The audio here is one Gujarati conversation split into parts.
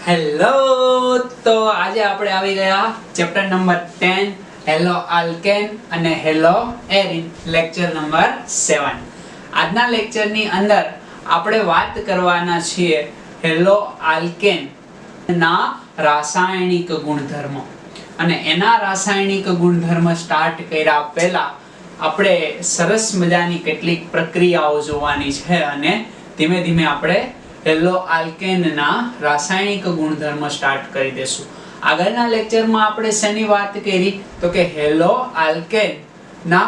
હેલો, તો આજે આપણે આવી ગયા ચેપ્ટર નંબર 10 હેલો આલ્કેન અને હેલો એરિન લેક્ચર નંબર 7. આજના લેક્ચરની અંદર આપણે વાત કરવાના છીએ હેલો આલ્કેન ના રાસાયણિક ગુણધર્મો. અને એના રાસાયણિક ગુણધર્મ સ્ટાર્ટ કર્યા પહેલા આપણે સરસ મજાની કેટલીક પ્રક્રિયાઓ જોવાની છે અને ધીમે ધીમે આપણે હેલો આલ્કેન ના રાસાયણિક ગુણધર્મ સ્ટાર્ટ કરી દેશું. આગળના લેક્ચરમાં આપણે શેની વાત કરી તો કે હેલો આલ્કેન ના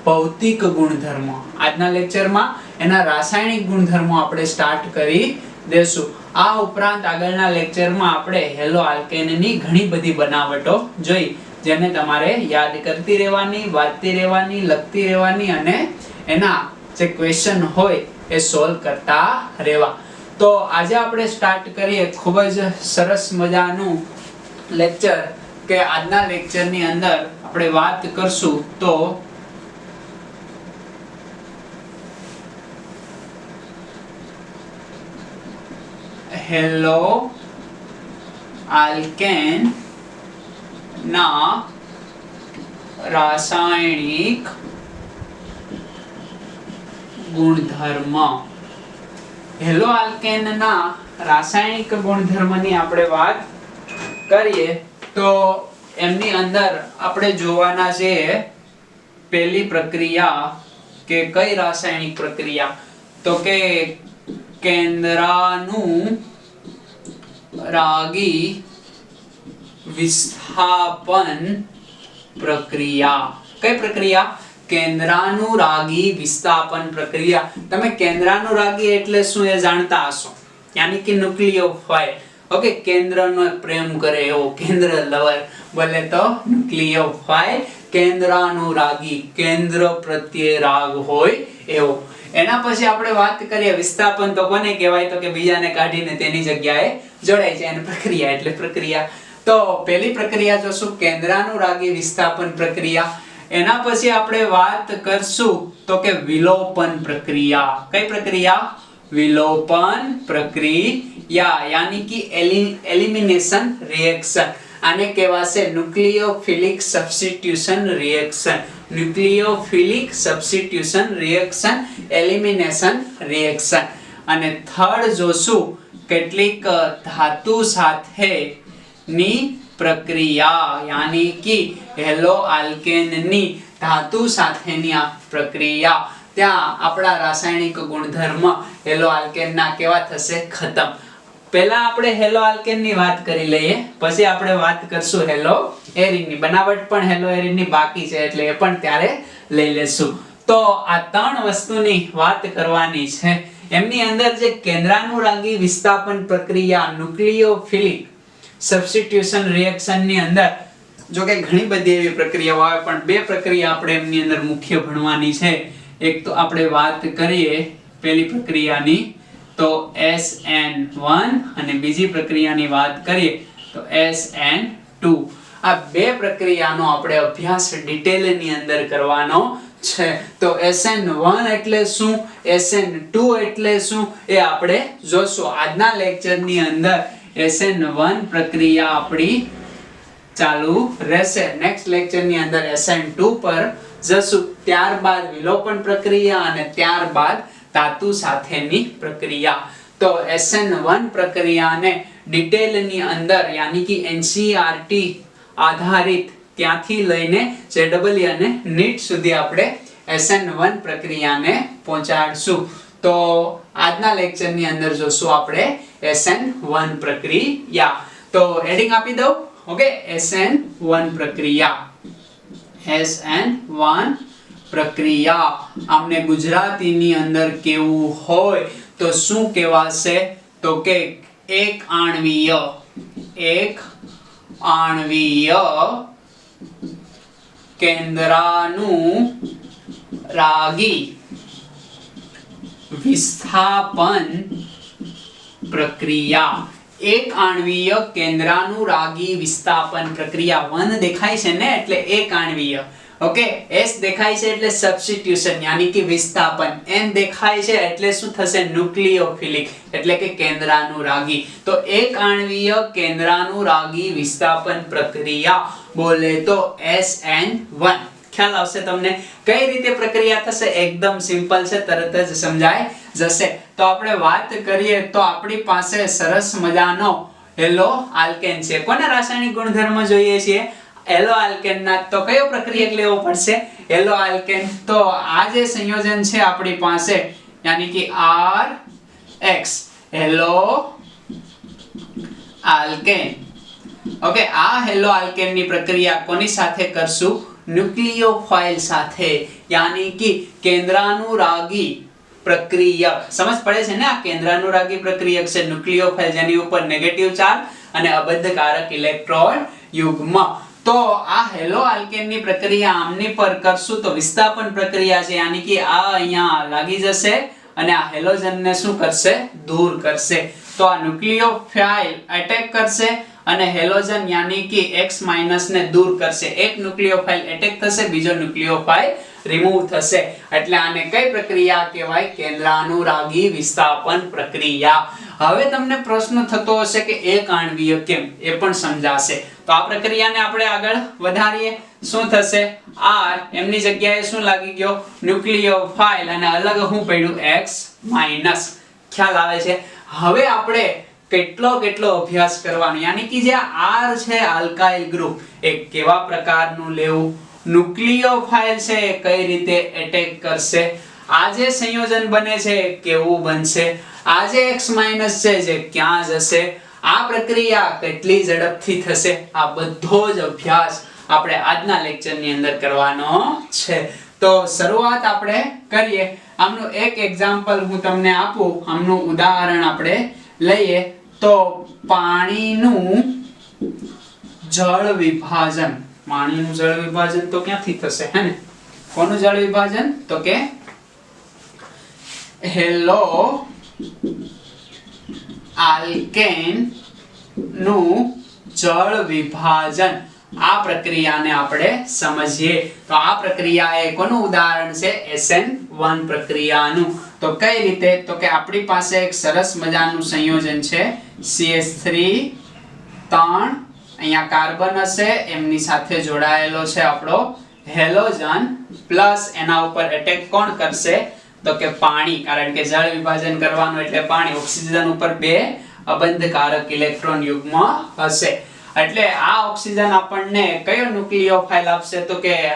ભૌતિક ગુણધર્મો. આજના લેક્ચરમાં એના રાસાયણિક ગુણધર્મો આપણે સ્ટાર્ટ કરી દેશું. આ ઉપરાંત આગળના લેક્ચરમાં આપણે હેલો આલ્કેનની ઘણી બધી બનાવટો જોઈ, જેને તમારે યાદ કરતી રહેવાની, વાંચતી રહેવાની, લખતી રહેવાની અને એના જે ક્વેશ્ચન હોય એ સોલ્વ કરતા રહેવા. તો આજે આપણે સ્ટાર્ટ કરીએ ખૂબ જ સરસ મજાનું લેક્ચર કે આજના લેક્ચરની અંદર આપણે વાત કરશું તો હેલો આલ્કેન ના રાસાયણિક ગુણધર્મ. હેલો આલ્કેન ના રાસાયણિક ગુણધર્મની આપણે વાત કરીએ તો એમની અંદર આપણે જોવાના છે પહેલી પ્રક્રિયા કે કઈ રાસાયણિક પ્રક્રિયા તો કે કેન્દ્રાનુરાગી વિસ્થાપન પ્રક્રિયા. કઈ પ્રક્રિયા? કેન્દ્રાનુરાગી વિસ્થાપન પ્રક્રિયા. તમે કેન્દ્રાનુરાગી એટલે શું એ જાણતા હશો, યાની કે ન્યુક્લિયોફાઇલ. ઓકે, કેન્દ્રનો પ્રેમ કરે એવો, કેન્દ્ર લવર બોલે તો ન્યુક્લિયોફાઇલ. કેન્દ્રાનુરાગી, કેન્દ્ર પ્રત્યે રાગ હોય એવો. એના પછી આપણે વાત કરીએ વિસ્થાપન તો કોને કહેવાય તો કે બીજાને કાઢીને તેની જગ્યાએ જોડાય છે, એની પ્રક્રિયા એટલે પ્રક્રિયા. તો પહેલી પ્રક્રિયા જોશું કેન્દ્રાનુરાગી વિસ્થાપન પ્રક્રિયા. એના પછી આપણે વાત કરશું તો કે વિલોપન પ્રક્રિયા. કઈ પ્રક્રિયા? વિલોપન પ્રક્રિયા, યાની કે એલિમિનેશન રિએક્શન. આને કહેવાશે nucleophilic substitution reaction. Nucleophilic substitution reaction, elimination reaction. અને થર્ડ જોશું કેટલીક ધાતુ સાથે ની પ્રક્રિયા, યાની કે હેલો આલ્કેનની ધાતુ સાથેની આ પ્રક્રિયા. ત્યાં આપણા રાસાયણિક ગુણધર્મ હેલો આલ્કેનના કેવા થશે? ખતમ. પહેલા આપણે હેલો આલ્કેનની વાત કરી લઈએ, પછી આપણે વાત કરશું હેલો એરિનની. બનાવટ પણ હેલો એરિનની બાકી છે એટલે એ પણ ત્યારે લઈ લેશું. તો આ ત્રણ વસ્તુની વાત કરવાની છે. એમની અંદર જે કેન્દ્રાનુરાગી વિસ્થાપન પ્રક્રિયા, ન્યુક્લિયોફિલિક સબસ્ટિટ્યુશન રિએક્શન ની અંદર જો કે ઘણી બધી એવી પ્રક્રિયાઓ આવે, પણ બે પ્રક્રિયા આપણે એમની અંદર મુખ્ય ભણવાની છે. એક તો આપણે વાત કરીએ પહેલી પ્રક્રિયાની તો SN1 અને બીજી પ્રક્રિયાની વાત કરીએ તો SN2. આ બે પ્રક્રિયાનો આપણે અભ્યાસ ડિટેલની અંદર કરવાનો છે. તો SN1 એટલે શું, SN2 એટલે શું એ આપણે જોશું આજના લેક્ચરની અંદર. SN1 પ્રક્રિયા આપણી ચાલુ રહેશે. નેક્સ્ટ લેક્ચરની અંદર SN2 પર જશું. ત્યારબાદ વિલોપન પ્રક્રિયા અને ત્યારબાદ ધાતુ સાથેની પ્રક્રિયા. તો SN1 પ્રક્રિયાને ડિટેલની અંદર યાની કે NCERT આધારિત ત્યાંથી લઈને JEE અને NEET સુધી આપણે SN1 પ્રક્રિયાને પહોંચાડશું. તો આજના લેક્ચરની અંદર જોશું આપણે SN1 પ્રક્રિયા. તો હેડિંગ આપી દઉં. ઓકે, SN1 પ્રક્રિયા. SN1 પ્રક્રિયા આમને ગુજરાતીની અંદર કેવું હોય તો શું કહેવાશે તો કે એક આણ્વીય કેન્દ્રાનુરાગી વિસ્થાપન પ્રક્રિયા. એક આણ્વીય કેન્દ્રાનુરાગી વિસ્થાપન પ્રક્રિયા. 1 દેખાય છે ને એટલે એક આણ્વીય. ઓકે, S દેખાય છે એટલે સબસ્ટિટ્યુશન યાની કે વિસ્થાપન, N દેખાય છે એટલે શું થશે ન્યુક્લિયોફિલિક એટલે કે કેન્દ્રાનુરાગી. તો એક આણ્વીય કેન્દ્રાનુરાગી વિસ્થાપન પ્રક્રિયા બોલે તો SN1. ખ્યાલ આવશે તમને કઈ રીતે પ્રક્રિયા થશે? એકદમ સિમ્પલ છે, તરત જ સમજાય જશે. તો આપણે વાત કરીએ તો આપણી પાસે સરસ મજાનો હેલો આલ્કેન છે. કોના રાસાયણિક ગુણધર્મ જોઈએ છીએ? હેલો આલ્કેન ના. તો કયો પ્રક્રિયક લેવો પડશે? Hello alkane. તો આ જે સંયોજન છે આપણી પાસે યાની કે RX હેલો આલ્કેન. ઓકે, આ હેલો આલ્કેન ની પ્રક્રિયા કોની સાથે કરશું? ન્યુક્લિયોફાઇલ સાથે યાની કે કેન્દ્રાનુરાગી પ્રક્રિયક. સમજ પડે છે ને? આ કેન્દ્રાનુરાગી પ્રક્રિયક છે ન્યુક્લિયોફાઇલ, જેની ઉપર નેગેટિવ ચાર્જ અને અબદ્ધકારક ઇલેક્ટ્રોન યુગ્મ. તો આ હેલો આલ્કેન ની પ્રક્રિયા આમની પર કરશું તો વિસ્થાપન પ્રક્રિયા છે યાની કે આ અહીંયા લાગી જશે અને આ હેલોજન ને શું કરશે? દૂર કરશે. તો આ ન્યુક્લિયોફાઇલ એટેક કરશે અને હેલોજન યાની કે X- ને દૂર કરશે. એક ન્યુક્લિયોફાઇલ એટેક થશે, બીજો ન્યુક્લિયોફાઇલ રિમૂવ થશે. એટલે આને કઈ પ્રક્રિયા કહેવાય? કેન્દ્રાનુરાગી વિસ્થાપન પ્રક્રિયા. હવે તમને પ્રશ્ન થતો હશે કે એક આણ્વીય કેમ? એ પણ સમજાશે. તો આ પ્રક્રિયાને આપણે આગળ વધારીએ. શું થશે? R એમની જગ્યાએ શું લાગી ગયો? ન્યુક્લિયોફાઇલ અને અલગ શું પડ્યું? X-. ખ્યાલ આવે છે? હવે આપણે કેટલો અભ્યાસ કરવાનો યાની કે જે R છે આલ્કાઇલ ગ્રુપ એ કેવા પ્રકારનું લેવું, ન્યુક્લિયોફાઇલ છે કઈ રીતે એટેક કરશે, આ જે સંયોજન બને છે કેવું બનશે, આ જે X- છે જે ક્યાં જશે, આ પ્રક્રિયા કેટલી ઝડપથી થશે, આ બધો જ અભ્યાસ આપણે આજના લેક્ચરની અંદર કરવાનો છે. તો શરૂઆત આપણે કરીએ. આમનું એક એક્ઝામ્પલ હું તમને આપું, આમનું ઉદાહરણ આપણે લઈએ તો પાણીનું જળ વિભાજન. પાણીનું જળ વિભાજન તો ક્યાંથી થશે? હે ને? કોનું જળ વિભાજન? તો કે હેલો આલ્કેન નું જળ વિભાજન. આ પ્રક્રિયાને આપણે સમજીએ. તો આ પ્રક્રિયા એ કોનું ઉદાહરણ છે? SN1 પ્રક્રિયાનું. તો કઈ રીતે? તો કે આપણી પાસે એક સરસ મજાનું સંયોજન છે CH3 3 અહીંયા કાર્બન હશે, એમની સાથે જોડાયેલો છે આપણો હેલોજન પ્લસ એના ઉપર એટેક કોણ કરશે? તો કે પાણી. કારણ કે જળ વિભાજન કરવાનું એટલે પાણી. ઓક્સિજન ઉપર બે અબંધકારક ઇલેક્ટ્રોન યુગ્મ હશે. એટલે આ ઓક્સિજન આપણને કયો ન્યુક્લિયોફાઇલ આપશે? તો કે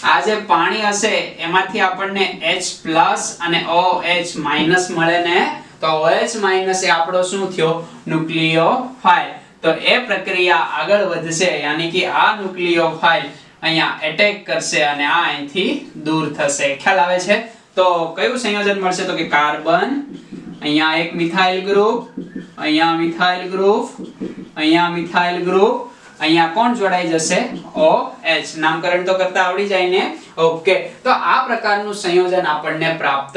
આ જે પાણી હશે એમાંથી આપણને H+ અને OH- મળે ને. તો OH- એ આપણો શું થયો? ન્યુક્લિયોફાઇલ. તો એ પ્રક્રિયા આગળ વધશે યાની કે આ ન્યુક્લિયોફાઇલ અહીંયા એટેક કરશે અને આ અહીંથી દૂર થશે. ખ્યાલ આવે છે? તો કયું સંયોજન મળશે? તો કે કાર્બન, અહીંયા એક મિથાઇલ ગ્રુપ, અહીંયા મિથાઇલ ગ્રુપ, અહીંયા મિથાઇલ ગ્રુપ, અહીંયા કોણ જોડાઈ જશે? OH. નામકરણ તો કરતા આવડી જાય ને? ઓકે. તો આ પ્રકારનું સંયોજન આપણને પ્રાપ્ત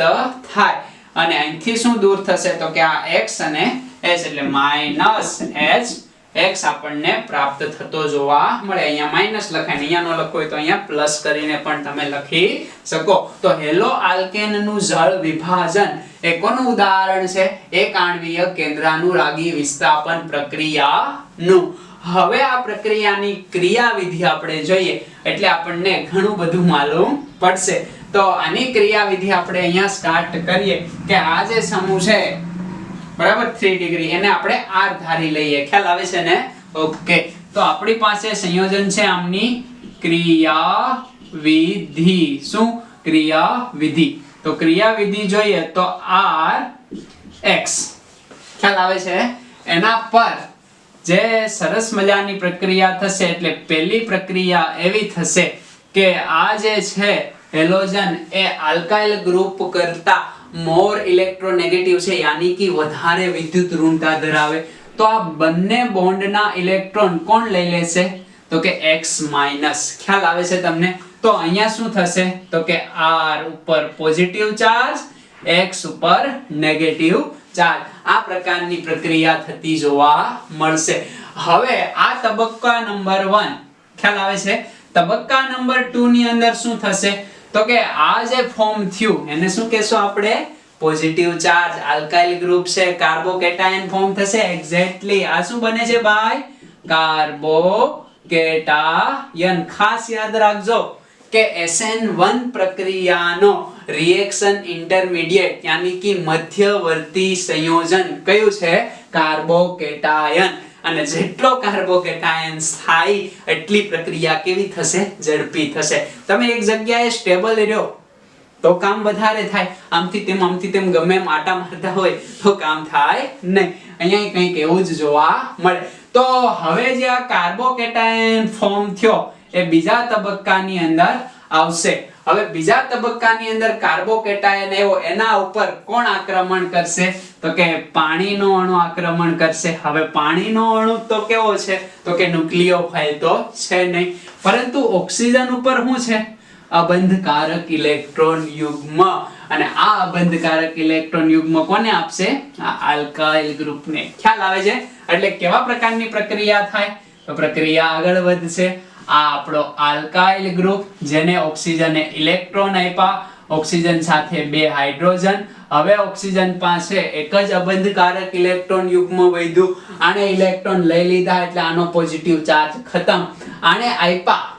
થાય અને અહીંથી શું દૂર થશે? તો કે આ X અને H એટલે -H X આપણને પ્રાપ્ત થતો જોવા મળે. અહીંયા માઈનસ લખાય, અહીંયા નો લખો હોય તો અહીંયા પ્લસ કરીને પણ તમે લખી શકો. તો હેલો આલ્કેન નું જળ વિભાજન એ કોનું ઉદાહરણ છે? એક આણ્વીય કેન્દ્રાનુરાગી વિસ્થાપન પ્રક્રિયાનું. હવે આ પ્રક્રિયાની ક્રિયાવિધિ આપણે જોઈએ એટલે આપણને ઘણું બધું માલુમ પડશે. તો આની ક્રિયાવિધિ આપણે અહીંયા સ્ટાર્ટ કરીએ કે આ જે સમૂહ છે બરાબર 3 ડિગ્રી એને આપણે R ધારી લઈએ. ખ્યાલ આવે છે ને? ઓકે. તો આપણી પાસે સંયોજન છે આમની ક્રિયાવિધિ. શું? ક્રિયાવિધિ. તો ક્રિયાવિધિ જોઈએ તો RX. ખ્યાલ આવે છે? એના પર જે સરસ મજાની પ્રક્રિયા થશે એટલે પહેલી પ્રક્રિયા એવી થશે કે આ જે છે હેલોજન એ આલ્કાઇલ ગ્રુપ કરતા મોર ઇલેક્ટ્રોનેગેટિવ છે યાની કે વધારે વિદ્યુત ઋણતા ધરાવે. તો આ બંને બોન્ડના ઇલેક્ટ્રોન કોણ લઈ લેશે? તો કે X-. ખ્યાલ આવે છે તમને? તો અહીંયા શું થશે? તો કે R ઉપર પોઝિટિવ ચાર્જ, X ઉપર નેગેટિવ ચાર્જ. આ પ્રકારની પ્રક્રિયા થતી જોવા મળશે. હવે આ તબક્કા નંબર 1 ખ્યાલ આવે છે? તબક્કા નંબર 2 ની અંદર શું થશે તો કે આ જે ફોર્મ થયું એને શું કહેશું આપણે પોઝિટિવ ચાર્જ આલ્કાઇલ ગ્રુપ છે કાર્બોકેટાયન ફોર્મ થશે એક્ઝેક્ટલી આ શું બને છે ભાઈ કાર્બોકેટાયન ખાસ યાદ રાખજો કે SN1 પ્રક્રિયાનો રિએક્શન ઇન્ટરમીડિયેટ યાની કે મધ્યવર્તી સંયોજન કયું છે કાર્બોકેટાયન અને જેટલો કાર્બોકેટાયન થાય એટલી પ્રક્રિયા કેવી થશે ઝડપી થશે તમે એક જગ્યાએ સ્ટેબલ રહ્યો તો કામ વધારે થાય આમથી તેમ ગમે એમ આટા મારતા હોય તો કામ થાય નહીં અહીંયા કંઈક એવું જ જોવા મળે તો હવે જે આ કાર્બોકેટાયન ફોર્મ થયો એ બીજા તબક્કાની અંદર આવશે હવે બીજા તબક્કાની અંદર કાર્બોકેટાયન આવ્યો એના ઉપર કોણ આક્રમણ કરશે તો કે પાણીનો અણુ આક્રમણ કરશે હવે પાણીનો અણુ તો કેવો છે તો કે ન્યુક્લિયોફાઇલ તો છે નહીં પરંતુ ઓક્સિજન ઉપર શું છે અબંધકારક ઇલેક્ટ્રોન યુગ્મ અને આ અબંધકારક ઇલેક્ટ્રોન યુગ્મ કોને આપશે આ આલ્કાઇલ ગ્રુપને ખ્યાલ આવે છે એટલે કેવા પ્રકારની પ્રક્રિયા થાય તો પ્રક્રિયા આગળ વધશે આ આપણો આલ્કાઇલ ગ્રુપ જેને ઓક્સિજને ઇલેક્ટ્રોન આપ્યા ઓક્સિજન સાથે બે હાઇડ્રોજન હવે ઓક્સિજન પાસે એક જ અબંધકારક ઇલેક્ટ્રોન યુગ્મ વધ્યું આને ઇલેક્ટ્રોન લઈ લીધા એટલે આનો પોઝિટિવ ચાર્જ ખતમ આને આપ્યા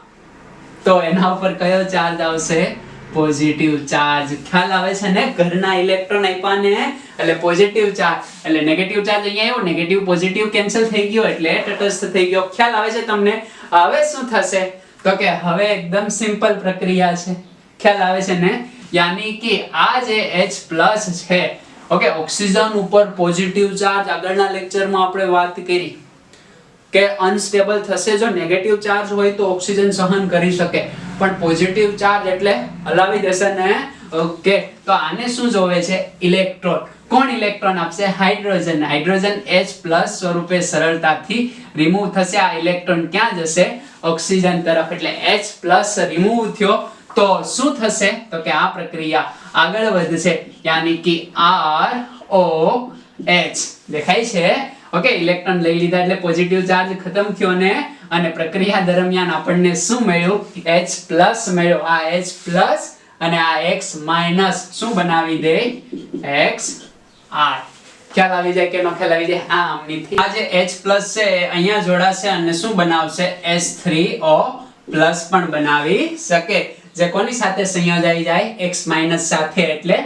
તો એના ઉપર કયો ચાર્જ આવશે પોઝિટિવ ચાર્જ ખ્યાલ આવે છે ને ઘરના ઇલેક્ટ્રોન આપ્યા ને એટલે પોઝિટિવ ચાર્જ એટલે નેગેટિવ ચાર્જ અહીંયા આવ્યો નેગેટિવ પોઝિટિવ કેન્સલ થઈ ગયો એટલે તટસ્થ થઈ ગયો ખ્યાલ આવે છે તમને હવે શું થશે તો કે હવે એકદમ સિમ્પલ પ્રક્રિયા છે ખ્યાલ આવે છે ને યાની કે આ જે H+ છે ઓકે ઓક્સિજન ઉપર પોઝિટિવ ચાર્જ આગળના લેક્ચરમાં આપણે વાત કરી કે અનસ્ટેબલ થશે જો નેગેટિવ ચાર્જ હોય તો ઓક્સિજન સહન કરી શકે પણ પોઝિટિવ ચાર્જ એટલે હલાવી દેશે ને ઓકે તો આને શું જોવે છે ઇલેક્ટ્રોન કોણ ઇલેક્ટ્રોન આપશે હાઇડ્રોજન હાઇડ્રોજન H+ સ્વરૂપે સરળતાથી રિમૂવ થશે આ ઇલેક્ટ્રોન ક્યાં જશે ઓક્સિજન તરફ એટલે H+ રિમૂવ થયો તો શું થશે તો કે આ પ્રક્રિયા આગળ વધશે યાની કે ROH દેખાય છે ઓકે ઇલેક્ટ્રોન લઈ લીધા એટલે પોઝિટિવ ચાર્જ ખતમ થયો ને અને પ્રક્રિયા દરમિયાન આપણને શું મળ્યું H+ મળ્યો આ H+ અને આ X- શું બનાવી દે XR ખ્યાલ આવી જાય કે નો ખ્યાલ આવી જાય આ આમનીથી આ જે H+ છે અહીંયા જોડાશે અને શું બનાવશે H3O+ પણ બનાવી શકે જે કોની સાથે સંયોજાઈ જાય X- સાથે એટલે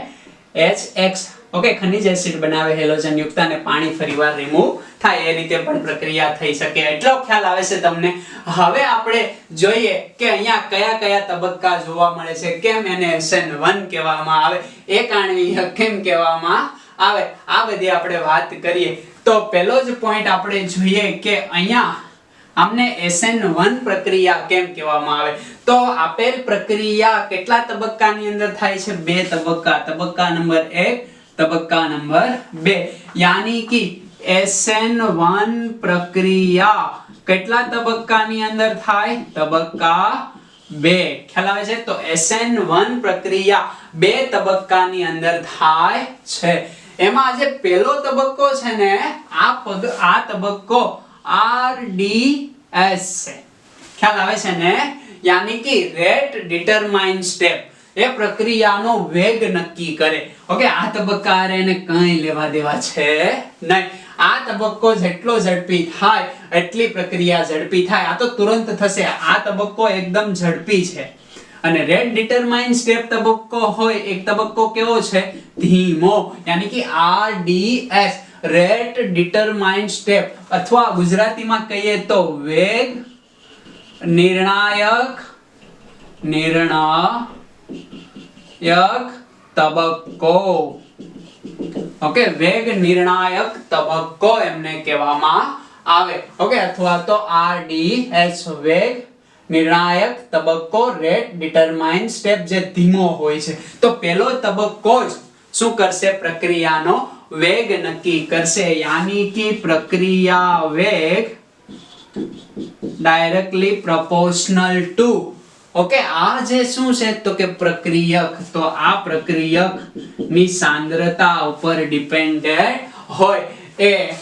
HX ઓકે ખનિજ એસિડ બનાવે હેલોજન યુક્ત અને પાણી ફરીવાર રિમૂવ થાય એ રીતે પણ પ્રક્રિયા થઈ શકે એટલો ખ્યાલ આવે છે તમને હવે આપણે જોઈએ કે અહીંયા કયા કયા તબક્કા જોવા મળે છે કેમ એને SN1 કહેવામાં આવે એક આણ્વીય કેમ કહેવામાં આવે આ બધી આપણે વાત કરીએ તો પહેલો જ પોઈન્ટ આપણે જોઈએ કે અહીંયા આમને SN1 પ્રક્રિયા કેમ કહેવામાં આવે તો આપેલ પ્રક્રિયા કેટલા તબક્કાની અંદર થાય છે બે તબક્કા નંબર 1 તબક્કા નંબર 2 યાની કે SN1 પ્રક્રિયા કેટલા તબક્કાની અંદર થાય તબક્કા 2 ખ્યાલ આવે છે તો SN1 પ્રક્રિયા બે તબક્કાની અંદર થાય છે એમાં જે પહેલો તબક્કો છે ને આ તબક્કો RDS છે ખ્યાલ આવે છે ને યાની કે રેટ ડિટરમાઇન સ્ટેપ એ પ્રક્રિયાનો વેગ નક્કી કરે ઓકે આ તબક્કા એને કંઈ લેવા દેવા છે નહીં આ તબક્કો જેટલો ઝડપી થાય એટલી પ્રક્રિયા ઝડપી થાય આ તો તુરંત થશે આ તબક્કો એકદમ ઝડપી છે અને રેટ ડિટરમાઇન સ્ટેપ તબક્કો હોય એક તબક્કો કેવો છે ધીમો યાની કે RDS રેટ ડિટરમાઇન સ્ટેપ અથવા ગુજરાતીમાં કહીએ તો વેગ નિર્ણાયક તબક્કો ઓકે વેગ નિર્ણાયક તબક્કો એમને કહેવામાં આવે ઓકે અથવા તો RDS વેગ નિર્ણાયક તબક્કો રેટ ડિટરમાઇન સ્ટેપ જે ધીમો હોય છે તો પહેલો તબક્કો જ શું કરશે પ્રક્રિયાનો વેગ નક્કી કરશે યાની કે પ્રક્રિયા વેગ ડાયરેક્ટલી પ્રોપોર્શનલ ટુ ઓકે આ જે શું છે તો કે પ્રક્રિયક તો આ પ્રક્રિયક ની સાંદ્રતા ઉપર ડિપેન્ડેન્ટ હોય એ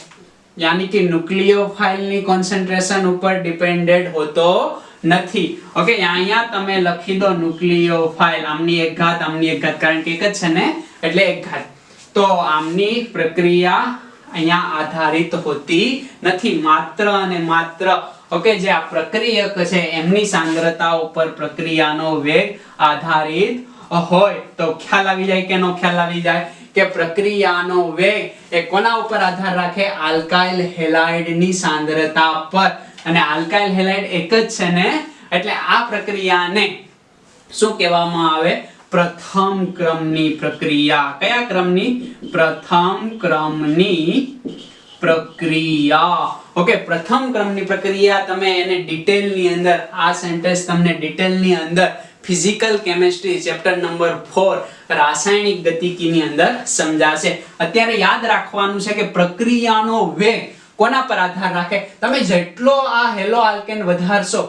યાની કે ન્યુક્લિયોફાઇલ ની કોન્સન્ટ્રેશન ઉપર ડિપેન્ડેન્ટ હોતો નથી. ઓકે, અહીંયા તમે લખી દો ન્યુક્લિયોફાઇલ, આમની એક ઘાત આમની એક ઘાત, કારણ કે એક જ છે ને એટલે એક ઘાત. તો આમની પ્રક્રિયા અહીંયા આધારિત હોતી નથી, માત્ર અને માત્ર ઓકે જે આ પ્રક્રિયક છે એમની સાંદ્રતા ઉપર પ્રક્રિયાનો વેગ આધારિત હોય. તો ખ્યાલ આવી જાય કે નો ખ્યાલ આવી જાય કે પ્રક્રિયાનો વેગ એ કોના ઉપર આધાર રાખે? આલ્કાઇલ હેલાઇડ ની સાંદ્રતા પર. અને આલ્કાઇલ હેલાઇડ એક જ છે ને એટલે આ પ્રક્રિયાને શું કહેવામાં આવે? પ્રથમ ક્રમની પ્રક્રિયા. કયા ક્રમની? પ્રથમ ક્રમની પ્રક્રિયા. ઓકે, પ્રથમ ક્રમની પ્રક્રિયા તમે એને ડિટેલની અંદર, આ સેન્ટેન્સ તમને ડિટેલની અંદર ફિઝિકલ કેમિસ્ટ્રી ચેપ્ટર નંબર 4 રાસાયણિક ગતિકીની અંદર સમજાશે. અત્યારે યાદ રાખવાનું છે કે પ્રક્રિયાનો વેગ કોના પર આધાર રાખે? તમે જેટલો આ હેલો આલ્કેન વધારશો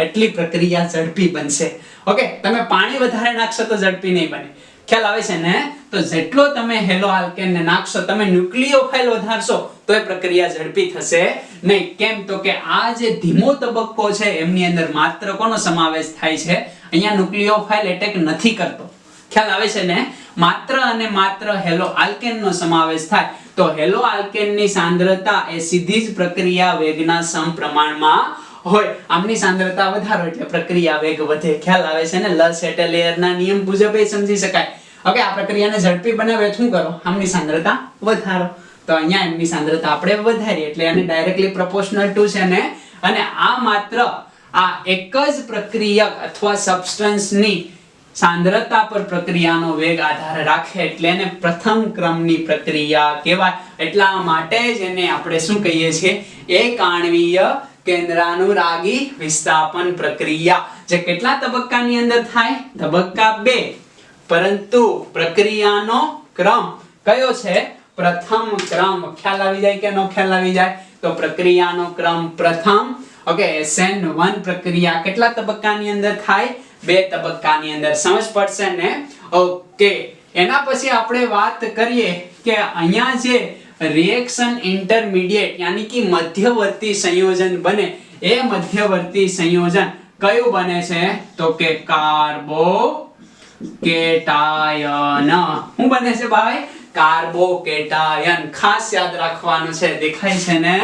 એટલી પ્રક્રિયા ઝડપી બનશે. ઓકે, તમે પાણી વધારે નાખશો તો ઝડપી નહીં બને. ખ્યાલ આવે છે ને? તો જેટલો તમે હેલો આલ્કેન ને નાખશો, તમે ન્યુક્લિયોફાઇલ વધારશો તો એ પ્રક્રિયા ઝડપી થશે નહીં. કેમ? તો કે આ જે ધીમો તબક્કો છે એમની અંદર માત્ર કોનો સમાવેશ થાય છે? અહીંયા ન્યુક્લિયોફાઇલ એટેક નથી કરતો. ખ્યાલ આવે છે ને? માત્ર અને માત્ર હેલો આલ્કેન નો સમાવેશ થાય. તો હેલો આલ્કેન ની સાંદ્રતા એ સીધી જ પ્રક્રિયા વેગના સમપ્રમાણમાં હોય. આમની સાંદ્રતા વધારો એટલે પ્રક્રિયા વેગ વધે. ખ્યાલ આવે છે ને? લસેટેલિયર ના નિયમ મુજબ એ સમજી શકાય. ઓકે, આ પ્રક્રિયાને ઝડપી બનાવે શું કરો? આમની સાંદ્રતા વધારો. તો અહીંયા એમની સાંદ્રતા આપણે વધારીએ એટલે એને ડાયરેક્ટલી પ્રોપોર્શનલ ટુ છે ને. અને આ માત્ર આ એક જ પ્રક્રિયક અથવા સબસ્ટન્સ ની સાંદ્રતા પર પ્રક્રિયાનો વેગ આધાર રાખે એટલે એને પ્રથમ ક્રમની પ્રક્રિયા કહેવાય. એટલા માટે જ એને આપણે શું કહીએ છીએ? એક આણ્વીય કેન્દ્રાનુરાગી વિસ્થાપન પ્રક્રિયા. જે કેટલા તબક્કાની અંદર થાય? તબક્કા 2. પરંતુ પ્રક્રિયાનો ક્રમ કયો છે? પ્રથમ ક્રમ. ખ્યાલ આવી જાય કે નો ખ્યાલ આવી જાય? તો પ્રક્રિયાનો ક્રમ પ્રથમ. ઓકે, SN1 પ્રક્રિયા કેટલા તબક્કાની અંદર થાય? 2 તબક્કાની અંદર. સમજ પડશે ને? ઓકે, એના પછી આપણે વાત કરીએ કે અહીંયા જે રિએક્શન ઇન્ટરમીડિયેટ યાની કે મધ્યવર્તી સંયોજન બને, એ મધ્યવર્તી સંયોજન કયું બને છે? તો કે કાર્બોકેટાયન. શું બને છે ભાઈ? કાર્બોકેટાયન. ખાસ યાદ રાખવાનું છે. દેખાય છે ને?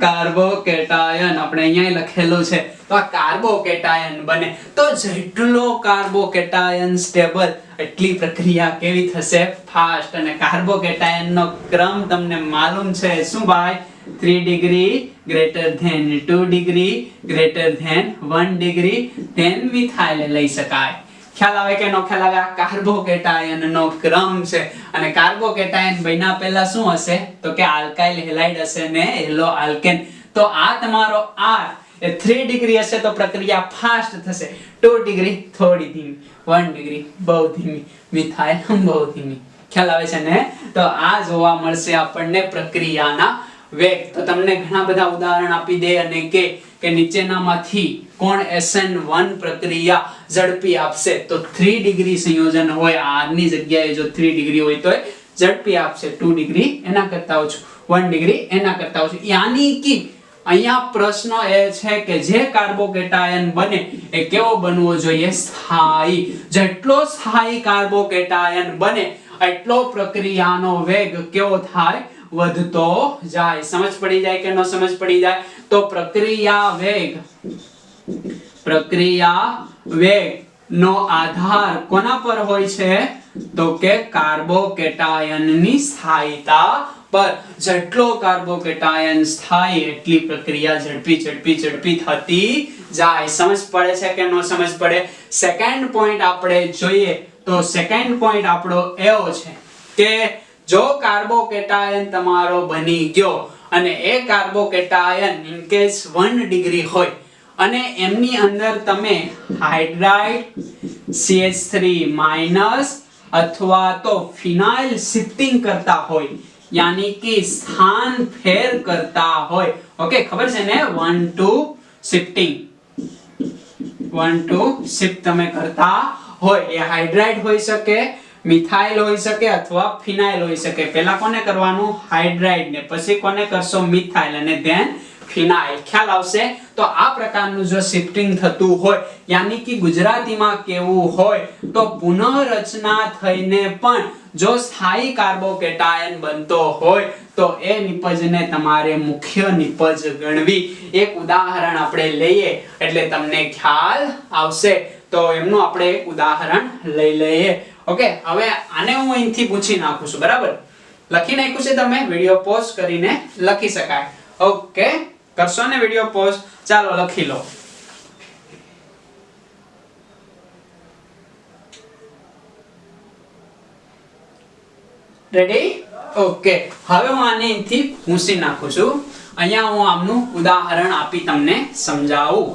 કાર્બોકેટાયન આપણે અહીંયા લખેલું છે. તો આ કાર્બોકેટાયન બને. તો જેટલો કાર્બોકેટાયન સ્ટેબલ એટલી પ્રક્રિયા કેવી થશે? ફાસ્ટ. અને કાર્બોકેટાયન નો ક્રમ તમને માલુમ છે. શું ભાઈ? 3 degree greater than 2 degree greater than 1 degree than methyl લઈ શકાય. ખ્યાલ આવે કે નો ખ્યાલ આવે? આ કાર્બોકેટાયન નો ક્રમ છે. અને કાર્બોકેટાયન બન્યા પહેલા શું હશે? તો કે આલ્કાઇલ હેલાઇડ હશે ને હેલો આલ્કેન. તો આ તમારો R એ 3 ડિગ્રી હશે તો પ્રક્રિયા ફાસ્ટ થશે. 2 ડિગ્રી થોડી ધીમી, 1 ડિગ્રી બહુ ધીમી, મિથાઇલ બહુ ધીમી. ખ્યાલ આવે છે ને? તો આ જોવા મળશે આપણને પ્રક્રિયાના વેગ. તો તમને ઘણા બધા ઉદાહરણ આપી દે અને કે નીચેનામાંથી કોણ SN1 પ્રક્રિયા ઝડપી આપશે? તો 3 ડિગ્રી સંયોજન હોય, R ની જગ્યાએ જો 3 ડિગ્રી હોય તો ઝડપી આપશે. 2 ડિગ્રી એના કરતા ઓછું, 1 ડિગ્રી એના કરતા ઓછું. યાની કે અહીંયા પ્રશ્ન એ છે કે જે કાર્બોકેટાયન બને એ કેવો બનવો જોઈએ? સ્થાયી. જેટલો સ્થાયી કાર્બોકેટાયન બને એટલો પ્રક્રિયાનો વેગ કેવો થાય? વધતો જાય. સમજ પડી જાય કે ન સમજ પડી જાય? તો પ્રક્રિયા વેગ નો આધાર કોના પર હોય છે? તો કે કાર્બોકેટાયનની સ્થાયીતા પર. જેટલો કાર્બોકેટાયન સ્થાયી એટલી પ્રક્રિયા ઝડપી થતી જાય. સમજ પડે છે કે નો સમજ પડે? સેકન્ડ પોઈન્ટ આપણે જોઈએ તો સેકન્ડ પોઈન્ટ આપણો એવો છે કે જો કાર્બોકેટાયન તમારો બની ગયો અને એ કાર્બોકેટાયન ઇન કેસ 1 ડિગ્રી હોય અને એમની અંદર તમે હાઇડ્રાઇડ CH3- અથવા તો ફિનાઇલ શિફ્ટિંગ કરતા હોય, યાની કે સ્થાન ફેર કરતા હોય. ઓકે, ખબર છે ને? 1 to shift તમે કરતા હોય. એ હાઇડ્રાઇડ હોઈ શકે, મિથાઇલ હોઈ શકે અથવા ફિનાઇલ હોઈ શકે. પહેલા કોને કરવાનું? હાઇડ્રાઇડ ને, પછી કોને કરશો? મિથાઇલ, અને ધેન ફિનાઇલ. ખ્યાલ આવશે? તો આ પ્રકારનું જો શિફ્ટિંગ થતું હોય, યાની કે ગુજરાતીમાં કેવું હોય તો પુનઃરચના થઈને પણ જો સ્થાયી કાર્બોકેટાયન બનતો હોય તો એ નિપજને તમારે મુખ્ય નિપજ ગણવી. એક ઉદાહરણ આપણે લઈએ એટલે તમને ખ્યાલ આવશે. તો એમનું આપણે એક ઉદાહરણ લઈ લઈએ. ઓકે, હવે આને હું અહીંથી પૂછી નાખું છું. બરાબર, લખી નાખ્યું છે તમે? વિડિયો પોઝ કરીને લખી શકાય. ઓકે, કરશો ને વિડિયો પોઝ? ચાલો લખી લો. રેડી? ઓકે, હવે હું આને અહીંથી પૂછી નાખું છું. અહીંયા હું આમનું ઉદાહરણ આપી તમને સમજાવું.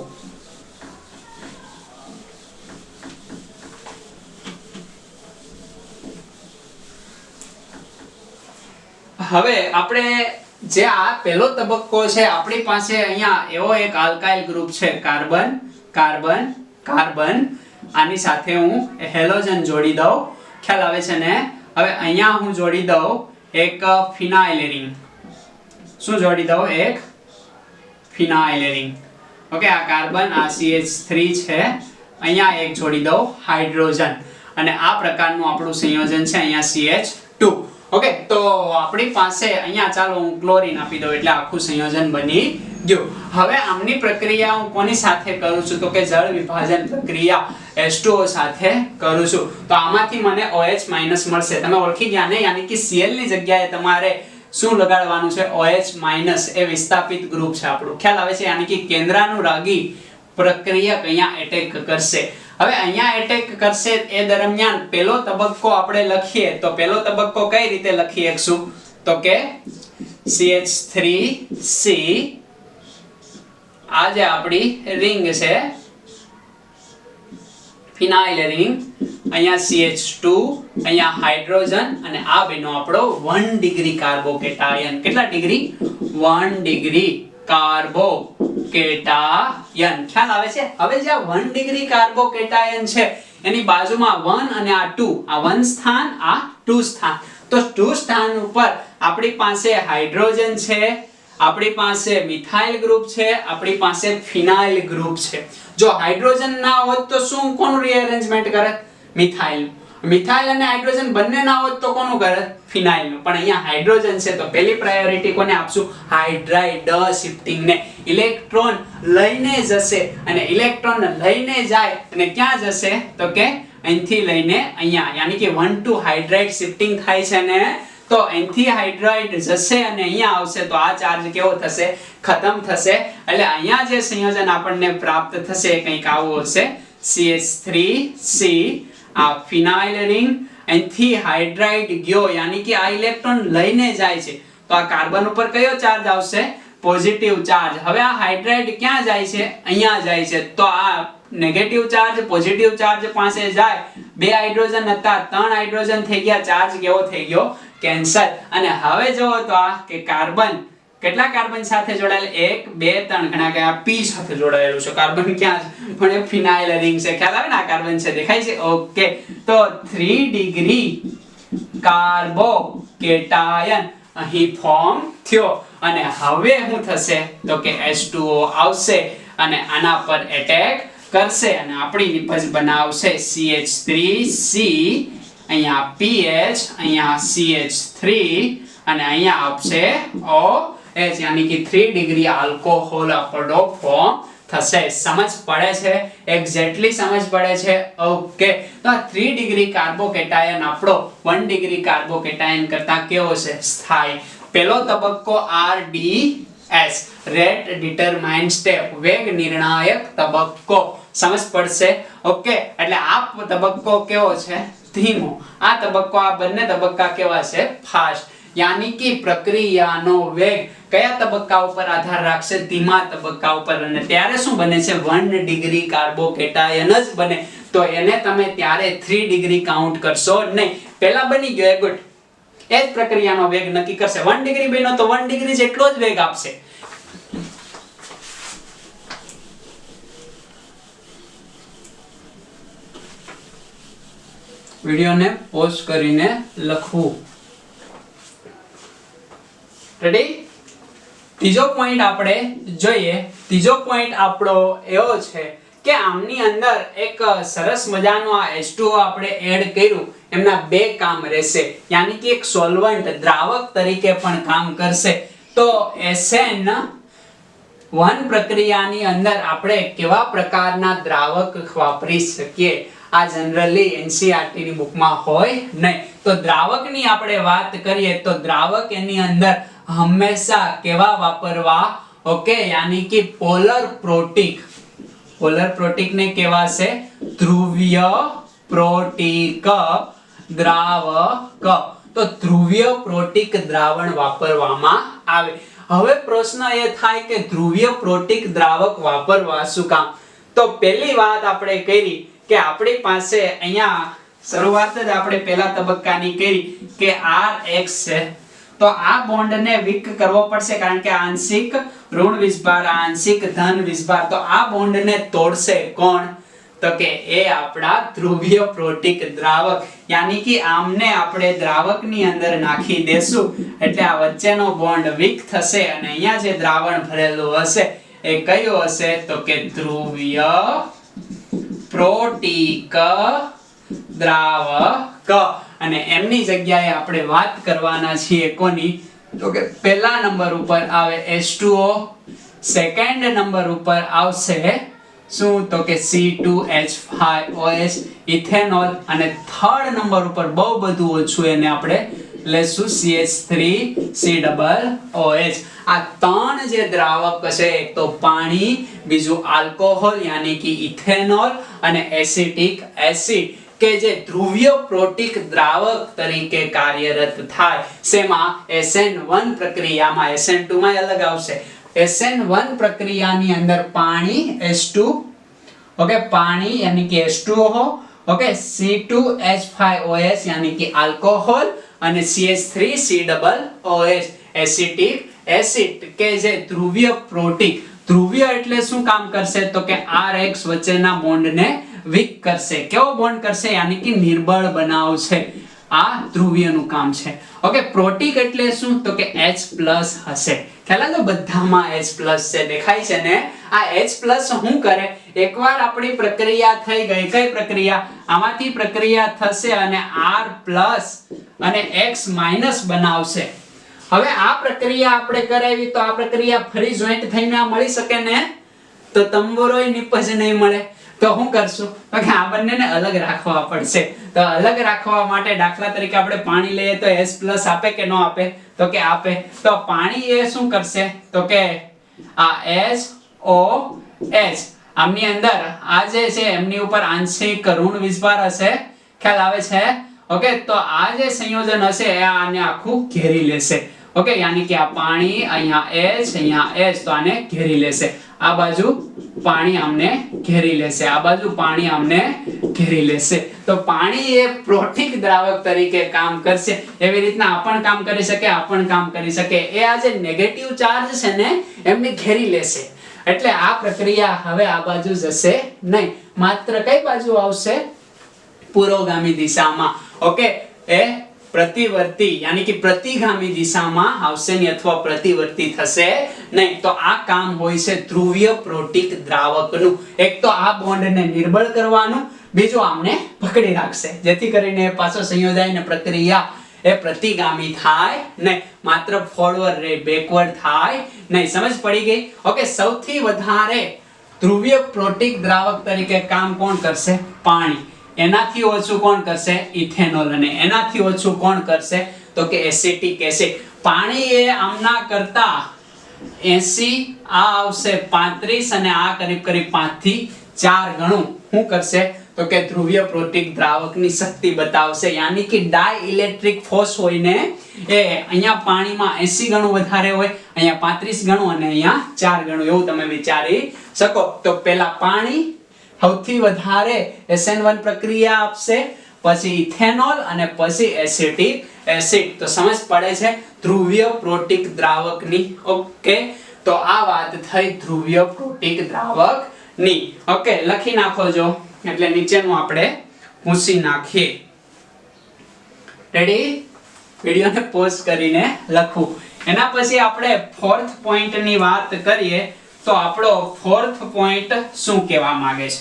હવે આપણે જે આ પહેલો તબક્કો છે, આપણી પાસે અહીંયા એવો એક આલ્કાઇલ ગ્રુપ છે, કાર્બન કાર્બન કાર્બન. આની સાથે હું હેલોજન જોડી દઉં. ખ્યાલ આવે છે ને? હવે અહીંયા હું જોડી દઉં એક ફિનાઇલ રિંગ. શું જોડી દઉં? એક ફિનાઇલ રિંગ. ઓકે, આ કાર્બન, આ CH3 છે. અહીંયા એક જોડી દઉં હાઇડ્રોજન, અને આ પ્રકારનું આપણું સંયોજન છે અહીંયા CH2. ઓકે, તો આપણી પાસે અહીંયા ચાલો હું ક્લોરીન આપી દઉં એટલે આખું સંયોજન બની ગયું. હવે આમની પ્રક્રિયા હું કોની સાથે કરું છું? તો કે જળ વિભાજન પ્રક્રિયા H2O સાથે કરું છું. તો આમાંથી મને OH- મળશે. તમે ઓળખી ગયા ને? યાની કે Cl ની જગ્યાએ તમારે શું લગાડવાનું છે? OH-. એ વિસ્થાપિત ગ્રુપ છે આપણું. ખ્યાલ આવે છે? યાની કે કેન્દ્રાનુરાગી પ્રક્રિયક અહીંયા એટેક કરશે. હવે અહીંયા એટેક કરશે એ દરમિયાન પહેલો તબક્કો આપણે લખીએ તો પહેલો તબક્કો કઈ રીતે લખી શકશું? તો કે CH3C, આ જે આપણી રિંગ છે ફિનાઇલ રિંગ, અહીંયા CH2, અહીંયા હાઇડ્રોજન, અને આ બન્યો આપણો 1 ડિગ્રી કાર્બોકેટાયન. કેટલા ડિગ્રી? 1 degree carbocation. ખ્યાલ આવે છે? હવે જે 1 ડિગ્રી કાર્બોકેટાયન છે એની બાજુમાં 1 અને આ 2, આ 1 સ્થાન, આ 2 સ્થાન. તો 2 સ્થાન ઉપર આપણી પાસે હાઇડ્રોજન છે, આપણી પાસે મિથાઇલ ગ્રુપ છે, આપણી પાસે ફિનાઇલ ગ્રુપ છે. જો હાઇડ્રોજન ના હોત તો શું કોનું રીઅરેન્જમેન્ટ કરે? મિથાઇલ. મિથાઇલ અને હાઇડ્રોજન બંને ના હોત તો કોનું કરે? ફિનાઇલ નું. પણ અહીંયા હાઇડ્રોજન છે તો પહેલી પ્રાયોરિટી કોને આપશું? હાઇડ્રાઇડ શિફ્ટિંગ ને. ઇલેક્ટ્રોન લઈને જશે, અને ઇલેક્ટ્રોન લઈને જાય અને ક્યાં જશે? તો કે અહીંથી લઈને અહીંયા, યાની કે 1 to હાઇડ્રાઇડ શિફ્ટિંગ થાય છે ને, તો અહીંથી હાઇડ્રાઇડ જશે અને અહીંયા આવશે તો આ ચાર્જ કેવો થશે? ખતમ થશે. એટલે અહીંયા જે સંયોજન આપણને પ્રાપ્ત થશે એ કંઈક આવું હશે. CH3C, આ ફિનાઇલ રિંગ, અહીંથી હાઇડ્રાઇડ ગયો, યાની કે આ ઇલેક્ટ્રોન લઈને જાય છે તો આ કાર્બન ઉપર કયો ચાર્જ આવશે? Positive charge. હવે આ હાઇડ્રાઇડ ક્યાં જાય છે? અહીંયા જાય છે. તો આ નેગેટિવ ચાર્જ પોઝિટિવ ચાર્જ પાસે જાય. 2 હાઇડ્રોજન હતા, 3 હાઇડ્રોજન થઈ ગયા. ચાર્જ કેવો થઈ ગયો? કેન્સલ. અને હવે જોવો તો આ કે કાર્બન કેટલા કાર્બન સાથે જોડાયેલ? 1 2 3 ઘણા કયા P સાથે જોડાયેલું છે. કાર્બન ક્યાં છે? પણ એ ફિનાઇલ રિંગ છે. ખ્યાલ આવે ને? આ કાર્બન છે, દેખાય છે? ઓકે, તો 3 ડિગ્રી કાર્બોકેટાયન અહીં ફોર્મ થયો. અને હવે શું થશે? તો કે H2O આવશે અને આના પર એટેક કરશે અને આપણી નિપજ બનાવશે CH3C, અહીંયા PH, અહીંયા CH3, અને અહીંયા આપશે OH, યાની કે 3 ડિગ્રી આલ્કોહોલ આપણો ફોર્મ થશે. સમજ પડે છે? એક્ઝેક્ટલી સમજ પડે છે? ઓકે, તો આ 3 ડિગ્રી કાર્બોકેટાયન આપણો 1 ડિગ્રી કાર્બોકેટાયન કરતા કેવો છે? સ્થાયી. પહેલો તબક્કો RDS, રેટ ડિટરમાઇન સ્ટેપ, વેગ નિર્ણાયક તબક્કો. સમજ પડશે? ઓકે, એટલે આ તબક્કો કેવો છે? ધીમો. આ તબક્કો, આ બંને તબક્કા કેવા છે? ફાસ્ટ. યાની કે પ્રક્રિયાનો વેગ કયા તબક્કા ઉપર આધાર રાખશે? ધીમા તબક્કા ઉપર. અને ત્યારે શું બને છે? 1 ડિગ્રી કાર્બોકેટાયન જ બને. તો એને તમે ત્યારે 3 ડિગ્રી કાઉન્ટ કરશો નહીં. પહેલા બની ગયો એ ગુડ, એ જ પ્રક્રિયાનો વેગ નક્કી કરશે. 1 ડિગ્રી બન્યો તો 1 ડિગ્રી જેટલો જ વેગ આપશે. વિડિયોને પોઝ કરીને લખવું. રેડી? ત્રીજો પોઈન્ટ આપણે જોઈએ. ત્રીજો પોઈન્ટ આપણો એવો છે કે આમની અંદર એક સરસ મજાનો આ H2O આપણે એડ કર્યું, એમના બે કામ રહેશે, યાની કે એક સોલ્વન્ટ દ્રાવક તરીકે પણ કામ કરશે. તો SN1 પ્રક્રિયાની અંદર આપણે કેવા પ્રકારના દ્રાવક વાપરી શકીએ, આ જનરલી NCERT ની બુકમાં હોય નહીં. તો દ્રાવકની આપણે વાત કરીએ તો દ્રાવક એની અંદર હંમેશા કેવા વાપરવા, ઓકે, યાની કે પોલર પ્રોટિક. પોલર પ્રોટિક ને કહેવાશે ધ્રુવીય પ્રોટિક દ્રાવક. તો ધ્રુવીય પ્રોટિક દ્રાવણ વાપરવામાં આવે. હવે પ્રશ્ન એ થાય કે ધ્રુવીય પ્રોટિક દ્રાવક વાપરવા શું કામ? તો પહેલી વાત આપણે કરી કે આપણી પાસે અહીંયા શરૂઆત જ આપણે પહેલા તબક્કાની કરી કે RX છે, તો આ બોન્ડને વીક કરવો પડશે, કારણ કે આંશિક ઋણ વિસ્ભાર, આંશિક ધન વિસ્ભાર. તો આ બોન્ડને તોડશે કોણ? તો કે એ આપણા ધ્રુવીય પ્રોટિક દ્રાવક, યાની કે આમને આપણે દ્રાવકની અંદર નાખી દેશું એટલે આ વચ્ચેનો બોન્ડ વીક થશે અને અહીંયા જે દ્રાવણ ભરેલું હશે એ કયું હશે? તો કે ધ્રુવીય પ્રોટિક દ્રાવક. અને એમની જગ્યાએ આપણે વાત કરવાના છીએ કોની? તો કે પહેલા નંબર ઉપર આવે H2O, સેકન્ડ નંબર ઉપર આવશે શું? તો કે C2H5OH ઇથેનોલ, અને થર્ડ નંબર ઉપર બહુ બધું ઓછું એને આપણે લેશું CH3COOH. આ ત્રણ જે દ્રાવક છે, એક તો પાણી, બીજું આલ્કોહોલ યાની કે ઇથેનોલ, અને એસિટિક એસિડ, કે જે ધ્રુવીય પ્રોટિક દ્રાવક તરીકે કાર્યરત થાય. શેમાં? SN1 પ્રક્રિયામાં. SN2 માં અલગ આવશે. SN1 પ્રક્રિયાની અંદર પાણી H2, ઓકે, પાણી યાની કે H2O, ઓકે, C2H5OH યાની કે આલ્કોહોલ, અને CH3COOH એસિટિક એસિડ, કે જે ધ્રુવીય પ્રોટિક. ધ્રુવીય એટલે શું કામ કરશે? તો કે RX વચ્ચેના બોન્ડને વીક કરશે. કેવો બોન્ડ કરશે? યાની કે નિર્બળ બનાવશે. આ ધ્રુવીયનું કામ છે. ઓકે, પ્રોટિક એટલે શું? તો કે H+ હશે. ખ્યાલ તો બધામાં H+ છે, દેખાય છે ને? આ H+ શું કરે? એકવાર આપણી પ્રક્રિયા થઈ ગઈ, કઈ પ્રક્રિયા? આમાંથી પ્રક્રિયા થશે અને R+ અને X- બનાવશે. હવે આ પ્રક્રિયા આપણે કરાવી તો આ પ્રક્રિયા ફરી જોઈન્ટ થઈને મળી શકે ને? તો તંબુરોય નિપજ નહીં મળે. તો શું કરશું? તો કે આ બંનેને અલગ રાખવા પડશે. તો અલગ રાખવા માટે દાખલા તરીકે આપણે પાણી લઈએ તો H+ આપે કે ન આપે? તો કે આપે. તો પાણી એ શું કરશે? તો કે આ HOH આમની અંદર આ જે છે એમની ઉપર આંશિક ઋણ વિસ્ભાર હશે. ખ્યાલ આવે છે? ઓકે, તો આ જે સંયોજન હશે એ આને આખું ઘેરી લેશે. ઓકે, યાની કે આ પાણી, અહીંયા H, અહીંયા H, તો આને ઘેરી લેશે. આ બાજુ પાણી આમને ઘેરી લેશે, આ બાજુ પાણી આમને ઘેરી લેશે. તો પાણી એ પ્રોટિક દ્રાવક તરીકે કામ કરશે. એવી રીતના આ પણ કામ કરી શકે, આ પણ કામ કરી શકે. એ આ જે નેગેટિવ ચાર્જ છે ને એમને ઘેરી લેશે. એટલે આ પ્રક્રિયા હવે આ બાજુ જશે નહીં, માત્ર કઈ બાજુ આવશે? પુરોગામી દિશામાં. ઓકે, એ પ્રતિવર્તી યાની કે પ્રતિગામી દિશામાં આવશે નહીં, અથવા પ્રતિવર્તી થશે નહીં. તો આ કામ હોય છે ધ્રુવીય પ્રોટિક દ્રાવકનું. એક તો આ બોન્ડને નિર્બળ કરવાનું, બીજું આમને પકડી રાખશે, જેથી કરીને પાછો સંયોજાઈને પ્રક્રિયા એ પ્રતિગામી થાય નહીં, માત્ર ફોરવર્ડ રે, બેકવર્ડ થાય નહીં. સમજ પડી ગઈ? ઓકે, સૌથી વધારે ધ્રુવીય પ્રોટિક દ્રાવક તરીકે કામ કોણ કરશે? પાણી. એનાથી ઓછું કોણ કરશે? ઇથેનોલ. અને એનાથી ઓછું કોણ કરશે? તો કે એસિટિક એસિડ. પાણી એ આમના કરતા 80, આ આવશે 35, અને આ કરીબ 5 થી 4 ગણું શું કરશે? તો કે ધ્રુવીય પ્રોટિક દ્રાવકની શક્તિ બતાવશે. યાની કે ડાઇલેક્ટ્રિક ફોર્સ હોય ને, એ અહીંયા પાણીમાં 80 ગણું વધારે હોય, અહીંયા 35 ગણું, અને અહીંયા 4 ગણું, એવું તમે વિચારી શકો. તો પહેલા પાણી સૌથી વધારે SN1 પ્રક્રિયા આપશે, પછી ઇથેનોલ, અને પછી એસિટિક એસિડ. તો સમજ પડે છે ધ્રુવીય પ્રોટિક દ્રાવકની. ઓકે, તો આ વાત થઈ ધ્રુવીય પ્રોટિક દ્રાવકની. ઓકે, લખી નાખો જો, એટલે નીચેનું આપણે ભૂંસી નાખીએ. રેડી? વિડિયોને પોઝ કરીને લખવું. એના પછી આપણે ફોર્થ પોઈન્ટ ની વાત કરીએ તો આપણો ફોર્થ પોઈન્ટ શું કહેવા માંગે છે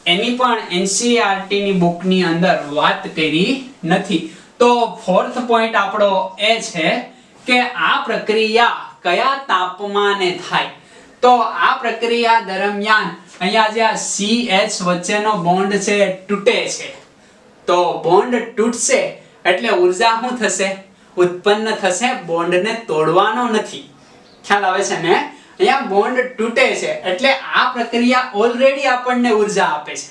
એની પણ એનસીઈઆરટી ની બુક ની અંદર વાત કરી નથી. તો ફોર્થ પોઈન્ટ આપણો એ છે કે આ પ્રક્રિયા કયા તાપમાને થાય. તો આ પ્રક્રિયા દરમિયાન અહીંયા જે CH વચ્ચેનો બોન્ડ છે તૂટે છે. તો બોન્ડ તૂટશે એટલે ઊર્જા શું થશે? ઉત્પન્ન થશે. બોન્ડને તોડવાનો નથી. ખ્યાલ આવે છે ને? અહીંયા બોન્ડ તૂટે છે એટલે આ પ્રક્રિયા ઓલરેડી આપણને ઊર્જા આપે છે.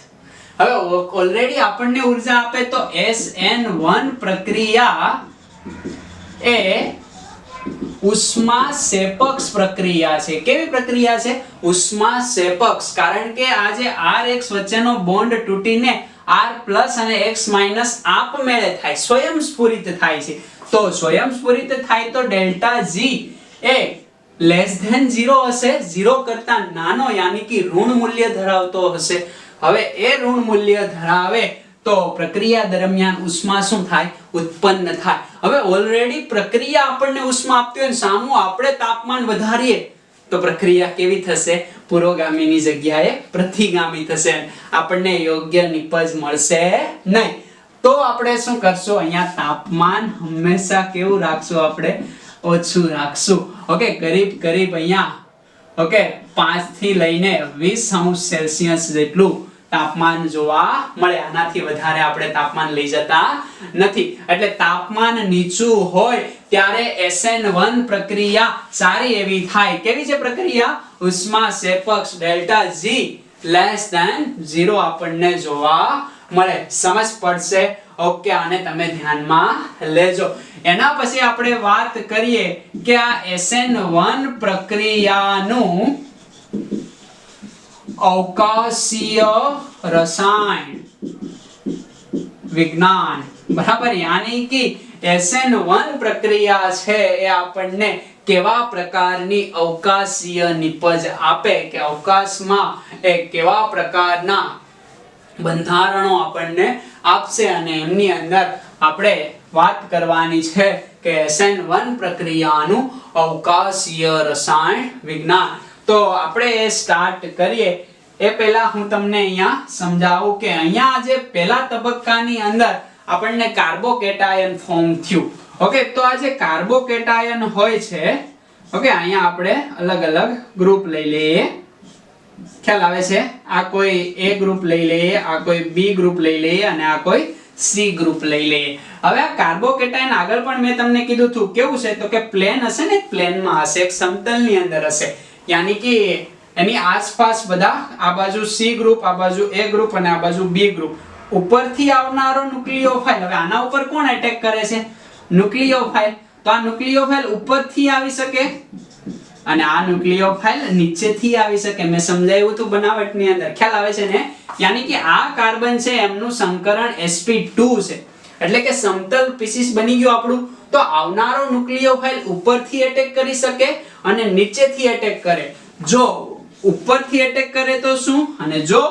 હવે ઓલરેડી આપણને ઊર્જા આપે તો SN1 પ્રક્રિયા એ ઉષ્માક્ષેપક પ્રક્રિયા છે. કેવી પ્રક્રિયા છે? ઉષ્માક્ષેપક. કારણ કે આ જે RH વચ્ચેનો બોન્ડ તૂટીને R+ અને X- આપમેળે થાય, સ્વયંસ્ફુરિત થાય છે. તો સ્વયંસ્ફુરિત થાય તો ΔG એ <0 હશે, 0 કરતા નાનો, યાની કે ઋણ મૂલ્ય ધરાવતો હશે. હવે એ ઋણ મૂલ્ય ધરાવે તો પ્રક્રિયા દરમિયાન ઉષ્મા શું થાય? ઉત્પન્ન થાય. હવે ઓલરેડી પ્રક્રિયા આપણને ઉષ્મા આપતી હોય ને સામું આપણે તાપમાન વધારીએ તો પ્રક્રિયા કેવી થશે? પુરોગામીની જગ્યાએ પ્રતિગામી થશે. આપણને યોગ્ય નિપજ મળશે નહીં. તો આપણે શું કરશું? અહીંયા તાપમાન હંમેશા કેવું રાખશું? આપણે ઓછું રાખશું. ઓકે, કરીબ અહીંયા ઓકે 5 થી લઈને 20°C જેટલું તાપમાન જોવા મળે. આનાથી વધારે આપણે તાપમાન લઈ જતા નથી. એટલે તાપમાન નીચું હોય ત્યારે SN1 પ્રક્રિયા સારી એવી થાય. કેવી છે પ્રક્રિયા? ઉષ્માક્ષેપક. ΔG <0 આપણને જોવા મળે. સમજ પડશે? ઓકે, આને તમે ધ્યાનમાં લેજો. એના પછી આપણે વાત કરીએ કે આ SN1 પ્રક્રિયાનું અવકાશીય રસાયણ વિજ્ઞાન, બરાબર. યાની કે SN1 પ્રક્રિયા છે એ આપણને કેવા પ્રકારની અવકાશીય નિપજ આપે કે અવકાશમાં એ કેવા પ્રકારના બંધારણો આપણને આપશે અને એમની અંદર આપણે વાત કરવાની છે કે SN1 પ્રક્રિયાનું અવકાશીય રસાયણ વિજ્ઞાન. તો આપણે એ સ્ટાર્ટ કરીએ એ પહેલા હું તમને અહીંયા સમજાવું કે અહીંયા જે પહેલા તબક્કાની અંદર આપણને કાર્બોકેટાયન ફોર્મ થયું. ઓકે, તો આ જે કાર્બોકેટાયન હોય છે, ઓકે, અહીંયા આપણે અલગ અલગ ગ્રુપ લઈ લઈએ. ખ્યાલ આવે છે? આ કોઈ A ગ્રુપ લઈ લઈએ, આ કોઈ B ગ્રુપ લઈ લઈએ અને આ કોઈ C ગ્રુપ લઈ લઈએ. હવે આ કાર્બોકેટાયન આગળ પણ મેં તમને કીધું હતું કેવું છે તો કે પ્લેન હશે ને, પ્લેનમાં હશે, એક સમતલની અંદર હશે. યાની કે એની આસપાસ બધા આ બાજુ C ગ્રુપ, આ બાજુ A ગ્રુપ અને આ બાજુ B ગ્રુપ. ઉપરથી આવનારો ન્યુક્લિયોફાઇલ, હવે આના ઉપર કોણ એટેક કરે છે? ન્યુક્લિયોફાઇલ. તો આ ન્યુક્લિયોફાઇલ ઉપરથી આવી શકે અને આ ન્યુક્લિયોફાઇલ નીચેથી આવી શકે. મેં સમજાવ્યું હતું બનાવટની અંદર. ખ્યાલ આવે છે ને? યાની કે આ કાર્બન છે એમનું સંકરણ sp2 છે. એટલે કે સમતલ પીસીસ બની ગયું આપણું. તો આવનારો ન્યુક્લિયોફાઇલ ઉપરથી એટેક કરી શકે અને નીચેથી એટેક કરે. જો ઉપરથી એટેક કરે તો શું અને જો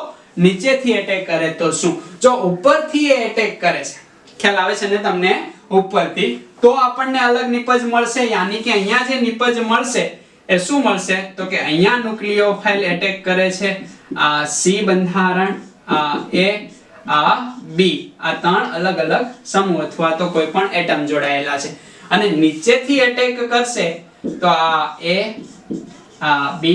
નીચેથી એટેક કરે તો શું? જો ઉપરથી એટેક કરે છે, ખ્યાલ આવે છે ને તમને? ઉપરથી, તો આપણને અલગ નિપજ મળશે. યાની કે અહીંયા જે નિપજ મળશે એ શું મળશે તો કે અહીંયા ન્યુક્લિયોફાઇલ એટેક કરે છે, આ C બંધારણ, આ A, આ B, આ ત્રણ અલગ અલગ સમૂહ અથવા તો કોઈ પણ એટમ જોડાયેલા છે. અને નીચેથી એટેક કરશે તો આ A, આ B,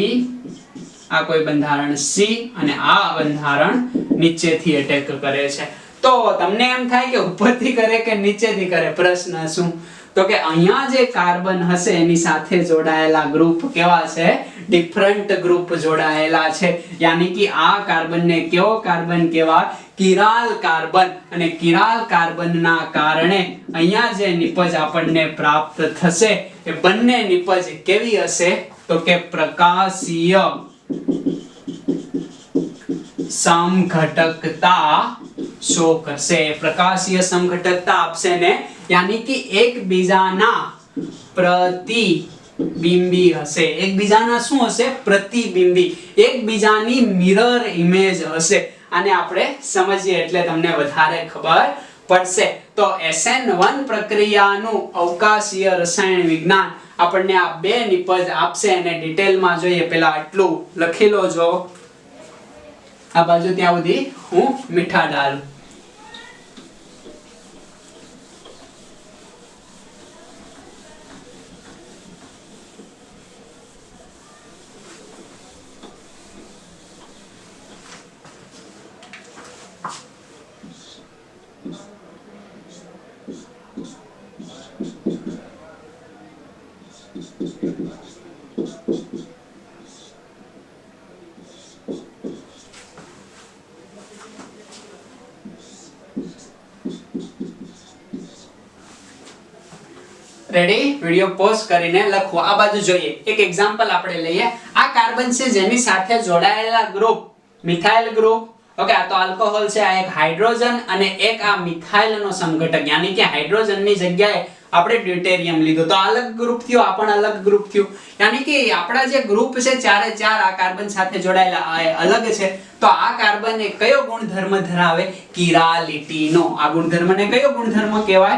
આ કોઈ બંધારણ C અને આ બંધારણ નીચેથી એટેક કરે છે. તો તમને એમ થાય કે ઉપરથી કરે કે નીચેથી કરે? પ્રશ્ન શું તો કે અહીંયા જે કાર્બન હશે એની સાથે જોડાયેલા ગ્રુપ કેવા છે? ડિફરન્ટ ગ્રુપ જોડાયેલા છે. યાની કે આ કાર્બનને કેવો કાર્બન કહેવાય? Chiral carbon. અને કિરાલ કાર્બનના કારણે અહીંયા જે નિપજ આપણને પ્રાપ્ત થશે એ બંને નિપજ કેવી હશે તો કે પ્રકાશીય સમઘટકતા શો કરશે. પ્રકાશીય સમઘટકતા આપશે ને, યાની કે એકબીજાના પ્રતિબિંબી હશે. એકબીજાના શું હશે? પ્રતિબિંબી. એકબીજાની મિરર ઇમેજ હશે. આને આપણે સમજીએ એટલે તમને વધારે ખબર પડશે. તો SN1 પ્રક્રિયાનું અવકાશીય રસાયણ વિજ્ઞાન આપણને આ બે નિપજ આપશે અને ડિટેલમાં જોઈએ પહેલા આટલું લખી લો. જો આ બાજુ ત્યાં સુધી હું મીઠા ડાલું. રેડી? વિડિયો પોઝ કરીને લખો. આ બાજુ જોઈએ એક એક્ઝામ્પલ આપણે લઈએ. આ કાર્બન છે જેની સાથે જોડાયેલા ગ્રુપ મિથાઇલ ગ્રુપ. ઓકે, આ તો આલ્કોહોલ છે, આ એક હાઇડ્રોજન અને એક આ મિથાઇલનો સમઘટક, યાની કે હાઇડ્રોજનની જગ્યાએ આપણે ડ્યુટેરિયમ લીધું તો અલગ ગ્રુપ થયો, આ પણ અલગ ગ્રુપ થયું. યાની કે આપણા જે ગ્રુપ છે ચારે ચાર આ કાર્બન સાથે જોડાયેલા અલગ છે. તો આ કાર્બન એ કયો ગુણધર્મ ધરાવે? કિરાલિટીનો. આ ગુણધર્મને કયો ગુણધર્મ કહેવાય?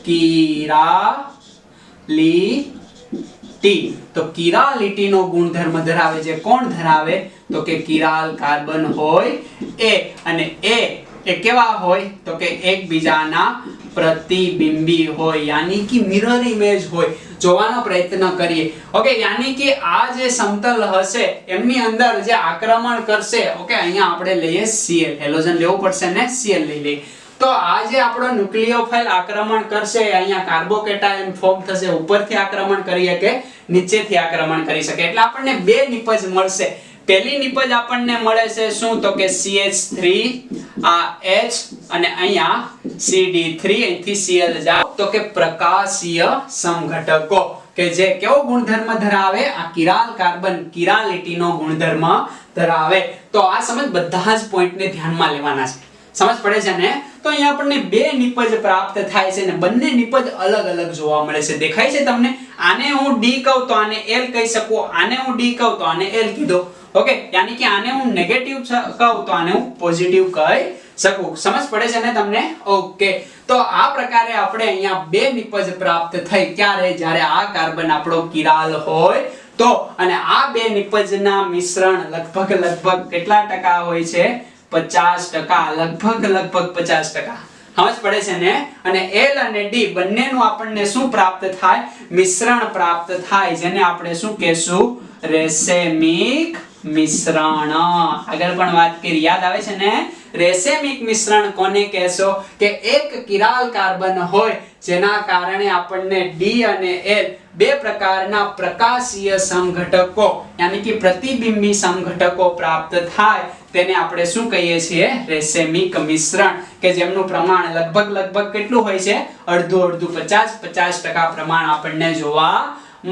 કિરાલિટી. તો કિરાલિટીનો ગુણધર્મ ધરાવે છે. કોણ ધરાવે? તો કે કિરાલ કાર્બન હોય એ. અને એ કેવા હોય? તો કે એકબીજાના પ્રતિબિંબી હોય, યાની કે મિરર ઇમેજ હોય. જોવાનો પ્રયત્ન કરીએ. ઓકે, યાની કે આ જે સમતલ હશે એમની અંદર જે આક્રમણ કરશે. ઓકે, અહીંયા આપણે લઈએ Cl, હેલોજન લેવું પડશે ને Cl લઈ લઈએ. તો આ જે આપણો ન્યુક્લિયોફાઇલ આક્રમણ કરશે, અહીંયા કાર્બોકેટાયન ફોર્મ થશે, ઉપરથી આક્રમણ કરીએ કે નીચેથી આક્રમણ કરી શકે. એટલે આપણને બે નિપજ મળશે. પહેલી નિપજ આપણને મળે છે શું? તો કે CH3 આ H અને અહીંયા CD3 અહીંથી Cl જાવ તો કે પ્રકાશીય સમઘટકો કે જે કેવો ગુણધર્મ ધરાવે? આ કિરાલ કાર્બન કિરાલિટીનો ગુણધર્મ ધરાવે. તો આ સમજ બધા જ પોઈન્ટને ધ્યાનમાં લેવાના છે. સમજ પડે છે ને? તો અહીંયા આપણને બે નિપજ પ્રાપ્ત થાય છે ને બંને નિપજ અલગ અલગ જોવા મળે છે. દેખાય છે તમને? આને હું D કહું તો આને L કહી શકું, આને હું D કહું તો આને L કીધો. ઓકે, યાની કે આને હું નેગેટિવ કહું તો આને હું પોઝિટિવ કહી શકું. સમજ પડે છે ને તમને? ઓકે, તો આ પ્રકારે આપણે અહીંયા બે નિપજ પ્રાપ્ત થઈ. ક્યારે? જ્યારે આ કાર્બન આપણો કિરાલ હોય તો. અને આ બે નિપજના મિશ્રણ લગભગ કેટલા ટકા હોય છે? 50%. લગભગ 50%. સમજ પડે છે ને? અને L અને D બંનેનું આપણને શું પ્રાપ્ત થાય? મિશ્રણ પ્રાપ્ત થાય, જેને આપણે શું કહેશું? રેસેમિક મિશ્રણ. આગળ પણ વાત કરી, યાદ આવે છે ને? રેસેમિક મિશ્રણ કોને કહેશો? કે એક કિરાલ કાર્બન હોય જેના કારણે આપણને D અને L બે પ્રકારના પ્રકાશીય સમઘટકો યાની કે પ્રતિબિંબી સમઘટકો પ્રાપ્ત થાય, તેને આપણે શું કહીએ છીએ? રેસેમિક મિશ્રણ. કે જેમનું પ્રમાણ લગભગ કેટલું હોય છે? અડધું 50% પ્રમાણ આપણને જોવા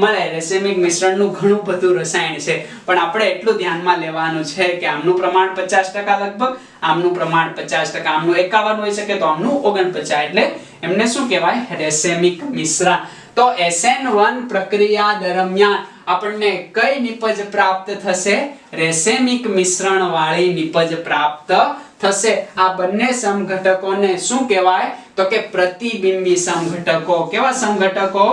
મળે. રેસેમિક મિશ્રણનું ઘણું બધું રસાયણ છે, પણ આપણે એટલું ધ્યાનમાં લેવાનું છે કે આમનું પ્રમાણ 50% લગભગ, આમનું પ્રમાણ 50%, આમનું 51 હોઈ શકે તો આમનું 49. એટલે એમને શું કહેવાય? રેસેમિક મિશ્રણ. તો SN1 પ્રક્રિયા દરમિયાન આપણને કઈ નિપજ પ્રાપ્ત થશે? રેસેમિક મિશ્રણ વાળી નિપજ પ્રાપ્ત થશે. આ બંને સમઘટકોને શું કહેવાય? તો કે પ્રતિબિંબી સમઘટકો. કેવા સમઘટકો?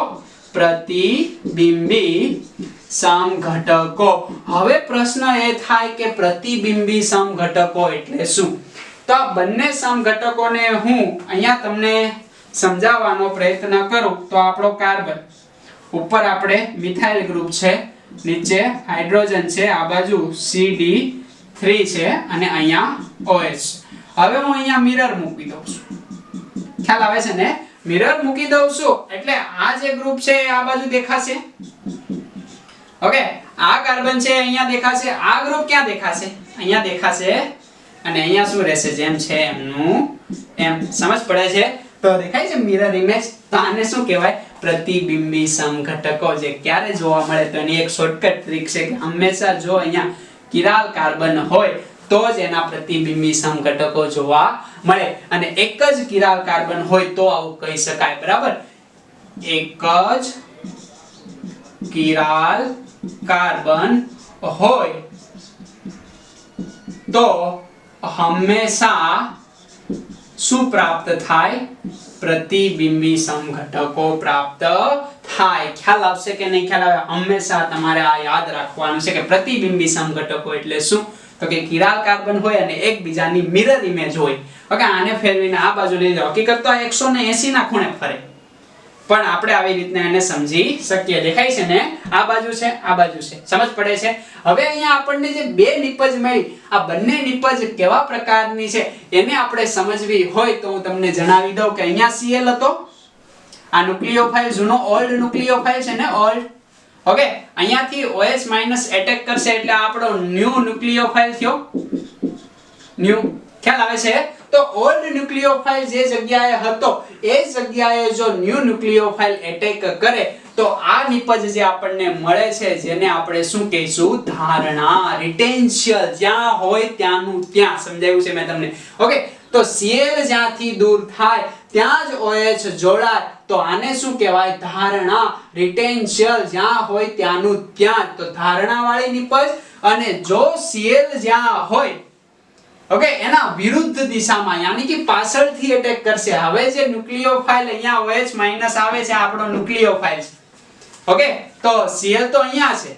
પ્રતિબિંબી સમઘટકો. હવે પ્રશ્ન એ થાય કે પ્રતિબિંબી સમઘટકો એટલે શું? તો આ બંને સમઘટકોને હું અહીંયા તમને સમજાવવાનો પ્રયત્ન કરું તો આપણો કાર્બન ઉપર આપણે મિથાઇલ ગ્રુપ છે, નીચે હાઇડ્રોજન છે, આ બાજુ CD3 છે અને અહીંયા OH. હવે હું અહીંયા મિરર મૂકી દઉં છું. ખ્યાલ આવે છે ને? મિરર મૂકી દઉં છું એટલે આ જે ગ્રુપ છે આ બાજુ દેખાશે. ઓકે, આ કાર્બન છે અહીંયા દેખાશે, આ ગ્રુપ ક્યાં દેખાશે? અહીંયા દેખાશે. અને અહીંયા શું રહેશે? જેમ છે એમનું એમ. સમજ પડે છે? તો દેખાય છે મિરર ઇમેજ. તો આને શું કહેવાય? પ્રતિબિંબી સમઘટકો. જે ક્યારે જોવા મળે? તો એની એક શોર્ટકટ ટ્રીક છે કે હંમેશા જો અહીંયા કિરાલ કાર્બન હોય તો જ એના પ્રતિબિંબી સમઘટકો જોવા મળે. અને એક જ કિરાલ કાર્બન હોય તો આવું કહી શકાય. બરાબર? એક જ કિરાલ કાર્બન હોય તો હંમેશા શું પ્રાપ્ત થાય? પ્રતિબિંબી સમઘટકો પ્રાપ્ત થાય. ખ્યાલ આવશે કે નહીં ખ્યાલ આવે? હંમેશા તમારે આ યાદ રાખવાનું છે કે પ્રતિબિંબી સમઘટકો એટલે શું? તો કે કિરાલ કાર્બન હોય અને એકબીજાની મિરર ઇમેજ હોય. ઓકે, આને ફેરવીને આ બાજુ લઈ જાઓ. હકીકત તો આ 180 ના ખૂણે ફરે, પણ આપણે આવી રીતના એને સમજી શકીએ. દેખાય છે ને? આ બાજુ છે, આ બાજુ છે. સમજ પડે છે? હવે અહીંયા આપણને જે બે નિપજ મળી, આ બંને નિપજ કેવા પ્રકારની છે એને આપણે સમજવી હોય તો હું તમને જણાવી દઉં કે અહીંયા Cl હતો, આ ન્યુક્લિયોફાઇલ જૂનો ઓલ્ડ ન્યુક્લિયોફાઇલ છે ને, ઓલ્ડ. ઓકે, અહીંયાથી OH- એટેક કરશે એટલે આપણો ન્યૂ ન્યુક્લિયોફાઇલ થયો. ન્યૂ ખ્યાલ આવે છે? તો ઓલ્ડ ન્યુક્લિયોફાઇલ જે જગ્યાએ હતો એ જગ્યાએ જો ન્યૂ ન્યુક્લિયોફાઇલ એટેક કરે તો આ નિપજ જે આપણને મળે છે જેને આપણે શું કહીશું? ધારણા, રિટેન્શિયલ. જ્યાં હોય ત્યાંનું ત્યાં. સમજાયું છે મેં તમને? ઓકે, તો Cl જ્યાંથી દૂર થાય ત્યાં જ OH જોડાય તો આને શું કહેવાય? ધારણા, રિટેન્શિયલ. જ્યાં હોય ત્યાંનું ત્યાં, તો ધારણા વાળી નિપજ. અને જો Cl જ્યાં હોય, ઓકે, એના વિરુદ્ધ દિશામાં યાની કે પાછળથી એટેક કરશે. હવે જે ન્યુક્લિયોફાઇલ અહીંયા OH- આવે છે આપણો ન્યુક્લિયોફાઇલ છે. ઓકે, તો Cl તો અહીંયા છે,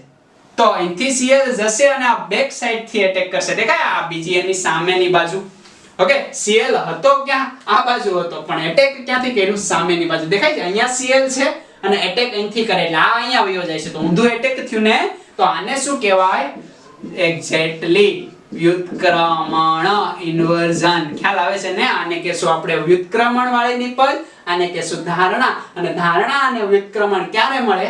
તો અહીંથી Cl જશે અને આ બેક સાઈડ થી એટેક કરશે. દેખાય? આ બીજી એની સામેની બાજુ. ઓકે, Cl હતો ક્યાં? આ બાજુ હતો, પણ એટેક ક્યાંથી કર્યું? સામેની બાજુ. દેખાય છે? અહીંયા Cl છે અને એટેક અહીંથી કરે એટલે આ અહીંયા વયો જાય છે, તો ઊંધું એટેક થયું ને. તો આને શું કહેવાય? એક્ઝેક્ટલી વ્યુત્ક્રમણ, ઇન્વર્ઝન. ખ્યાલ આવે છે ને? આને કહેશું આપણે વ્યુત્ક્રમણ વાળી નિપજ, આને કહેશું ધારણા. અને ધારણા અને વ્યુત્ક્રમણ ક્યારે મળે?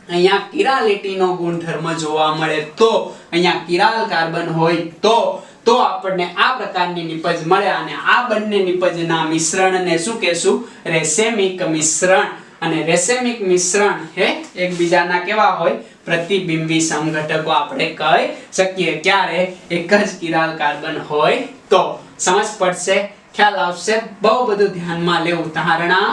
અહીંયા કિરાલિટીનો ગુણધર્મ જોવા મળે તો, અહીંયા કિરાલ કાર્બન હોય તો આપણને આ પ્રકારની નિપજ મળે. અને આ બંને નિપજના મિશ્રણને શું કહેશું? રેસેમિક મિશ્રણ. અને રેસેમિક મિશ્રણ હે એકબીજાના કેવા હોય? પ્રતિબિંબી સમઘટકો આપણે કહી શકીએ. ક્યારે? એક જ કિરાલ કાર્બન હોય તો. સમજ પડશે? ખ્યાલ આવશે? બહુ બધું ધ્યાનમાં લેવું. ધારણા,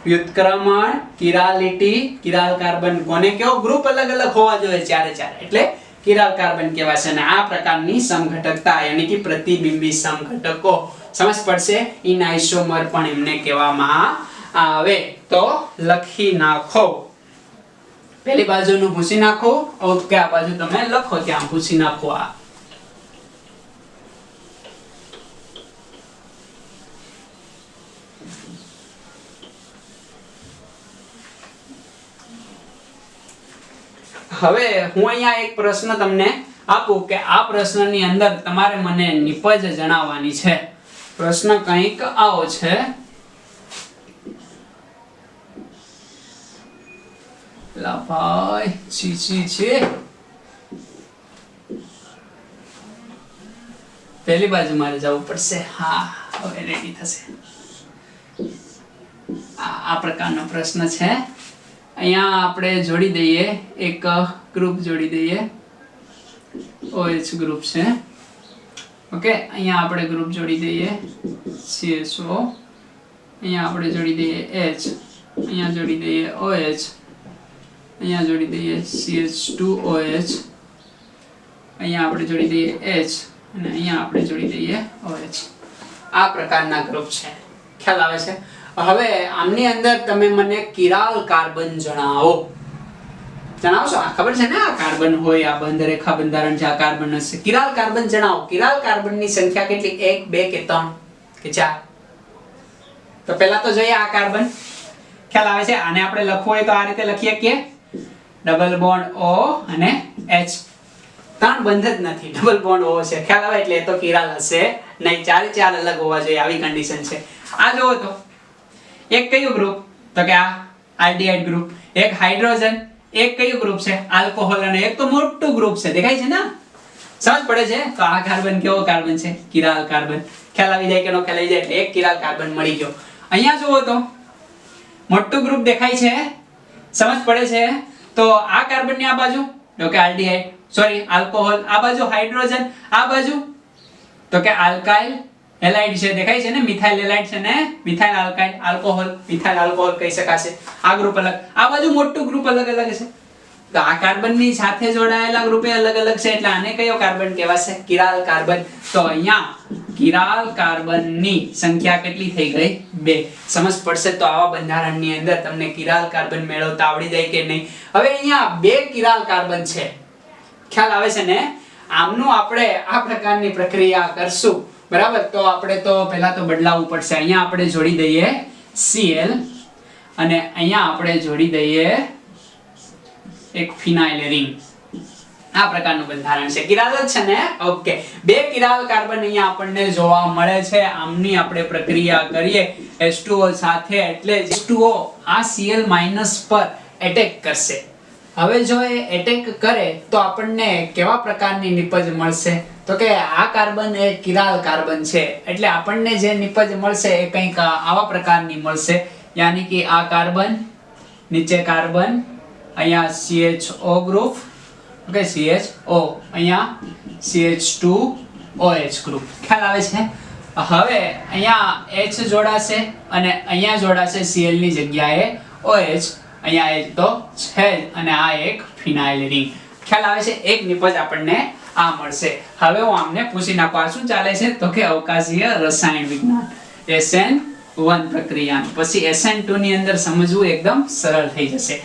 વ્યુત્ક્રમણ, કિરાલિટી. કિરાલ કાર્બન કોને કેવો? ગ્રુપ અલગ અલગ હોવા જોઈએ ચારે ચાર, એટલે કિરાલ કાર્બન કહેવાય છે. અને આ પ્રકારની સમઘટકતા યાની કે પ્રતિબિંબી સમઘટકો. સમજ પડશે? ઇન આઇસોમર પણ એમને કહેવામાં આવે. તો લખી નાખો. પેલી બાજુનું ભૂસી નાખો. ઓકે, આ બાજુ તમે લખો, ત્યાં ભૂસી નાખો. આ હવે હું અહીંયા એક પ્રશ્ન તમને આપું કે આ પ્રશ્નની અંદર તમારે મને નિપજ જણાવવાની છે. પ્રશ્ન કંઈક આવો છે. લા ભાઈ છે. પહેલી બાજુ મારે જવું પડશે. હા, હવે રેડી થશે. આ પ્રકારનો પ્રશ્ન છે. અહીંયા આપણે જોડી દઈએ, એક ગ્રુપ જોડી દઈએ. OH ગ્રુપ છે. ઓકે, અહીંયા આપણે ગ્રુપ જોડી દઈએ CHO. અહીંયા આપણે જોડી દઈએ H. અહીંયા જોડી દઈએ OH. અહીંયા જોડી દઈએ CH2OH. અહીંયા આપણે જોડી દઈએ H અને અહીંયા આપણે જોડી દઈએ OH. આ પ્રકારના ગ્રુપ છે. ખ્યાલ આવે છે? હવે આમની અંદર તમે મને કિરાલ કાર્બન જણાવો. જણાવશો? આ ખબર છે ને? આ કાર્બન હોય, આ બંધ રેખા બંધારણ છે, આ કાર્બન હશે. કિરાલ કાર્બન જણાવો. કિરાલ કાર્બનની સંખ્યા કેટલી? 1 2 કે 3 કે 4? તો પહેલા તો જોઈએ આ કાર્બન. ખ્યાલ આવે છે? આને આપણે લખવું હોય તો આ રીતે લખીએ કે ડબલ બોન્ડ O અને H. 3 બંધ જ નથી, ડબલ બોન્ડ O છે. ખ્યાલ આવે? એટલે એ તો કિરાલ હશે નહીં. ચારે ચાર અલગ હોવા જોઈએ, આવી કન્ડિશન છે. આ જોવો તો એક કયું ગ્રુપ? તો કે આ આલ્ડિહાઇડ ગ્રુપ. એક હાઇડ્રોજન. એક કયું ગ્રુપ છે? આલ્કોહોલ. અને એક તો મોટું ગ્રુપ છે. દેખાય છે ને? સમજ પડે છે? તો આ કાર્બન કેવો કાર્બન છે? Chiral carbon. ખ્યાલ આવી જાય કે નો ખ્યાલ આવી જાય? એટલે એક કિરાલ કાર્બન મળી ગયો. અહીંયા જોવો તો મોટું ગ્રુપ દેખાય છે. સમજ પડે છે? તો આ કાર્બન ની આ બાજુ તો કે આલ્ડિહાઇડ, સોરી આલ્કોહોલ. આ બાજુ હાઇડ્રોજન, આ બાજુ તો કે આલ્કાઇલ હેલાઇડ છે. દેખાય છે ને? મિથાઇલ હેલાઇડ છે ને? Methyl alkyl, alcohol, methyl alcohol કહી શકાશે. આ ગ્રુપ અલગ. આ બાજુ મોટું ગ્રુપ અલગ અલગ છે. તો આ કાર્બનની સાથે જોડાયેલા ગ્રુપે અલગ અલગ છે એટલે આને કયો કાર્બન કહેવાશે? Chiral carbon. તો અહીંયા કિરાલ કાર્બનની સંખ્યા કેટલી થઈ ગઈ? 2. સમજ પડશે તો આવા બંધારણની અંદર તમને કિરાલ કાર્બન મેળવતા આવડી જાય કે નહીં? હવે અહીંયા 2 કિરાલ કાર્બન છે, ખ્યાલ આવે છે ને? આમનું આપણે આ પ્રકારની પ્રક્રિયા કરશું, બરાબર? તો આપણે તો પહેલા તો બદલાવવું પડશે. અહીંયા આપણે જોડી દઈએ Cl અને અહીંયા આપણે જોડી દઈએ એક ફિનાઇલ રિંગ. આ પ્રકારનું બંધારણ છે. કિરાલ જ છે ને? ઓકે. 2 કિરાલ કાર્બન અહીંયા આપણને જોવા મળે છે. આમની આપણે પ્રક્રિયા કરીએ H2O સાથે એટલે H2O આ Cl- પર એટેક કરશે. હવે જો એ એટેક કરે તો આપણને કેવા પ્રકારની નિપજ મળશે? તો કે આ કાર્બન એ કિરાલ કાર્બન છે એટલે આપણને જે નિપજ મળશે એ કંઈક આવા પ્રકારની મળશે. યાની કે આ કાર્બન, નીચે કાર્બન, અહીંયા CHO ગ્રુપ, ઓકે, CHO, અહીંયા CH2OH ગ્રુપ. ખ્યાલ આવે છે? હવે અહીંયા H જોડાશે અને અહીંયા જોડાશે Cl ની જગ્યાએ OH. અહીંયા H તો છે અને આ એક ફિનાઇલ રિંગ. ખ્યાલ આવે છે? એક નિપજ આપણને આ મળશે. હવે હું આમને પૂછી નાખું આ શું ચાલે છે? તો કે અવકાશીય રસાયણ વિજ્ઞાન SN1 પ્રક્રિયા. પછી SN2 ની અંદર સમજવું એકદમ સરળ થઈ જશે.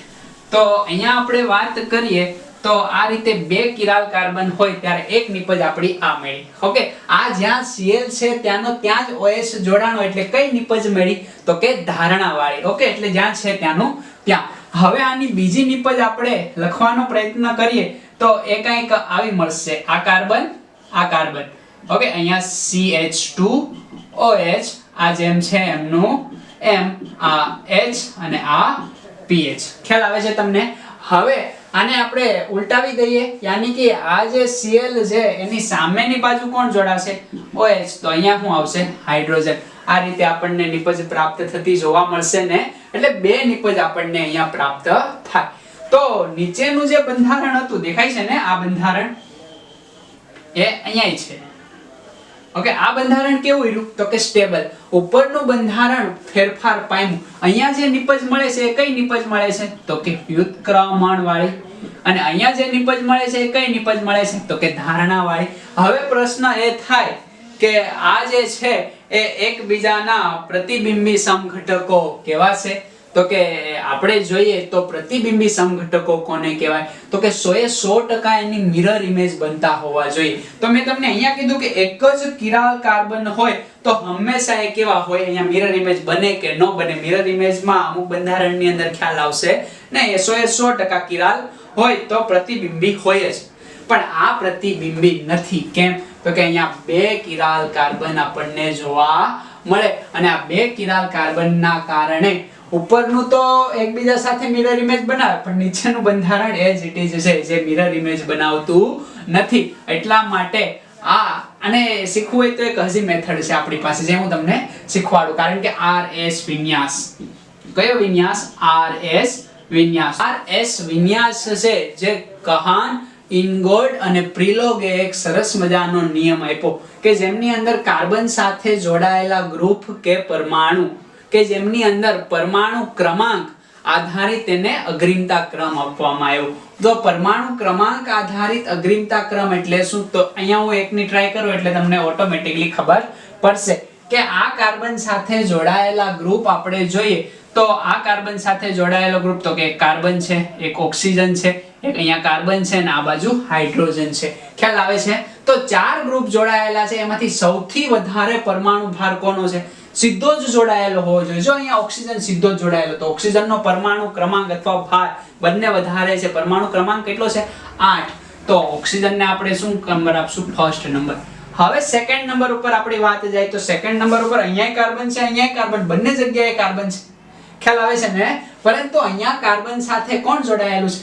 તો અહીંયા આપણે વાત કરીએ તો આ રીતે 2 કિરાલ કાર્બન હોય ત્યારે એક નિપજ આપણી આ મળી. ઓકે, આ જ્યાં Cl છે ત્યાંનો ત્યાં જ OH જોડાણો એટલે કઈ નિપજ મળી? તો કે ધારણા વાળી. ઓકે, એટલે જ્યાં છે ત્યાંનું ત્યાં. હવે આની બીજી નિપજ આપણે લખવાનો પ્રયત્ન કરીએ તો એ કંઈક આવી મળશે. આ કાર્બન, આ કાર્બન, ઓકે, અહીંયા CH2OH, આ જેમ છે એમનું એમ, આ H અને આ PH. ખ્યાલ આવે છે તમને? હવે આને આપણે ઉલટાવી દઈએ, યાની કે આ જે Cl છે એની સામેની બાજુ કોણ જોડાશે? OH. તો અહીંયા શું આવશે? હાઇડ્રોજન. આ રીતે આપણને નિપજ પ્રાપ્ત થતી જોવા મળશે ને? એટલે 2 નિપજ આપણને અહીંયા પ્રાપ્ત થાય. તો નીચેનું જે બંધારણ હતું દેખાય છે ને? આ બંધારણ એ અહીંયા છે. ઓકે, આ બંધારણ કેવું રહ્યું? તો કે સ્ટેબલ. ઉપરનું બંધારણ ફેરફાર પામ્યું. અહીંયા જે નિપજ મળે છે એ કઈ નિપજ મળે છે? તો કે વ્યુત્ક્રમણ વાળી. અને અહીંયા જે નિપજ મળે છે એ કઈ નિપજ મળે છે? તો કે ધારણા વાળી. હવે પ્રશ્ન એ થાય કે આ જે છે એ એકબીજાના પ્રતિબિંબી સમઘટકો કેવા છે? તો કે આપણે જોઈએ તો પ્રતિબિંબી સમઘટકો કોને કહેવાય? તો કે 100% એની મિરર ઇમેજ બનતા હોવા જોઈએ. તો મેં તમને અહીંયા કીધું કે એક જ કિરાલ કાર્બન હોય તો હંમેશા એ કેવા હોય? અહીંયા મિરર ઇમેજ બને કે ન બને? મિરર ઇમેજમાં અમુક બંધારણની અંદર ખ્યાલ આવશે ને, એ 100% કિરાલ હોય તો પ્રતિબિંબી હોય જ. પણ આ પ્રતિબિંબી નથી. કેમ? તો કે અહીંયા 2 કિરાલ કાર્બન આપણને જોવા મળે અને આ 2 કિરાલ કાર્બનના કારણે ઉપરનું તો એકબીજા સાથે મિરર ઇમેજ બનાવે પણ નીચેનું બંધારણ એ જ ઇટ છે જે મિરર ઇમેજ બનાવતું નથી. એટલા માટે આ અને શીખવું હોય તો એક હજી મેથડ છે આપણી પાસે જે હું તમને શીખવાડું. કારણ કે RS વિન્યાસ. કયો વિન્યાસ? RS વિન્યાસ. RS વિન્યાસ છે જે કહાન, ઇનગોલ્ડ અને પ્રિલોગે એક સરસ મજાનો નિયમ આપ્યો કે જેમની અંદર કાર્બન સાથે જોડાયેલા ગ્રુપ કે પરમાણુ કે જેમની અંદર પરમાણુ ક્રમાંક આધારિત તેને અગ્રીમતા ક્રમ આપવામાં આવ્યો. તો પરમાણુ ક્રમાંક આધારિત અગ્રીમતા ક્રમ એટલે શું? તો અહીંયા હું એકની ટ્રાય કરું એટલે તમને ઓટોમેટિકલી ખબર પડશે કે આ કાર્બન સાથે જોડાયેલા ગ્રુપ આપણે જોઈએ તો આ કાર્બન સાથે જોડાયેલો ગ્રુપ તો કે એક કાર્બન છે, એક ઓક્સિજન છે, એક અહીંયા કાર્બન છે અને આ બાજુ હાઇડ્રોજન છે. ખ્યાલ આવે છે? તો 4 ગ્રુપ જોડાયેલા છે. એમાંથી સૌથી વધારે પરમાણુ ભાર કોનો છે? સીધો જ જોડાયેલો હોવો જોઈએ. જો અહીંયા ઓક્સિજન સીધો જ જોડાયેલો તો ઓક્સિજનનો પરમાણુ ક્રમાંક અથવા ભાર બંને વધારે છે. પરમાણુ ક્રમાંક કેટલો છે? 8. તો ઓક્સિજનને આપણે શું નંબર આપશું? First number. હવે સેકન્ડ નંબર ઉપર આપણી વાત જાય તો સેકન્ડ નંબર ઉપર અહીંયા કાર્બન છે, અહીંયા કાર્બન, બંને જગ્યાએ કાર્બન છે. ખ્યાલ આવે છે ને? પરંતુ અહીંયા કાર્બન સાથે કોણ જોડાયેલું છે?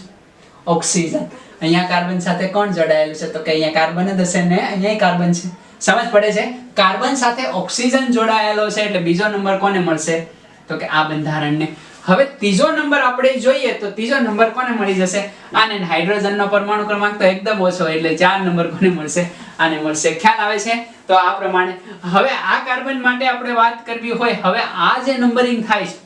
ઓક્સિજન. અહીંયા કાર્બન સાથે કોણ જોડાયેલું છે? તો કે અહીંયા કાર્બન જ હશે ને, અહીંયા કાર્બન છે. સમજ પડે છે? કાર્બન સાથે ઓક્સિજન જોડાયેલો છે એટલે બીજો નંબર કોને મળશે? તો કે આ બંધારણને. હવે ત્રીજો નંબર આપણે જોઈએ તો ત્રીજો નંબર કોને મળી જશે? આને. હાઇડ્રોજનનો પરમાણુ ક્રમાંક તો એકદમ ઓછો એટલે 4 નંબર કોને મળશે? આને મળશે. ખ્યાલ આવે છે? તો આ પ્રમાણે હવે આ કાર્બન માટે આપણે વાત કરવી હોય, હવે આ જે નંબરિંગ થાય છે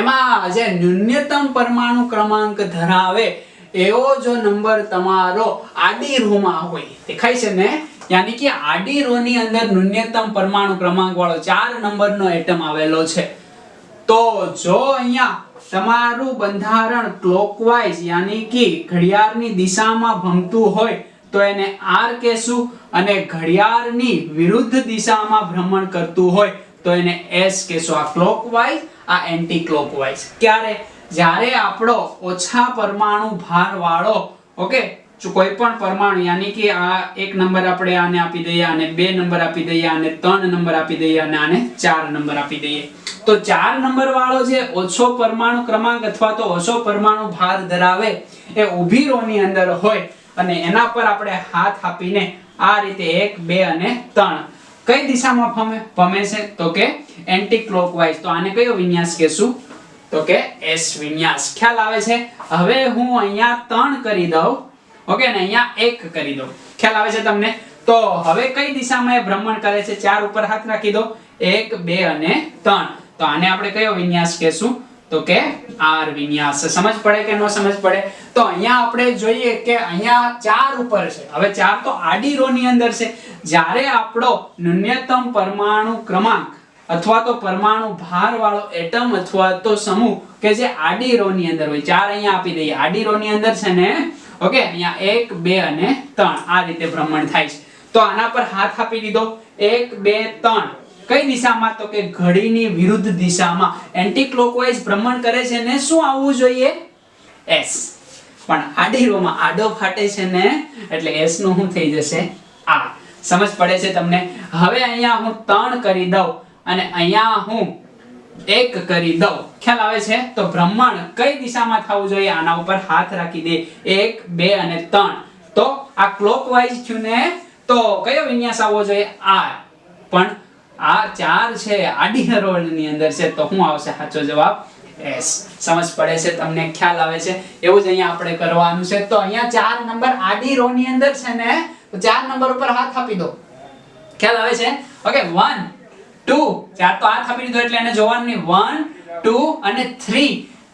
એમાં જે ન્યૂનતમ પરમાણુ ક્રમાંક ધરાવે એવો જો નંબર તમારો આડી રો માં હોય, દેખાય છે ને, યાની કે આડી રો ની અંદર ન્યૂનતમ પરમાણુ ક્રમાંક વાળો 4 નંબરનો એટમ આવેલો છે, તો જો અહીંયા તમારું બંધારણ ક્લોકવાઇઝ યાની કે ઘડિયાળની દિશામાં ભમતું હોય તો એને R કહેશું, અને ઘડિયાળની વિરુદ્ધ દિશામાં ભ્રમણ કરતું હોય તો એને S કહેશું. આ ક્લોકવાઇઝ, આ એન્ટી ક્લોકવાઇઝ. ક્યારે? જ્યારે આપણો ઓછા પરમાણુ ભાર વાળો ઓકે કોઈ પણ પરમાણુ યાની કે આ એક નંબર આપણે આને આપી દઈએ, આને 2 નંબર આપી દઈએ, આને 3 નંબર આપી દઈએ અને આને 4 નંબર આપી દઈએ, તો 4 નંબર વાળો જે ઓછો પરમાણુ ક્રમાંક અથવા તો ઓછો પરમાણુ ભાર ધરાવે એ ઊભી રો ની અંદર હોય અને એના પર આપણે હાથ આપીને આ રીતે 1 2 અને 3 કઈ દિશામાં ભમે છે તો કે એન્ટી ક્લોકવાઇઝ. તો આને કયો વિન્યાસ કહેશું તો કે S વિન્યાસ. ખ્યાલ આવે છે? હવે હું અહીંયા 3 કરી દઉં ઓકે ને અહીંયા 1 કરી દઉં. ખ્યાલ આવે છે તમને? તો હવે કઈ દિશામાં એ ભ્રમણ કરે છે? 4 ઉપર હાથ રાખી દો, 1 2 અને 3. તો આને આપણે કયો વિન્યાસ કહેશું તો કે R વિન્યાસ. સમજ પડે કે ન સમજ પડે? તો અહીંયા આપણે જોઈએ કે અહીંયા 4 ઉપર છે. હવે 4 તો આડી રો ની અંદર છે. જ્યારે આપણો ન્યૂનતમ પરમાણુ ક્રમાંક અથવા તો પરમાણુ ભાર વાળો એટમ અથવા તો સમૂહ કે જે આડી રો ની અંદર હોય, 4 અહીંયા આપી દઈએ, આડી રો ની અંદર છે ને ઓકે, અહીંયા 1 2 અને 3 આ રીતે ભ્રમણ થાય છે. તો આના પર હાથ આપી દીધો, 1 2 3 કઈ દિશામાં તો કે ઘડીની વિરુદ્ધ દિશામાં એન્ટી ક્લોકવાઇઝ ભ્રમણ કરે છે ને શું આવવું જોઈએ S. પણ આડી રો માં આડો ફાટે છે ને એટલે S નું શું થઈ જશે R. સમજ પડે છે તમને? હવે અહીંયા હું 3 કરી દઉં અને અહીંયા હું 1 કરી દઉં. ખ્યાલ આવે છે? તો ભ્રમણ કઈ દિશામાં થવું જોઈએ? આના ઉપર હાથ રાખી દે, 1 2 અને 3. તો આ ક્લોકવાઇઝ થયું ને, તો કયો વિન્યાસ આવવો જોઈએ R. પણ આ 4 છે આડી હરોળ ની અંદર છે, તો શું આવશે સાચો જવાબ S. સમજ પડે છે તમને? ખ્યાલ આવે છે? એવું જ અહીંયા આપણે કરવાનું છે. તો અહીંયા 4 નંબર આડી રો ની અંદર છે ને, તો 4 નંબર ઉપર હાથ આપી દો. ખ્યાલ આવે છે? ઓકે 1 2 4 તો હાથ આપી દીધો એટલે એને જોવાનું નહીં. 1 2 અને 3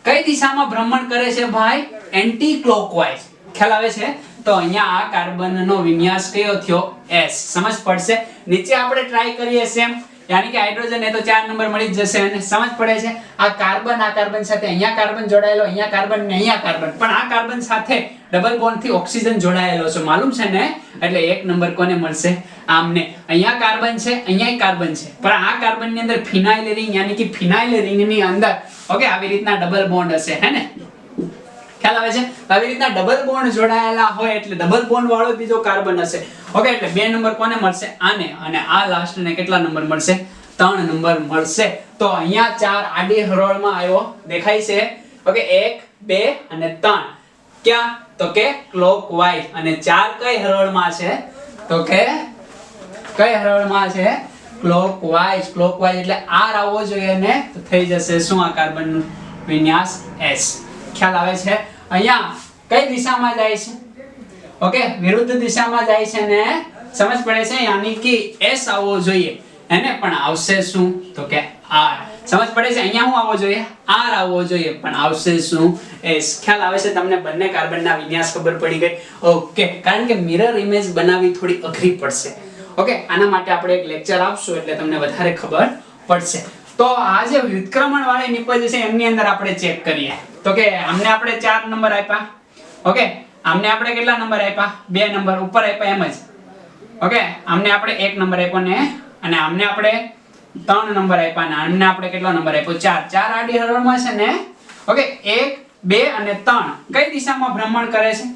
કઈ દિશામાં ભ્રમણ કરે છે ભાઈ? Anti clockwise. ખ્યાલ આવે છે? તો અહીંયા આ કાર્બનનો વિન્યાસ કયો થયો S. સમજ પડશે? નીચે આપણે ટ્રાય કરીએ સેમ, યાની કે હાઇડ્રોજન એ તો 4 નંબર મળી જ જશે અને સમજ પડે છે? આ કાર્બન સાથે અહીંયા કાર્બન જોડાયેલો, અહીંયા કાર્બન ને અહીંયા કાર્બન, પણ આ કાર્બન સાથે ડબલ બોન્ડ થી ઓક્સિજન જોડાયેલો છે, માલુમ છે ને? એટલે 1 નંબર કોને મળશે? આમને. અહીંયા કાર્બન છે, અહીંયા કાર્બન છે, પણ આ કાર્બન ની અંદર ફિનાઇલ રિંગ યાની કે ફિનાઇલ રિંગ ની અંદર ઓકે આવી રીતના ડબલ બોન્ડ હશે, હે ને? ખ્યાલ આવે છે? આવી રીતના ડબલ બોન્ડ જોડાયેલા હોય એટલે ડબલ બોન્ડ વાળો બીજો કાર્બન હશે ઓકે, એટલે 2 નંબર કોને મળશે? આને. અને આ લાસ્ટ ને કેટલા નંબર મળશે? 3 નંબર મળશે. તો અહીંયા 4 આડી હરોળમાં આવ્યો, દેખાય છે? ઓકે 1 2 અને 3 ક્યાં તો કે ક્લોકવાઇઝ, અને 4 કઈ હરોળમાં છે તો કે કઈ હરોળમાં છે? ક્લોકવાઇઝ. ક્લોકવાઇઝ એટલે R આવવો જોઈએ ને, તો થઈ જશે શું આ કાર્બનનું વિન્યાસ S. ખ્યાલ આવે છે? અહીંયા કઈ દિશામાં જાય છે? ઓકે વિરુદ્ધ દિશામાં જાય છે ને, સમજ પડે છે? યાની કે S આવવો જોઈએ એને, પણ આવશે શું તો કે R. સમજ પડે છે? અહીંયા શું આવવો જોઈએ? R આવવો જોઈએ, પણ આવશે શું? S. ખ્યાલ આવે છે તમને? બંને કાર્બનના વિન્યાસ ખબર પડી ગઈ ઓકે. કારણ કે મિરર ઇમેજ બનાવવી થોડી અઘરી પડશે ઓકે, આના માટે આપણે એક લેક્ચર આપશું એટલે તમને વધારે ખબર પડશે. તો આ જે વ્યુત્ક્રમણ વાળી નિપજ છે એમની અંદર આપણે ચેક કરીએ તો કે આમને આપણે 4 નંબર આપ્યા ઓકે, આમને આપણે કેટલા નંબર આપ્યા? 2 નંબર ઉપર આપ્યા એમ જ ઓકે. આમને આપણે 1 નંબર આપ્યો ને, અને આમને આપણે 3 નંબર આપ્યા, ને આમને આપણે કેટલો નંબર આપ્યો? 4. 4 આડી હરોળમાં છે ને ઓકે, 1 2 અને 3 કઈ દિશામાં ભ્રમણ કરે છે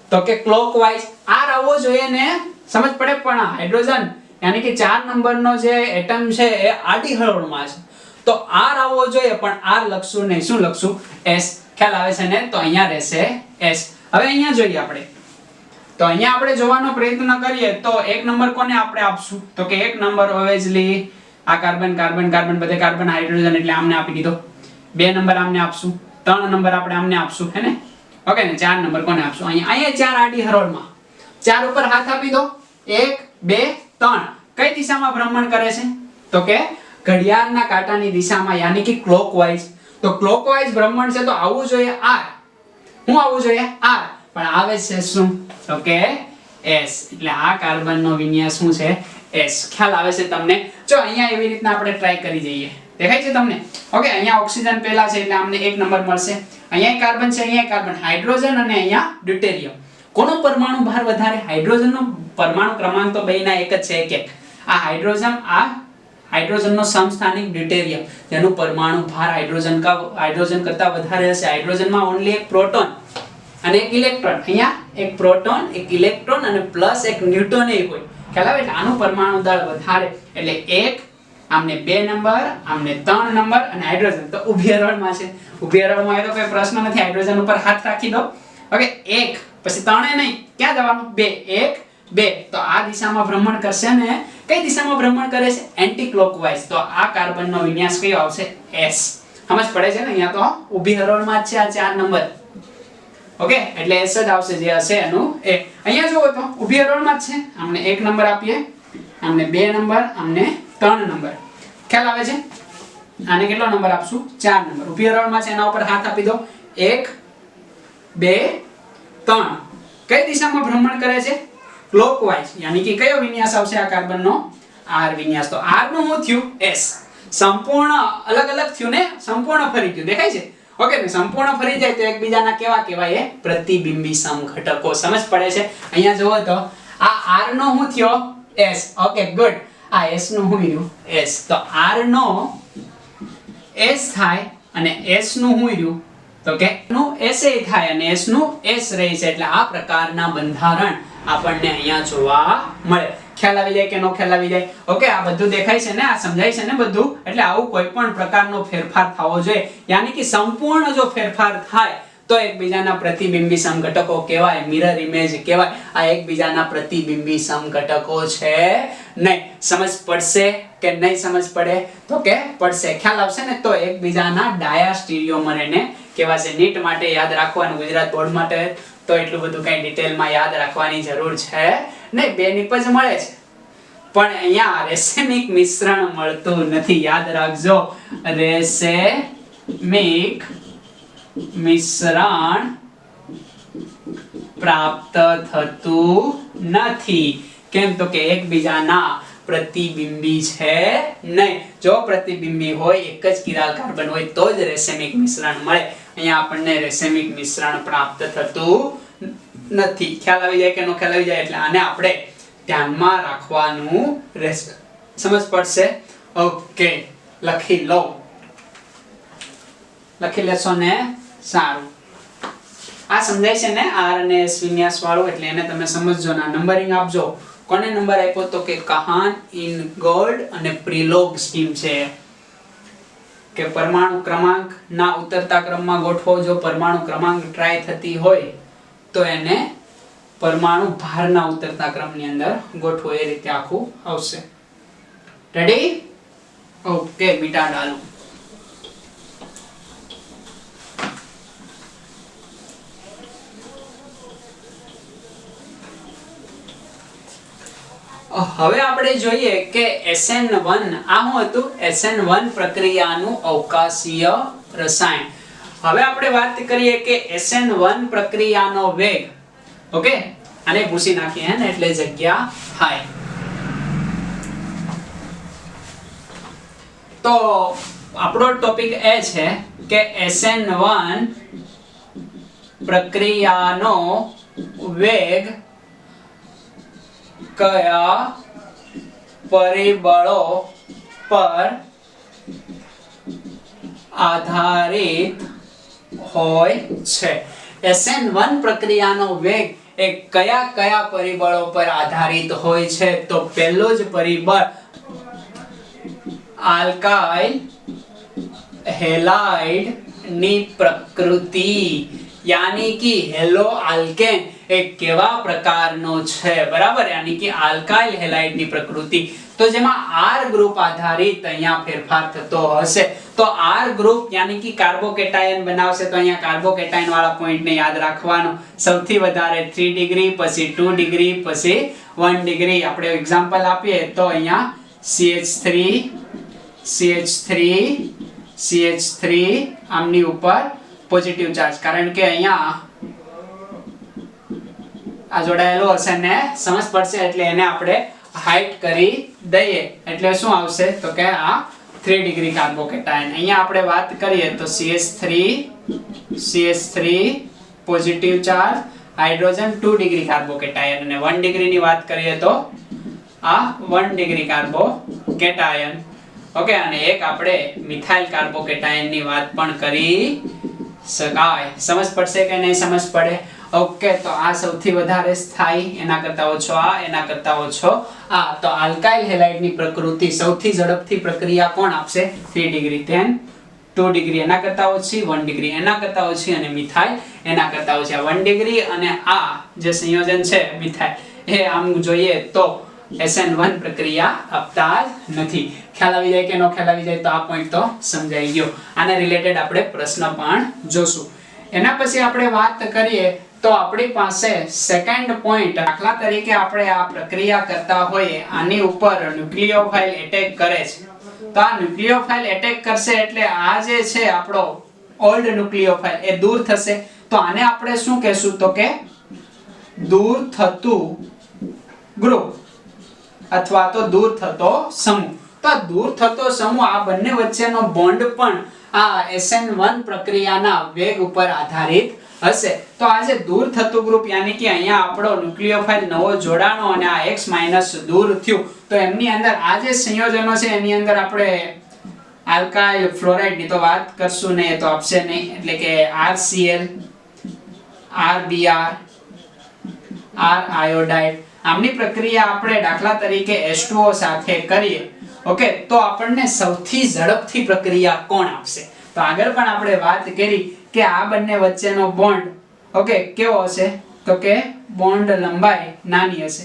તો કે ક્લોકવાઇઝ. R આવવો જોઈએ ને, સમજ પડે? પણ હાઇડ્રોજન યાની કે 4 નંબરનો જે એટમ છે એ આડી હરોળમાં છે, તો R આવવો જોઈએ, પણ R લખશું નહીં. શું લખશું? S. ખ્યાલ આવે છે ને? તો અહીંયા રહેશે S. હવે અહીંયા જોઈએ આપણે, તો અહીંયા આપણે જોવાનો પ્રયત્ન કરીએ તો 1 નંબર કોને આપણે આપશું તો કે 1 નંબર ઓવેજલી આ કાર્બન કાર્બન કાર્બન બધે કાર્બન હાઇડ્રોજન એટલે આમને આપી દીધો. 2 નંબર આમને આપશું, 3 નંબર આપણે આમને આપશું, હે ને? ઓકે ને 4 નંબર કોને આપશું? અહીંયા 4 આડી હરોળમાં 4 ઉપર હાથ આપી દો. 1 2 3 કઈ દિશામાં ભ્રમણ કરે છે તો કે ઘડિયાળના કાંટાની દિશામાં, યાની કે ક્લોકવાઇઝ. તો ક્લોકવાઇઝ ભ્રમણ છે તો આવવું જોઈએ R. હું આવવું જોઈએ R, પણ આવે છે શું તો કે S, એટલે આ કાર્બનનો વિન્યાસ શું છે S. ખ્યાલ આવે છે તમને? જો અહીંયા એવી રીતના આપણે ટ્રાય કરી જઈએ, દેખાય છે તમને? ઓકે, અહીંયા ઓક્સિજન પહેલા છે એટલે અમને 1 નંબર મળશે, અહીંયા કાર્બન છે, અહીંયા કાર્બન, હાઇડ્રોજન અને અહીંયા ડ્યુટેરિયમ. કોનો પરમાણુ ભાર વધારે? હાઇડ્રોજનનો પરમાણુ ક્રમાંક તો બેયના એક જ છે, એક એક. આ હાઇડ્રોજનનો સમસ્થાનિક ડ્યુટેરિયમ, જેનું પરમાણુ ભાર હાઇડ્રોજન કરતા વધારે હશે. હાઇડ્રોજનમાં ઓન્લી એક પ્રોટોન અને એક ઇલેક્ટ્રોન, અહીંયા એક પ્રોટોન, એક ઇલેક્ટ્રોન અને પ્લસ એક ન્યુટ્રોન એ હોય. ખ્યાલ આવે? એટલે આનું પરમાણુ દળ વધારે, એટલે 1, આમને 2 નંબર, આમને 3 નંબર, અને હાઇડ્રોજન તો ઊભી હરોળમાં છે. ઊભી હરોળમાં એ તો કોઈ પ્રશ્ન નથી, હાઇડ્રોજન ઉપર હાથ રાખી દો. ઓકે, 1 પછી 3 એ નહીં, ક્યાં જવાનું? 2, 1 2, તો આ દિશામાં ભ્રમણ કરશે ને. કઈ દિશામાં ભ્રમણ કરે છે? Anti clockwise. તો આ કાર્બનનો વિન્યાસ કયો આવશે? S. સમજ પડે છે ને? અહીંયા તો ઊભી હરોળમાં જ છે આ 4 નંબર. ઓકે, એટલે S જ આવશે, જે હશે એનું એ. અહીંયા જુઓ તો ઊભી હરોળમાં જ છે, આમને 1 નંબર આપીએ, આમને 2 નંબર, આમને 3 નંબર. ખ્યાલ આવે છે? આને કેટલો નંબર આપશું? 4 નંબર. ઊભી હરોળમાં છે, એના ઉપર હાથ આપી દો. 1 2 3. કઈ દિશામાં ભ્રમણ કરે છે? ક્લોકવાઇઝ. યાની કે કયો વિન્યાસ આવશે આ કાર્બનનો? R વિન્યાસ. તો R નું શું થયું? S. સંપૂર્ણ અલગ અલગ થયું ને, સંપૂર્ણ ફરી ગયું, દેખાય છે? ઓકે, સંપૂર્ણ ફરી જાય તો એકબીજાના કેવા કહેવાય? પ્રતિબિંબી સમઘટકો. સમજ પડે છે? અહીંયા જુઓ તો આ R નો શું થયો? S. Okay, good. આ S નું શું રહ્યું? S. તો R નો S થાય અને S નું શું રહ્યું? તો કે નું SA થાય અને S નું S રહે છે. એટલે આ પ્રકારના બંધારણ આપણને અહીંયા જોવા મળે. ખ્યાલ આવી જાય કે નો ખ્યાલ આવી જાય? ઓકે, આ બધું દેખાય છે ને, આ સમજાય છે ને બધું? એટલે આવું કોઈ પણ પ્રકારનો ફેરફાર થવો જોઈએ. યાની કે સંપૂર્ણ જો ફેરફાર થાય તો એકબીજાના પ્રતિબિંબી સમઘટકો કહેવાય, મિરર ઇમેજ કહેવાય. આ એકબીજાના પ્રતિબિંબી સમઘટકો છે નહીં. સમજ પડશે કે નહીં સમજ પડે? તો કે પડશે. ખ્યાલ આવશે ને? તો એકબીજાના ડાયાસ્ટીરિયોમર એને કહેવાશે. નીટ માટે યાદ રાખવાનું, ગુજરાત બોર્ડ માટે તો એટલું બધું કઈ ડિટેલમાં યાદ રાખવાની જરૂર છે નહીં. બે નિપજ મળે છે, પણ અહીંયા રેસેમિક મિશ્રણ મળતું નથી. યાદ રાખજો, રેસેમિક મિશ્રણ પ્રાપ્ત થતું નથી. કેમ? તો કે એકબીજાના પ્રતિબિંબી છે નહીં. જો પ્રતિબિંબી હોય, એક જ કિરાલ કાર્બન હોય તો જ રેસેમિક મિશ્રણ મળે. અહીંયા આપણને રેસેમિક મિશ્રણ પ્રાપ્ત થતું નથી. ખ્યાલ આવી જાય કે નો ખ્યાલ આવી જાય? એટલે આને આપણે ધ્યાનમાં રાખવાનું રહેશે. સમજ પડશે? ઓકે, લખી લો. લખી લેશો ને? સારું. આ સમજાય છે ને? R અને S વિન્યાસ વાળું, એટલે એને તમે સમજજો ના નંબરિંગ આપજો. કોને નંબર આપ્યો? તો કે કહાન, ઇનગોલ્ડ અને પ્રિલોગ સ્કીમ છે કે પરમાણુ ક્રમાંક ના ઉતરતા ક્રમમાં ગોઠવો. જો પરમાણુ ક્રમાંક ટ્રાય થતી હોય તો એને પરમાણુ ભારના ઉતરતા ક્રમની અંદર ગોઠવો. એ રીતે આખું આવશે. રેડી? ઓકે, મીઠા ડાલું. હવે આપણે જોઈએ કે SN1 આ શું હતું? SN1 પ્રક્રિયાનું અવકાશીય રસાયણ. હવે આપણે વાત કરીએ કે SN1 પ્રક્રિયાનો વેગ. ઓકે, આને ભૂસી નાખીએ ને એટલે જગ્યા થાય. તો આપણો ટોપિક એ છે કે SN1 પ્રક્રિયાનો વેગ કયા પરિબળો પર આધારિત હોય છે? SN1 પ્રક્રિયાનો વેગ એ કયા કયા પરિબળો પર આધારિત હોય છે? તો પહેલો જ પરિબળ આલ્કાઇલ હેલાઇડ ની પ્રકૃતિ. यानी कि हेलो आल्केन एक केवा प्रकारનો છે? બરાબર, यानी कि આલ્કાઇલ હેલાઇડ ની પ્રકૃતિ. તો જેમાં R ગ્રુપ આધારિત અહીંયા ફેરફાર થતો હશે. તો R ગ્રુપ यानी कि કાર્બોકેટાયન બનાવશે. તો અહીંયા કાર્બોકેટાયન વાળા પોઈન્ટ ને યાદ રાખવાનો. સૌથી વધારે 3 ડિગ્રી, પછી 2 ડિગ્રી, પછી 1 ડિગ્રી. આપણે એક્ઝામ્પલ આપીએ તો અહીંયા CH3 CH3 CH3 આમની ઉપર પોઝિટિવ ચાર્જ, કારણ કે અહીંયા આ જોડાયેલું હશે ને સમજ પડશે એટલે એને આપણે હાઇડ કરી દઈએ એટલે શું આવશે તો કે આ 3 ડિગ્રી કાર્બોકેટાયન. અહીંયા આપણે વાત કરીએ તો CH3 positive charge, hydrogen 2 degree carbocation અને 1 ડિગ્રી ની વાત કરીએ તો આ 1 ડિગ્રી કાર્બોકેટાયન. ઓકે, અને એક આપણે મિથાઇલ કાર્બોકેટાયન ની વાત પણ કરી શકાય. સમજ પડશે કે નહીં સમજ પડે? ઓકે, તો આ સૌથી વધારે સ્થાયી, એના કરતા ઓછો આ, એના કરતા ઓછો આ. તો આલ્કાઇલ હેલાઇડ ની પ્રકૃતિ સૌથી ઝડપથી પ્રક્રિયા કોણ આપશે? 3 ડિગ્રી, then 2 ડિગ્રી એના કરતા ઓછી, 1 ડિગ્રી એના કરતા ઓછી અને મિથાઇલ એના કરતા ઓછી. 1 ડિગ્રી અને આ જે સંયોજન છે મિથાઇલ એ આમ જોઈએ તો SN1 પ્રક્રિયા આપતા જ નથી. ખ્યાલ આવી જાય કે નો ખ્યાલ આવી જાય તો આ પોઈન્ટ તો સમજાઈ ગયો. આને રિલેટેડ આપણે પ્રશ્ન પણ જોશું. એના પછી આપણે વાત કરીએ તો આપણી પાસે સેકન્ડ પોઈન્ટ, દાખલા તરીકે આપણે આ પ્રક્રિયા કરતા હોઈએ, આની ઉપર ન્યુક્લિયોફાઇલ એટેક કરે છે. તો આ ન્યુક્લિયોફાઇલ એટેક કરશે એટલે આ જે છે આપણો ઓલ્ડ ન્યુક્લિયોફાઇલ એ દૂર થશે. તો આને આપણે શું કહેશું તો કે દૂર થતું ગ્રુપ અથવા તો દૂર થતો સમૂહ. તો દૂર થતો સમૂહ આ બંને વચ્ચેનો બોન્ડ પણ આ SN1 પ્રક્રિયાના વેગ ઉપર આધારિત હશે. તો આ જે દૂર થતું ગ્રુપ યાની કે અહીંયા આપણો ન્યુક્લિયોફાઇલ નવો જોડાણો અને આ X માઈનસ દૂર થયું તો એમની અંદર આ જે સંયોજનો છે એની અંદર આપણે આલ્કાઇલ ફ્લોરાઇડ ની તો વાત કરશું નહીં, એ તો આપશે નહીં, એટલે કે RCl, RBr, R આયોડાઇડ આમની પ્રક્રિયા આપણે દાખલા તરીકે H2O સાથે કરીએ, ઓકે, તો આપણને સૌથી ઝડપથી પ્રક્રિયા કોણ આપશે? તો આગળ પણ આપણે વાત કરી કે આ બંને વચ્ચેનો બોન્ડ ઓકે કેવો હશે તો કે બોન્ડ લંબાઈ નાની હશે.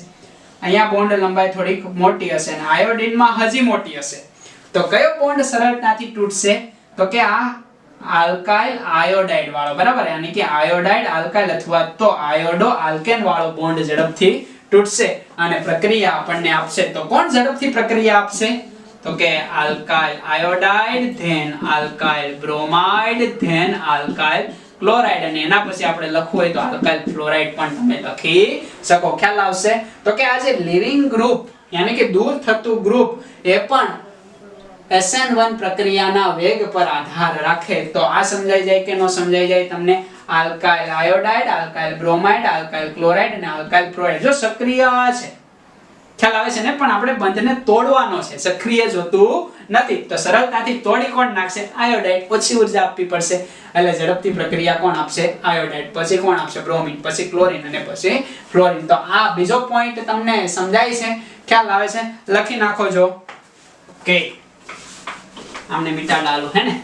અહીંયા બોન્ડ લંબાઈ થોડીક મોટી હશે અને આયોડિનમાં હજી મોટી હશે. તો કયો બોન્ડ સરળતાથી તૂટશે તો કે આ આલ્કાઇલ આયોડાઇડ વાળો, બરાબર, યાની કે આયોડાઇડ આલ્કાઇલ અથવા તો આયોડો આલ્કેન વાળો બોન્ડ ઝડપથી તૂટશે અને પ્રક્રિયા આપણને આપશે. તો કોણ ઝડપથી પ્રક્રિયા આપશે તો કે alkyl iodide, then alkyl bromide, then alkyl chloride અને એના પછી આપણે લખવું હોય તો આલ્કાઇલ ફ્લોરાઇડ પણ તમે લખી શકો. ખ્યાલ આવશે? તો કે આ જે લિવિંગ ગ્રુપ યાની કે દૂર થતું ગ્રુપ એ પણ SN1 પ્રક્રિયાના વેગ પર આધાર રાખે. તો આ સમજાઈ જાય કે નો સમજાઈ જાય તમને? Alkyl iodide, alkyl bromide, alkyl chloride અને આલ્કાઇલ ફ્લોરાઇડ જો સક્રિય છે, ખ્યાલ આવે છે ને, પણ આપણે બંધને તોડવાનો છે, સક્રિય જોતું નથી. તો સરળતાથી તોડી કોણ નાખશે? આયોડાઇડ. ઓછી ઉર્જા આપવી પડશે એટલે ઝડપથી પ્રક્રિયા કોણ આપશે? આયોડાઇડ. પછી કોણ આપશે? બ્રોમિન, પછી ક્લોરીન અને પછી ફ્લોરીન. તો આ બીજો પોઈન્ટ તમને સમજાય છે? ખ્યાલ આવે છે? લખી નાખો જો કે આમને મીઠા ડાલો હે ને.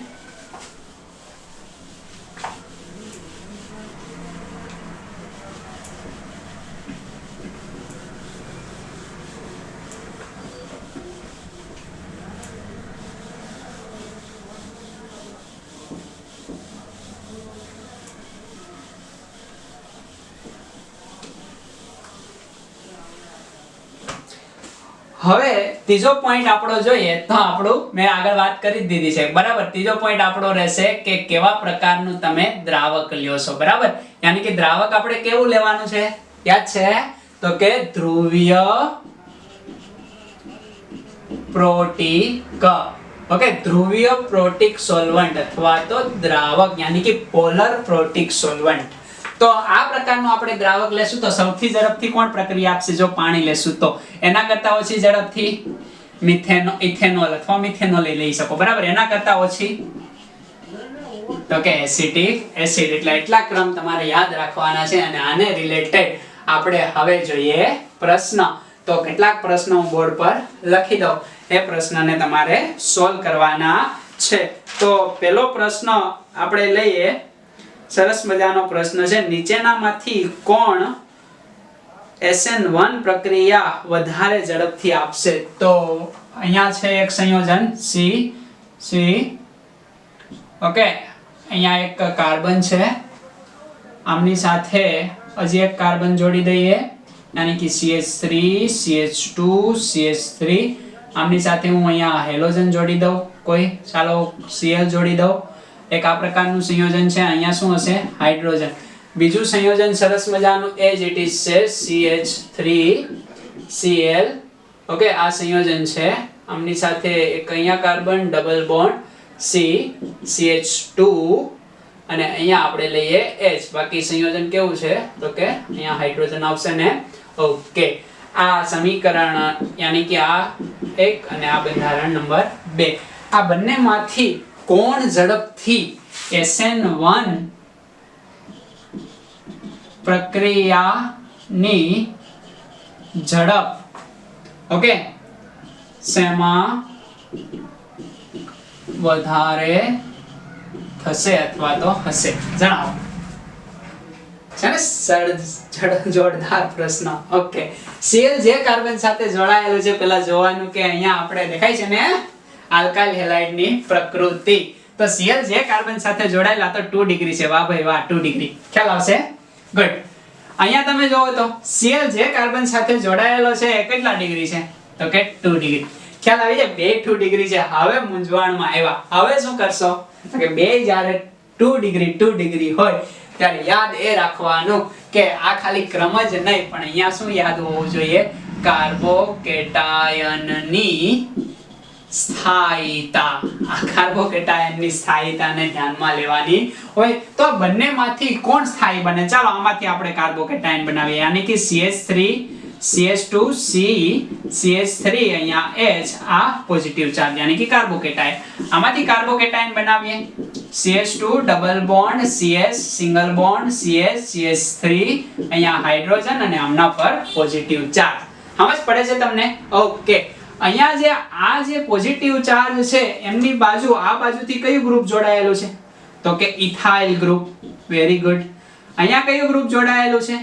હવે ત્રીજો પોઈન્ટ આપણો જોઈએ તો આપણું મેં આગળ વાત કરી દીધી છે, બરાબર. ત્રીજો પોઈન્ટ આપણો રહેશે કે કેવા પ્રકારનું તમે દ્રાવક લ્યો છો, બરાબર. યાની કે દ્રાવક આપણે કેવું લેવાનું છે? યાદ છે તો કે ધ્રુવીય પ્રોટીક, ઓકે, ધ્રુવીય પ્રોટીક સોલ્વન્ટ અથવા તો દ્રાવક યાની કે પોલર પ્રોટીક સોલ્વન્ટ. તો આ પ્રકારનું આપણે દ્રાવક લેશું તો સૌથી ઝડપથી કોણ પ્રક્રિયા આપશે? જો પાણી લેશું તો એના કરતા ઓછી ઝડપથી ઇથેનોલ અથવા મિથેનોલ લઈ શકો, બરાબર. એના કરતા ઓછી તો કે એસિટિક એસિડ. એટલે એટલા ક્રમ તમારે યાદ રાખવાના છે અને આને રિલેટેડ આપણે હવે જોઈએ પ્રશ્ન. તો કેટલાક પ્રશ્નો હું બોર્ડ પર લખી દઉં, એ પ્રશ્નને તમારે સોલ્વ કરવાના છે. તો પહેલો પ્રશ્ન આપણે લઈએ, સરસ મજાનો પ્રશ્ન છે. નીચેનામાંથી કોણ SN1 પ્રક્રિયા વધારે ઝડપથી આપશે? તો અહીંયા છે એક સંયોજન C, ઓકે, અહીંયા એક કાર્બન છે, આમની સાથે હજી એક કાર્બન જોડી દઈએ યાની કે CH3, CH2, CH3. આમની સાથે હું અહીંયા હેલોજન જોડી દઉં, કોઈ ચાલો Cl જોડી દઉં. એક આ પ્રકારનું સંયોજન છે. અહીંયા શું હશે? હાઇડ્રોજન. બીજું સંયોજન સરસ મજાનું એજ ઇટ ઇઝ છે CH3Cl. ઓકે, આ સંયોજન છે. આમની સાથે એક અહીંયા carbon double bond C CH2 અને અહીંયા આપણે લઈએ H. બાકી સંયોજન કેવું છે તો કે અહીંયા હાઇડ્રોજન આવશે ને. ઓકે, આ સમીકરણ યાની કે આ એક અને આ બંધારણ નંબર 2. આ બંનેમાંથી કોણ ઝડપથી SN1 પ્રક્રિયાની ઝડપ ઓકે શેમાં વધારે થશે અથવા તો હશે જણાવો. છે ને જોરદાર પ્રશ્ન. ઓકે, Cl જે કાર્બન સાથે જોડાયેલું છે પેલા જોવાનું કે અહીંયા આપણે દેખાય છે ને આલ્કાઇલ હેલાઇડ ની પ્રકૃતિ. તો Cl જે કાર્બન સાથે જોડાયેલા તો 2 ડિગ્રી છે. વાહ ભાઈ વાહ, 2 ડિગ્રી ખ્યાલ આવશે. ગુડ. અહીંયા તમે જોવો તો Cl જે કાર્બન સાથે જોડાયેલો છે એ કેટલા ડિગ્રી છે તો કે 2 ડિગ્રી. ખ્યાલ આવી જાય, બે 2 ડિગ્રી છે. હવે મૂંઝવણમાં આવ્યા. હવે શું કરશો તો કે બે જ્યારે 2 ડિગ્રી હોય ત્યારે યાદ એ રાખવાનું કે આ ખાલી ક્રમ જ નહીં પણ અહીંયા શું યાદ હોવું જોઈએ, કાર્બોકેટાયનની સ્થાયીતા. આ કાર્બોકેટાયનની સ્થાયીતાને ધ્યાનમાં લેવાની હોય. તો બંનેમાંથી કોણ સ્થાયી બને? ચાલો આમાંથી આપણે કાર્બોકેટાયન બનાવીએ. યાની કે CH3 CH2 C CH3 અહીંયા H આ પોઝિટિવ ચાર્જ યાની કે કાર્બોકેટાયન. આમાંથી કાર્બોકેટાયન બનાવીએ. CH2 double bond CH single bond CH CH3 અહીંયા હાઇડ્રોજન અને આમના પર પોઝિટિવ ચાર્જ. સમજ પડે છે તમને? ઓકે, અહીંયા જે પોઝિટિવ ચાર્જ છે એમની બાજુ આ બાજુથી કયું ગ્રુપ જોડાયેલું છે તો કે ઇથાઇલ ગ્રુપ. Very good. અહીંયા કયું ગ્રુપ જોડાયેલું છે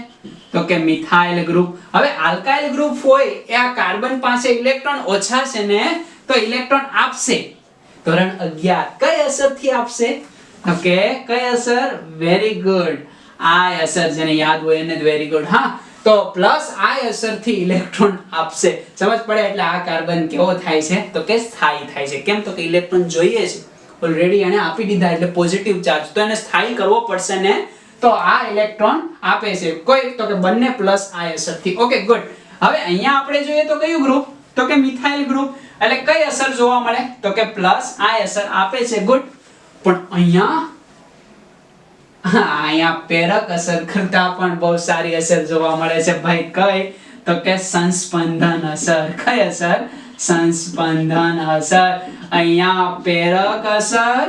તો કે મિથાઇલ ગ્રુપ. હવે આલ્કાઇલ ગ્રુપ હોય એ આ કાર્બન પાસે ઇલેક્ટ્રોન ઓછા છે ને તો ઇલેક્ટ્રોન આપશે. ધોરણ 11 કઈ અસરથી આપશે તો કે કઈ અસર? વેરી ગુડ, આ અસર જેને યાદ હોય એને વેરી ગુડ. હા, તો પ્લસ આ અસરથી ઇલેક્ટ્રોન આપશે. સમજ પડે? એટલે આ કાર્બન કેવો થાય છે તો કે સ્થાયી થાય છે. કેમ તો કે ઇલેક્ટ્રોન જોઈએ છે ઓલરેડી એને આપી દીધા એટલે પોઝિટિવ ચાર્જ, તો એને સ્થાયી કરવો પડશે ને તો આ ઇલેક્ટ્રોન આપે છે. કોઈ તો કે બંને પ્લસ આ અસરથી. Okay good. હવે અહીંયા આપણે જોઈએ તો કયું ગ્રુપ તો કે મિથાઇલ ગ્રુપ. એટલે કઈ અસર જોવા મળે તો કે પ્લસ આ અસર આપે છે. ગુડ. પણ અહીંયા પ્રેરક અસર કરતા પણ બહુ સારી અસર જોવા મળે છે ભાઈ. કઈ તો કે સંસ્પંદન અસર. કઈ અસર? સંસ્પંદન અસર. અહીંયા પ્રેરક અસર,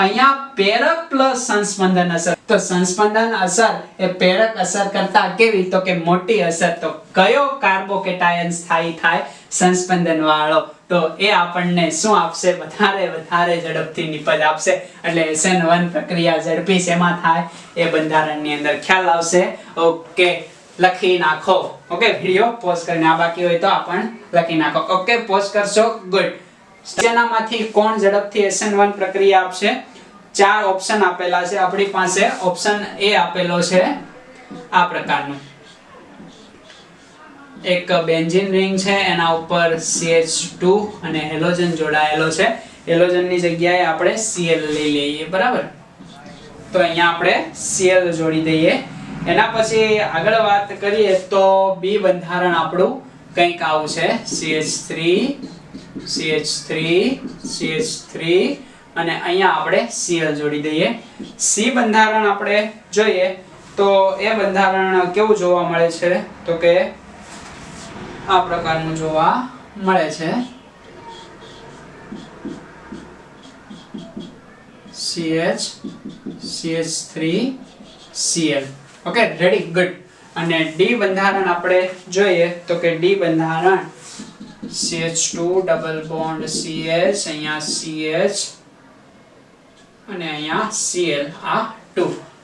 અહીંયા પ્રેરક પ્લસ સંસ્પંદન અસર. તો સંસ્પંદન અસર એ પ્રેરક અસર કરતા કેવી તો કે મોટી અસર. તો કયો કાર્બોકેટાયન સ્થાયી થાય? સંસ્પંદન વાળો. તો એ આપણને શું આપશે? વધારે ઝડપથી નિપજ આપશે. એટલે SN1 પ્રક્રિયા ઝડપી શેમાં થાય? એ બંધારણની અંદર. ખ્યાલ આવશે? ઓકે, લખી નાખો. ઓકે, વિડિયો પોઝ કરીને આ બાકી હોય તો આપણ લખી નાખો. ઓકે, પોઝ કરશો. ગુડ. જેનામાંથી કોણ ઝડપથી SN1 પ્રક્રિયા આપશે? 4 ઓપ્શન આપેલા છે આપણી પાસે. ઓપ્શન એ આપેલો છે આ પ્રકારનું. એક બેન્ઝીન રિંગ છે એના ઉપર CH2 અને હેલોજન જોડાયેલો છે. હેલોજનની જગ્યાએ આપણે Cl લઈ લઈએ. બરાબર? તો અહીંયા આપણે Cl જોડી દઈએ. એના પછી આગળ વાત કરીએ તો બી બંધારણ આપણું કંઈક આવું છે. CH3 અને અહીંયા આપણે Cl જોડી દઈએ. C બંધારણ આપણે જોઈએ તો એ બંધારણ કેવું જોવા મળે છે તો કે આ પ્રકારનું જોવા મળે છે. CH3Cl. Okay, ready. ગુડ. અને ડી બંધારણ આપણે જોઈએ તો કે ડી બંધારણ CH2 ડબલ બોન્ડ CH અહીંયા CH અને અહીંયા Cl આ 2.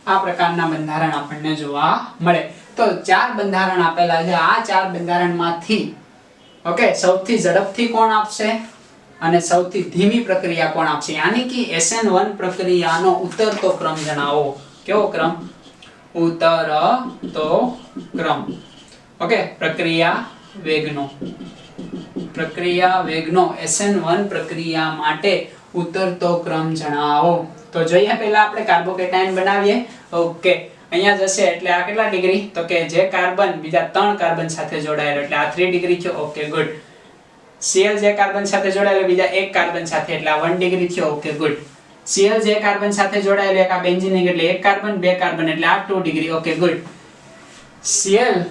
આ પ્રકારના બંધારણ આપણને જોવા મળે. તો 4 બંધારણ આપેલા છે. આ 4 બંધારણમાંથી ઓકે સૌથી ઝડપથી કોણ આપશે અને સૌથી ધીમી પ્રક્રિયા કોણ આપશે? યાની કે SN1 પ્રક્રિયાનો ઉતરતો ક્રમ જણાવો. કેવો ક્રમ? ઉતરતો ક્રમ. ઓકે, પ્રક્રિયા વેગનો SN1 પ્રક્રિયા માટે ઉતરતો ક્રમ જણાવો. તો જોઈએ પહેલા આપણે કાર્બોકેટાયન બનાવીએ ઓકે, અહીંયા જશે એટલે આ કેટલા ડિગ્રી, તો કે જે કાર્બન બીજા 3 કાર્બન સાથે જોડાયેલો એટલે આ 3 ડિગ્રી થયો. Okay good. Cl જે કાર્બન સાથે જોડાયેલો બીજા 1 કાર્બન સાથે એટલે આ 1 ડિગ્રી થયો. Okay good. Cl જે કાર્બન સાથે જોડાયેલો એક આ બેન્ઝીન એટલે 1 કાર્બન 2 કાર્બન એટલે આ 2 ડિગ્રી. Okay good. Cl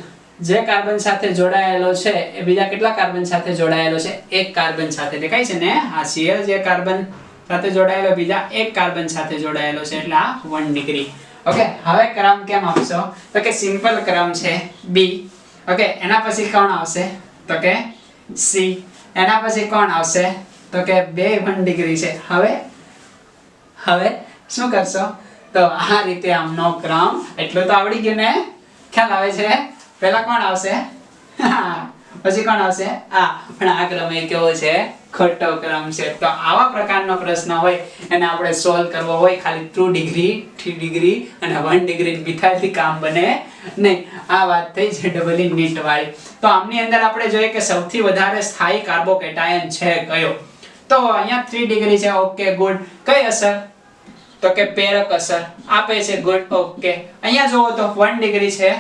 જે કાર્બન સાથે જોડાયેલો છે એ બીજા કેટલા કાર્બન સાથે જોડાયેલો છે, 1 કાર્બન સાથે. દેખાય છે ને? આ Cl જે કાર્બન સાથે જોડાયેલો બીજા 1 કાર્બન સાથે જોડાયેલો છે એટલે આ 1 ડિગ્રી. ઓકે, હવે ક્રમ કેમ આપશો, તો કે સિમ્પલ ક્રમ છે B. ઓકે, એના પછી કોણ આવશે, તો કે C. એના પછી કોણ આવશે, તો કે 2 1 ડિગ્રી છે. હવે શું કરશો, તો આ રીતે આમનો ક્રમ એટલું તો આવડી ગયું ને, ખ્યાલ આવે છે. પહેલા કોણ આવશે, પછી કોણ આવશે, પણ આ ક્રમ એ કેવો છે, ખોટો ક્રમ છે. તો આવા પ્રકારનો પ્રશ્ન હોય એને આપણે સોલ્વ કરવો હોય ખાલી 2 ડિગ્રી 3 ડિગ્રી અને 1 ડિગ્રી મિથાઇલથી કામ બને નહીં. આ વાત થઈ છે ડબલી નીટ વાળી. તો આમની અંદર આપણે જોઈએ કે સૌથી વધારે સ્થાયી કાર્બોકેટાયન છે કયો, તો અહીંયા 3 ડિગ્રી છે. Okay good. કઈ અસર, તો કે પ્રેરક અસર આપે છે. ગુડ. ઓકે, અહીંયા જોવો તો 1 ડિગ્રી છે,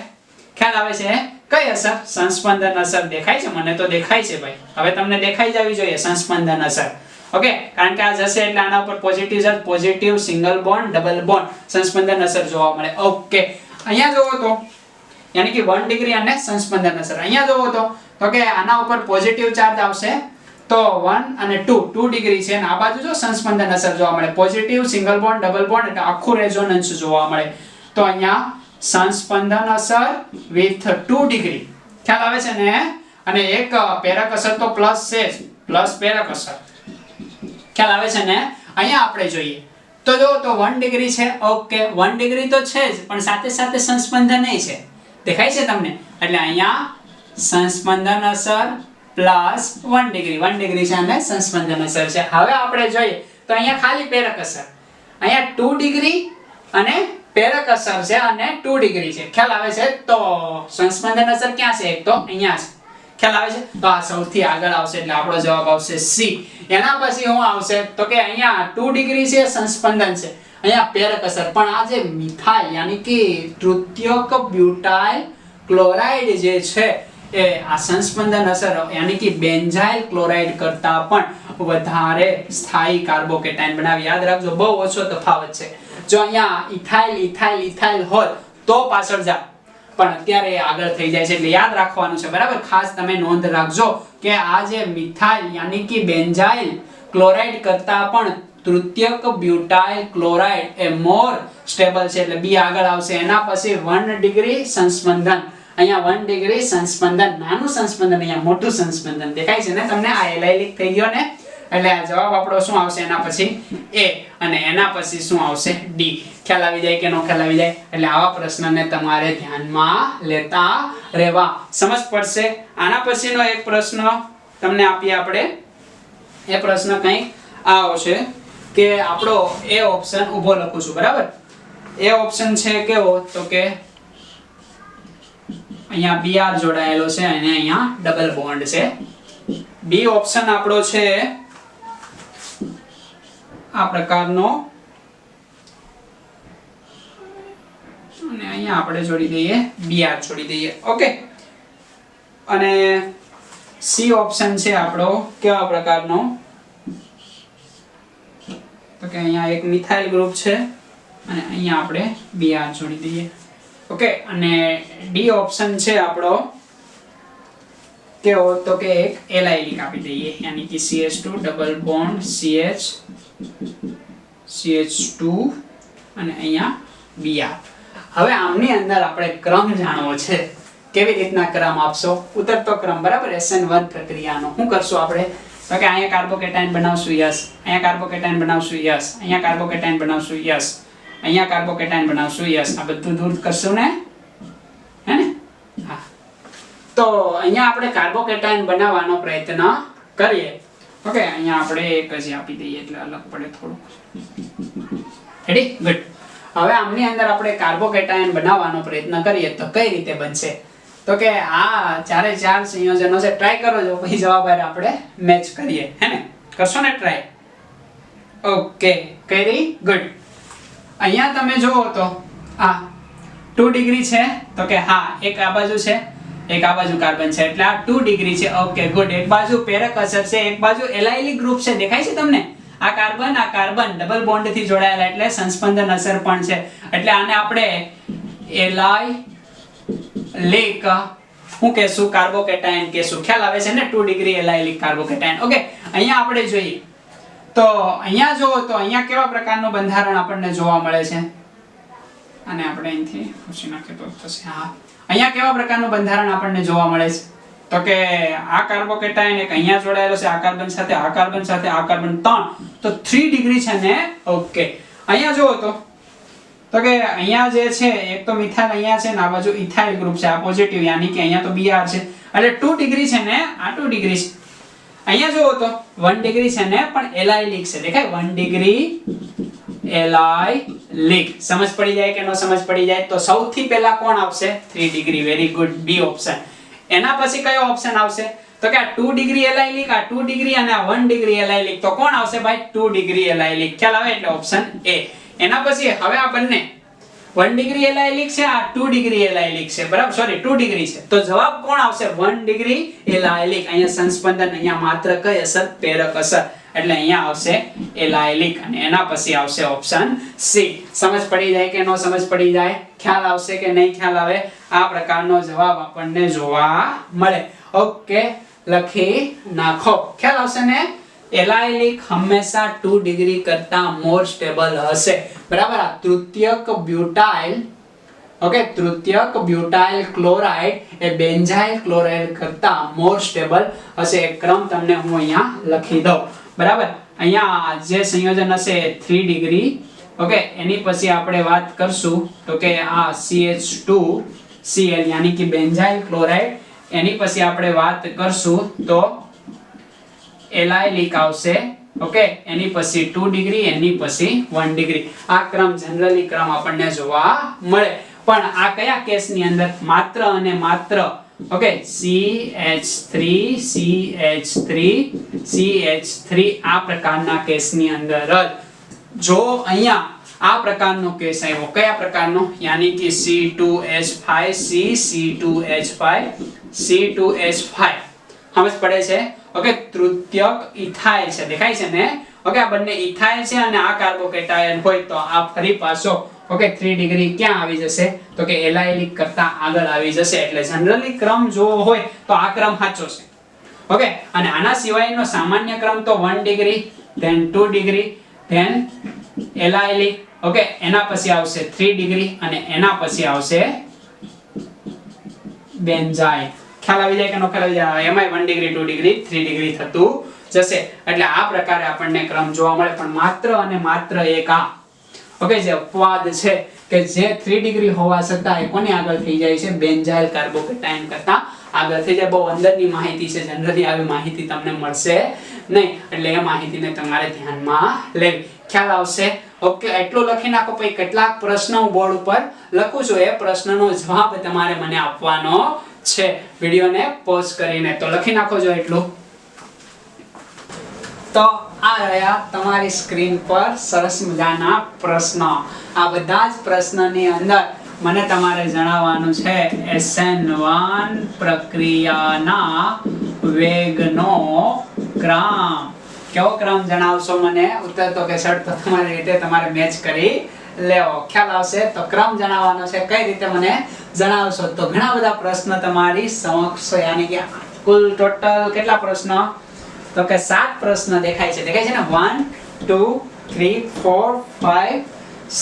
ખ્યાલ આવે છે. કઈ અસર, સંસ્પંદન અસર. દેખાય છે? મને તો દેખાય છે ભાઈ. હવે તમને દેખાઈ જવી જોઈએ સંસ્પંદન અસર. ઓકે, કારણ કે આ જશે એટલે આના ઉપર positive charge, positive single bond double bond સંસ્પંદન અસર જોવા મળે. ઓકે, અહીંયા જોવો તો યાની કે 1 ડિગ્રી અને સંસ્પંદન અસર. અહીંયા જોવો તો કે આના ઉપર પોઝિટિવ ચાર્જ આવશે તો 1 અને 2 ડિગ્રી છે અને આ બાજુ જો સંસ્પંદન અસર જોવા મળે, positive single bond double bond એટલે આખું રેઝોનન્સ જોવા મળે. તો અહીંયા સંસ્પંદન અસર વિથ 2 ડિગ્રી, ખ્યાલ આવે છે ને. અને એક પ્રેરક અસર તો પ્લસ છે, પ્લસ પ્રેરક અસર, ખ્યાલ આવે છે ને. અહીંયા આપણે જોઈએ તો જો તો 1 ડિગ્રી છે. ઓકે, 1 ડિગ્રી તો છે જ પણ સાથે સાથે સંસ્પંદન છે. દેખાય છે તમને? એટલે અહીંયા સંસ્પંદન અસર પ્લસ 1 ડિગ્રી, 1 ડિગ્રી છે અને સંસ્પંદન અસર છે. હવે આપણે જોઈએ તો અહીંયા ખાલી પ્રેરક અસર, અહીંયા 2 ડિગ્રી અને પ્રેરક અસર છે અને 2 ડિગ્રી છે, ખ્યાલ આવે છે. તો સંસ્પંદન અસર ક્યાં છે, એક તો અહીંયા છે, ખ્યાલ આવે છે. તો આ સૌથી આગળ આવશે એટલે આપણો જવાબ આવશે C. એના પછી શું આવશે, તો કે અહીંયા 2 ડિગ્રી છે, સંસ્પંદન છે, અહીંયા પ્રેરક અસર. પણ આ જે મિથાઇલ યાની કે તૃતીયક બ્યુટાઇલ ક્લોરાઇડ જે છે એ આ સંસ્પંદન અસર યાની કે બેન્ઝાઇલ ક્લોરાઇડ કરતા પણ વધારે સ્થાયી કાર્બોકેટાયન બનાવે. યાદ રાખજો, બહુ ઓછો તફાવત છે. જો અહીંયા ઇથાઇલ હોત તો પાછળ જા, પણ અત્યારે આગળ થઈ જાય છે એટલે યાદ રાખવાનું છે, બરાબર. ખાસ તમે નોંધ રાખજો કે આ જે મિથાઇલ યાની કે બેન્ઝાઇલ ક્લોરાઇડ કરતા પણ તૃતીયક બ્યુટાઇલ ક્લોરાઇડ એ મોર સ્ટેબલ છે એટલે બી આગળ આવશે. એના પછી 1 ડિગ્રી સંસ્પંદન, અહીંયા 1 ડિગ્રી સંસ્પંદન, નાનું સંસ્પંદન, અહીંયા મોટું સંસ્પંદન. દેખાય છે ને તમને? આ એલાઇલિક થઈ ગયો ને, એટલે આ જવાબ આપણો શું આવશે, એના પછી A અને એના પછી શું આવશે, D. ખ્યાલ આવી જાય કે નો ખ્યાલ આવી જાય? એટલે આવા પ્રશ્નને તમારે ધ્યાનમાં લેતા રહેવા, સમજ પડશે. આના પછીનો એક પ્રશ્ન તમને આપીએ આપણે. એ પ્રશ્ન કંઈક આવો છે કે આપણો A ઓપ્શન ઊભો લખું છું, બરાબર. A ઓપ્શન છે કેવો, તો કે અહીંયા Br જોડાયેલો છે અને અહીંયા ડબલ બોન્ડ છે. B ઓપ્શન આપણો છે આ પ્રકારનો અને અહીંયા આપણે જોડી દઈએ Br જોડી દઈએ. ઓકે, અને C ઓપ્શન છે આપણો કેવા પ્રકારનો, તો કે અહીંયા એક મિથાઇલ ગ્રુપ છે અને અહીંયા આપણે Br જોડી દઈએ. ઓકે, અને D ઓપ્શન છે આપણો કેવો, તો કે એક એલાઇલિક આપી દઈએ યાની કે CH2 ડબલ બોન્ડ CH2 અને અહીંયા Br. હવે આમની અંદર આપણે ક્રમ જાણવો છે. કેવી રીતના ક્રમ આપશો, ઉતરતો ક્રમ, બરાબર. SN1 પ્રક્રિયાનો શું કરશું આપણે, તો કે અહીંયા કાર્બોકેટાયન બનાવશું, યસ. અહીંયા કાર્બોકેટાયન બનાવશું, યસ. અહીંયા કાર્બોકેટાયન બનાવશું, યસ. અહીંયા કાર્બોકેટાયન બનાવશું, યસ. આ બધું દૂર કરશું ને, હે ને? હા. તો અહીંયા આપણે કાર્બોકેટાયન બનાવવાનો પ્રયત્ન કરીએ. ઓકે, અહીંયા આપણે એક જ આપી દઈએ એટલે અલગ પડે થોડું. રેડી? ગુડ. હવે આમની અંદર આપણે કાર્બોકેટાયન બનાવવાનો પ્રયત્ન કરીએ તો કઈ રીતે બનશે, તો કે આ ચારે ચાર સંયોજનો છે, ટ્રાય કરો જો પછી જવાબ આપણે મેચ કરીએ, હે ને? કરશો ને ટ્રાય? ઓકે, કરી? ગુડ. અહીંયા તમે જોવો તો આ 2 ડિગ્રી છે તો કે હા એક આ બાજુ છે એક આ બાજુ કાર્બન છે એટલે આ 2 ડિગ્રી છે. Okay good. એક બાજુ પ્રેરક અસર છે એક બાજુ એલાયલિક ગ્રુપ છે. દેખાય છે તમને? આ કાર્બન ડબલ બોન્ડ થી જોડાયેલા એટલે સંસ્પંદન અસર પણ છે એટલે આને આપણે એલાયલિક હું કહેશું કાર્બોકેટાયન કહેશું. ખ્યાલ આવે છે ને? 2 ડિગ્રી એલાયલિક કાર્બોકેટાયન. ઓકે અહીંયા આપણે જોઈએ તો અહીંયા જો તો અહીંયા કેવા પ્રકારનું બંધારણ આપણને જોવા મળે છે અને આપણે અહીંથી પૂછી નાખીએ તો થશે. હા અહીંયા કેવા પ્રકારનું બંધારણ આપણને જોવા મળે છે તો કે આ કાર્બોકેટાયન એક અહીંયા જોડાયેલો છે આ કાર્બન સાથે આ કાર્બન સાથે આ કાર્બન 3 તો 3 ડિગ્રી છે ને. ઓકે અહીંયા જુઓ તો કે અહીંયા જે છે એક તો મિથાઇલ અહીંયા છે ને આ બાજુ ઇથાઇલ ગ્રુપ છે આ પોઝિટિવ યાની કે અહીંયા તો Br છે એટલે 2 ડિગ્રી છે ને આ 2 ડિગ્રી છે. અહીંયા જુઓ તો 1 ડિગ્રી છે ને પણ એલાયલિક છે. દેખાય 1 ડિગ્રી એલાયલિક. સમજ પડી જાય કે ન સમજ પડી જાય? તો સૌથી પહેલા કોણ આવશે? 3 degree. Very good, B option. એના પછી કયો ઓપ્શન આવશે તો કે આ 2 ડિગ્રી એલાયલિક આ 2 ડિગ્રી અને આ 1 ડિગ્રી એલાયલિક તો કોણ આવશે ભાઈ? 2 ડિગ્રી એલાયલિક. ખ્યાલ આવે? એટલે ઓપ્શન એ. એના પછી હવે આ બંને 1 ડિગ્રી એલાયલિક છે આ 2 ડિગ્રી એલાયલિક છે બરાબર સોરી 2 ડિગ્રી છે તો જવાબ કોણ આવશે? 1 ડિગ્રી એલાયલિક. અહીંયા સંસ્પંદન અહીંયા માત્ર કઈ અસર? પ્રેરક અસર એટલે અહીંયા આવશે એલાયલિક અને એના પછી આવશે ઓપ્શન સી. સમજ પડી જાય કે નો સમજ પડી જાય? ખ્યાલ આવશે કે નહીં ખ્યાલ આવે? આ પ્રકારનો જવાબ આપણને જોવા મળે. ઓકે લખી નાખો. ખ્યાલ આવશે ને? એલાયલિક હંમેશા 2 ડિગ્રી કરતા મોર સ્ટેબલ હશે બરાબર. આ તૃતીયક બ્યુટાઇલ ઓકે તૃતીયક બ્યુટાઇલ ક્લોરાઇડ એ બેન્ઝાઇલ ક્લોરાઇડ કરતા મોર સ્ટેબલ હશે. એક ક્રમ તમને હું અહીંયા લખી દઉં બરાબર. અહીંયા જે સંયોજન હશે 3 ડિગ્રી ઓકે એની પછી આપણે વાત કરશું તો કે આ CH2Cl યાની કે બેન્ઝાઇલ ક્લોરાઇડ એની પછી આપણે વાત કરશું તો એલાયલિક આવશે ઓકે એની પછી 2 ડિગ્રી એની પછી 1 ડિગ્રી. આ ક્રમ જનરલી ક્રમ આપણને જોવા મળે પણ આ કયા કેસની અંદર? માત્ર અને માત્ર ઓકે CH3 આ પ્રકારના કેસની અંદર જ. જો અહીંયા આ પ્રકારનો કેસ આવ્યો કયા પ્રકારનો? યાની કે C2H5 C2H5 C2H5 સમજ પડે છે? ઓકે તૃતીયક ઇથાઇલ છે. દેખાય છે ને? ઓકે આ બંને ઇથાઇલ છે અને આ કાર્બોકેટાયન હોય તો આ ફરી પાછો ઓકે 3 ડિગ્રી ક્યાં આવી જશે તો કે એલાયલિક કરતા આગળ આવી જશે. એટલે જનરલી ક્રમ જો હોય તો આ ક્રમ સાચો છે ઓકે. અને આના સિવાયનો સામાન્ય ક્રમ તો 1 degree then 2 degree then allylic okay એના પછી આવશે 3 ડિગ્રી અને એના પછી આવશે બેન્ઝાઇલ. ખ્યાલ આવી જાય કે નો ખ્યાલ આવી જાય? એમાંય 1 ડિગ્રી 2 ડિગ્રી 3 ડિગ્રી થતું જશે. એટલે આ પ્રકારે આપણને ક્રમ જોવા મળે પણ માત્ર અને માત્ર એક આ ઓકે જે અપવાદ છે કે જે 3 ડિગ્રી હોવા છતાં એ કોની આગળ થઈ જાય છે? બેન્ઝાઇલ કાર્બોકેટાયન કરતા આગળ થઈ જાય. બહુ અંદરની માહિતી છે જનરલી આવી માહિતી તમને મળશે નહીં એટલે એ માહિતીને તમારે ધ્યાનમાં લેવી. ખ્યાલ આવશે? ઓકે એટલું લખી નાખો. પછી કેટલાક પ્રશ્નો હું બોર્ડ ઉપર લખું છું એ પ્રશ્નનો જવાબ તમારે મને આપવાનો છે વિડિયોને પોઝ કરીને. તો લખી નાખો જો એટલું. તો આ રહ્યા તમારી સ્ક્રીન પર સરસ મજાના પ્રશ્નો. આ બધા જ પ્રશ્નની અંદર મને તમારે જણાવવાનું છે SN1 પ્રક્રિયાના વેગનો ક્રમ. કેવો ક્રમ જણાવશો મને? ઉત્તર તો કે શર્ટ તો તમારી રીતે તમારે મેચ કરી લેવો. ખ્યાલ આવશે? તો ક્રમ જણાવવાનો છે. કઈ રીતે મને જણાવશો? તો ઘણા બધા પ્રશ્ન તમારી સમક્ષ યાની કે કુલ ટોટલ કેટલા પ્રશ્ન તો કે 7 પ્રશ્ન દેખાય છે. દેખાય છે ને? 1 2 3 4 5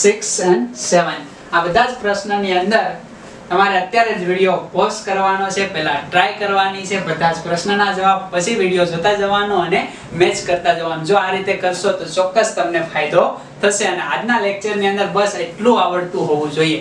6 and 7 આ બધા જ પ્રશ્નની અંદર તમારે અત્યારે જ વિડિયો પોઝ કરવાનો છે. પહેલા ટ્રાય કરવાની છે બધા જ પ્રશ્નના જવાબ પછી વિડિયો જોતા જવાનો અને મેચ કરતા જવાનું. જો આ રીતે કરશો તો ચોક્કસ તમને ફાયદો થશે. અને આજના લેક્ચરની અંદર બસ એટલું આવડતું હોવું જોઈએ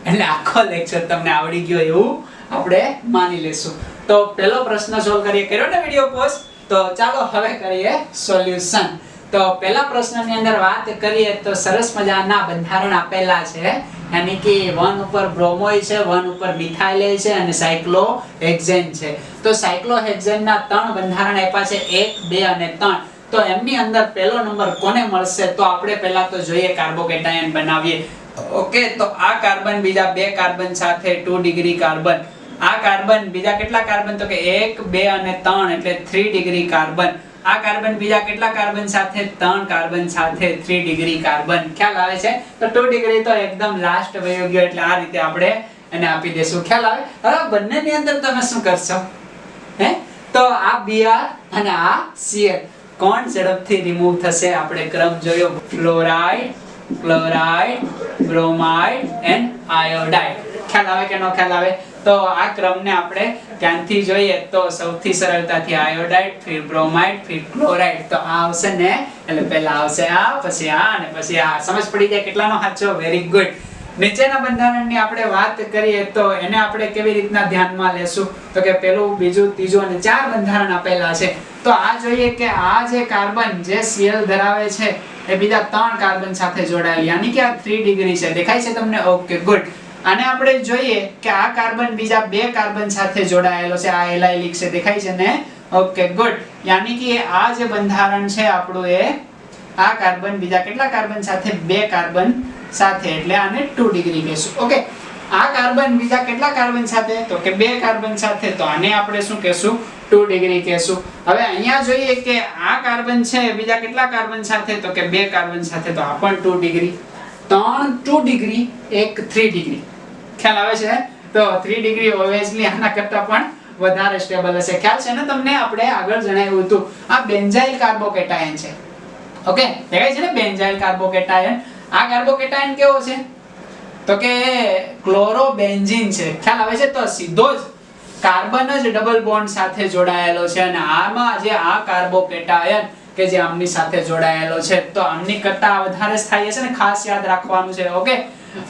એટલે આખો લેક્ચર તમને આવડી ગયો એવું આપણે માની લેશું. તો પહેલો પ્રશ્ન સોલ્વ કરીએ. કર્યો ને વિડિયો પોઝ? તો ચાલો હવે કરીએ સોલ્યુશન. તો પહેલા પ્રશ્નની અંદર વાત કરીએ તો સરસ મજાના બંધારણ આપેલા છે યાની કે 1 ઉપર બ્રોમોઇલ છે 1 ઉપર મિથાઇલ છે અને સાયક્લોહેક્ઝેન છે. તો સાયક્લોહેક્ઝેનના 3 બંધારણ આપ્યા છે 1 2 અને 3. તો એમની અંદર પહેલો નંબર કોને મળશે? તો આપણે પહેલા તો જોઈએ કાર્બોકેટાયન બનાવીએ. ઓકે, તો આ કાર્બન બીજા બે કાર્બન સાથે 2 ડિગ્રી કાર્બન, આ કાર્બન બીજા કેટલા કાર્બન તો કે 1 2 અને 3 એટલે 3 ડિગ્રી કાર્બન, આ કાર્બન બીજા કેટલા કાર્બન સાથે 3 કાર્બન સાથે 3 ડિગ્રી કાર્બન. ખ્યાલ આવે છે? તો 2 ડિગ્રી તો એકદમ લાસ્ટ વયો ગયો એટલે આ રીતે આપણે એને આપી દેશું. ખ્યાલ આવે? હવે બંનેની અંદર તમે શું કરશો? હે, તો આ Br અને આ Cl કોણ ઝડપથી રિમૂવ થશે? આપણે ક્રમ જોયો, fluoride, chloride, bromide and iodide. ખ્યાલ આવે કે નો ખ્યાલ આવે? તો આ ક્રમને આપણે ધ્યાનથી જોઈએ તો સૌથી સરળતાથી આયોડાઇડ, ફિર બ્રોમાઇડ, ફિર ક્લોરાઇડ. તો આ આવશે ને, એટલે પહેલા આવશે આ, પછી આ અને પછી આ. સમજ પડી જાય કેટલાનો સાચો? Very good. નીચેના બંધારણની આપણે વાત કરીએ તો એને આપણે કેવી રીતના ધ્યાનમાં લેશું? તો કે પહેલું, બીજું, ત્રીજું અને 4 બંધારણ આપેલા છે. તો આ જોઈએ કે આ જે કાર્બન જે Cl ધરાવે છે એ બીજા 3 કાર્બન સાથે જોડાયેલ, યાની કે આ 3 ડિગ્રી છે. દેખાય છે તમને? Okay, good. આને આપણે જોઈએ કે આ કાર્બન બીજા 2 કાર્બન સાથે જોડાયેલો છે, આ એલાઇલિક છે. દેખાય છે ને? Okay, good. યાની કે આ જે બંધારણ છે આપણું એ આ કાર્બન બીજા કેટલા કાર્બન સાથે? 2 કાર્બન સાથે, એટલે આને 2 ડિગ્રી કહેશું. ઓકે, આ કાર્બન બીજા કેટલા કાર્બન સાથે? તો કે 2 કાર્બન સાથે, તો આને આપણે શું કહેશું? 2 ડિગ્રી કહેશું. હવે અહીંયા જોઈએ કે આ કાર્બન છે બીજા કેટલા કાર્બન સાથે? તો કે 2 કાર્બન સાથે, તો આ પણ 2 ડિગ્રી. 3 2 degree, 1 3 degree. ખ્યાલ આવે છે? તો 3 ડિગ્રી ઓબ્વિયસલી આના કરતા પણ વધારે સ્ટેબલ હશે. ખ્યાલ છે ને તમને? આપણે આગળ જણાવ્યું હતું આ બેન્ઝાઇલ કાર્બોકેટાયન છે. ઓકે, દેખાય છે ને? Benzyl carbocation. આ કાર્બોકેટાયન કેવો છે? તો કે ક્લોરોબેન્ઝીન છે. ખ્યાલ આવે છે? તો સીધો જ કાર્બન જ ડબલ બોન્ડ સાથે જોડાયેલો છે અને આમાં જે આ કાર્બોકેટાયન કે જે આમની સાથે જોડાયેલો છે તો આમની કરતા વધારે થાય છે ને, ખાસ યાદ રાખવાનું છે. ઓકે,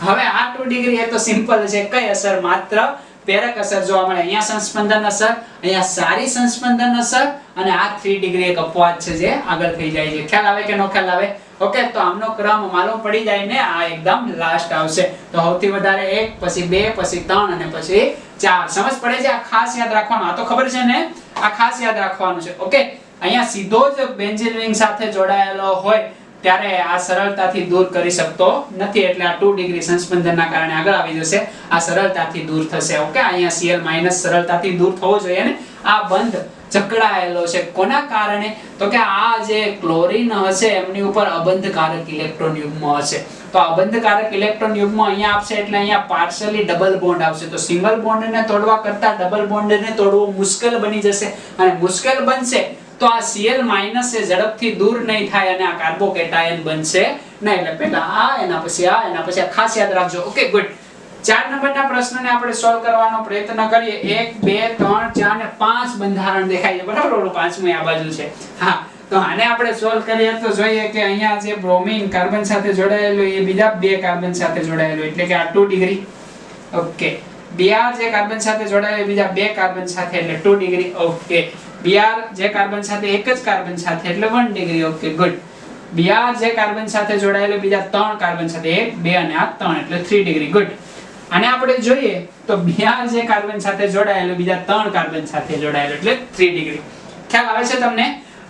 હવે આ 2 ડિગ્રી એ તો સિમ્પલ છે. કઈ અસર? માત્ર પ્રેરક અસર જોવા મળે. અહીંયા સંસ્પંદન અસર, અહીંયા સારી સંસ્પંદન અસર અને આ 3 ડિગ્રી એક અપવાદ છે જે આગળ થઈ જાય છે. ખ્યાલ આવે કે નો ખ્યાલ આવે? ઓકે, તો આમનો ક્રમ માલુમ પડી જાય ને, આ એકદમ લાસ્ટ આવશે. તો સૌથી વધારે 1, પછી 2, પછી 3 અને પછી 4. સમજ પડે છે? આ ખાસ યાદ રાખવાનું. આ તો ખબર છે ને? આ ખાસ યાદ રાખવાનું છે. ઓકે, અહીંયા સીધો જ બેન્ઝીન રિંગ સાથે જોડાયેલો હોય ત્યારે આ સરળતાથી દૂર કરી શકતો નથી, એટલે આ 2 ડિગ્રી સંસ્પંદનના કારણે આગળ આવી જશે. આ સરળતાથી દૂર થશે. ઓકે, અહીંયા Cl- સરળતાથી દૂર થવો જોઈએ ને. આ બંધ જકડાયેલો છે. કોના કારણે? તો કે આ જે ક્લોરીન હશે એમની ઉપર અબંધકારક ઇલેક્ટ્રોન યુગ્મ હશે. તો અબંધકારક ઇલેક્ટ્રોન યુગ્મ અહીંયા આપશે એટલે અહીંયા પાર્શિયલી ડબલ બોન્ડ આવશે. તો સિંગલ બોન્ડને તોડવા કરતા ડબલ બોન્ડને તોડવું મુશ્કેલ બની જશે અને મુશ્કેલ બનશે તો આ Cl- એ ઝડપથી દૂર નહીં થાય અને આ કાર્બોકેટાયન બનશે નહીં. એટલે પહેલા આ, એના પછી આ, એના પછી આ. ખાસ યાદ રાખજો. Okay, good. 4 નંબરના પ્રશ્નને આપણે સોલ્વ કરવાનો પ્રયત્ન કરીએ. 1 2 3 4 અને 5 બંધારણ દેખાય છે, બરાબર? ઓલું પાંચમું આ બાજુ છે. હા, તો આને આપણે સોલ્વ કરીએ તો જોઈએ કે અહીંયા જે બ્રોમિન કાર્બન સાથે જોડાયેલું એ બીજા 2 કાર્બન સાથે જોડાયેલું, એટલે કે આ 2 ડિગ્રી. ઓકે, Br જે કાર્બન સાથે જોડાયેલું બીજા 2 કાર્બન સાથે એટલે 2 ડિગ્રી. ઓકે, Br જે કાર્બન સાથે એક જ કાર્બન સાથે એટલે 1 ડિગ્રી. Okay, good. Br જે કાર્બન સાથે જોડાયેલું બીજા 3 કાર્બન સાથે 1 2 અને આ 3 એટલે 3 ડિગ્રી. ગુડ. આને આપણે જોઈએ તો Br જે કાર્બન સાથે જોડાયેલું બીજા 3 કાર્બન સાથે જોડાયેલું એટલે 3 ડિગ્રી. ખ્યાલ આવે છે તમને?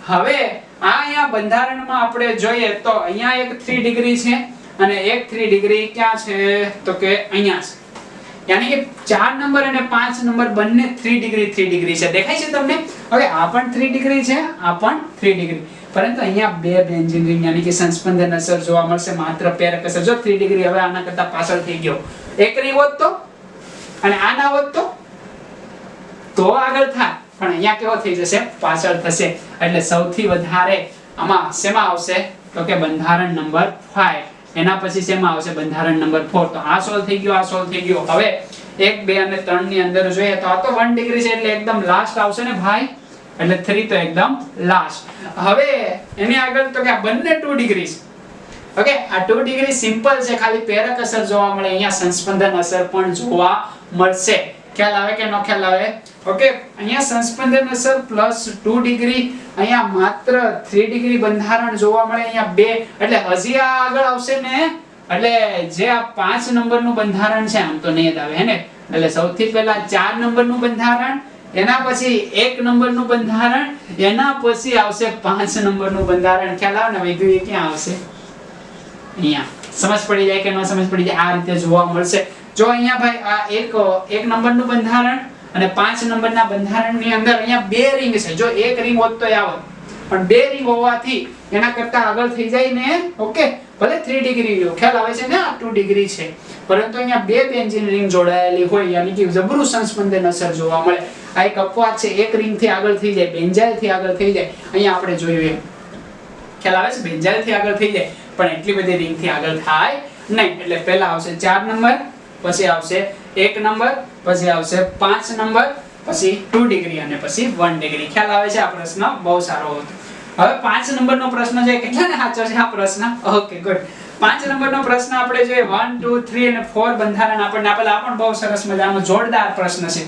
હવે આ અહીંયા બંધારણમાં આપણે જોઈએ તો અહીંયા એક 3 ડિગ્રી છે અને એક 3 ડિગ્રી ક્યાં છે? તો કે અહીંયા છે. યાની કે 4 નંબર અને 5 નંબર બંને 3 ડિગ્રી છે. દેખાય છે તમને? હવે આ પણ 3 ડિગ્રી છે, આ પણ 3 ડિગ્રી. પરંતુ અહીંયા 2 બેન્ઝીન રિંગ યાની કે સંસ્પંદન અસર જોવા મળશે, માત્ર પ્રેરક અસર. જો 3 ડિગ્રી હવે આના કરતા પાછળ થઈ ગયો. એક રિંગ હોત તો અને આ ના હોત તો આગળ થાય, પણ અહીંયા કેવો થઈ જશે? પાછળ થશે. એટલે સૌથી વધારે આમાં શેમાં આવશે? તો કે બંધારણ નંબર 5. એના પછી શેમાં આવશે? બંધારણ નંબર 4. તો આ સોલ્વ થઈ ગયો, આ સોલ્વ થઈ ગયો. હવે 1 2 અને 3 ની અંદર જોઈએ તો આ તો 1 ડિગ્રી છે એટલે એકદમ લાસ્ટ આવશે ને ભાઈ, એટલે 3 તો એકદમ લાસ્ટ. હવે એની આગળ તો કે આ બંને 2 ડિગ્રી છે. ઓકે, આ 2 ડિગ્રી સિમ્પલ છે, ખાલી પ્રેરક અસર જોવા મળે. અહીંયા સંસ્પંદન અસર પણ જોવા મળશે. ખ્યાલ આવે કે નો ખ્યાલ આવે? ઓકે, અહીંયા સંસ્પંદન અસર પ્લસ 2 ડિગ્રી, અહીંયા માત્ર 3 ડિગ્રી બંધારણ જોવા મળે. અહીંયા 2 એટલે હજી આ આગળ આવશે ને, એટલે જે આ 5 નંબરનું બંધારણ છે આમ તો નહીં જ આવે હે ને. એટલે સૌથી પહેલા 4 નંબરનું બંધારણ, એના પછી 1 નંબરનું બંધારણ, એના પછી આવશે 5 નંબરનું બંધારણ. ખ્યાલ આવે ને? વૈદ્યુત ક્યાં આવશે? અહીંયા સમજ પડી જાય કે ન સમજ પડી જાય? આ રીતે જોવા મળશે. જો અહીંયા ભાઈ આ એક નંબરનું બંધારણ અને 5 નંબરના બંધારણની અંદર અહીંયા બે રિંગ છે. જો એક રિંગ હોત તો આવત, પણ બે રિંગ હોવાથી એના કરતા આગળ થઈ જાય ને. ઓકે, ભલે 3 ડિગ્રી લ્યો, ખ્યાલ આવે છે ને આ 2 ડિગ્રી છે, પરંતુ અહીંયા બે બેન્ઝીન રિંગ જોડાયેલી હોય, યાની કે જબરું સંસ્પંદન અસર જોવા મળે. આ એક અપવાદ છે. એક રિંગ થી આગળ થઈ જાય, બેન્ઝાઇલ થી આગળ થઈ જાય. અહીંયા આપણે જોયું એમ ખ્યાલ આવે છે, બેન્ઝાઇલ થી આગળ થઈ જાય, પણ એટલી બધી રિંગ થી આગળ થાય નહીં. એટલે પહેલા આવશે 4 નંબર, પછી આવશે 1 નંબર, પછી આવશે 5 નંબર, પછી 2 ડિગ્રી અને પછી 1 ડિગ્રી. ખ્યાલ આવે છે? આ પ્રશ્ન બહુ સારો હતો. હવે 5 નંબરનો પ્રશ્ન છે. કેટલાને સાચો છે આ પ્રશ્ન? Okay, good. 5 નંબરનો પ્રશ્ન આપણે જોઈએ 1 2 3 અને 4 બંધારણ આપણને આપેલા. આ પણ બહુ સરસ મજાનો જોરદાર પ્રશ્ન છે.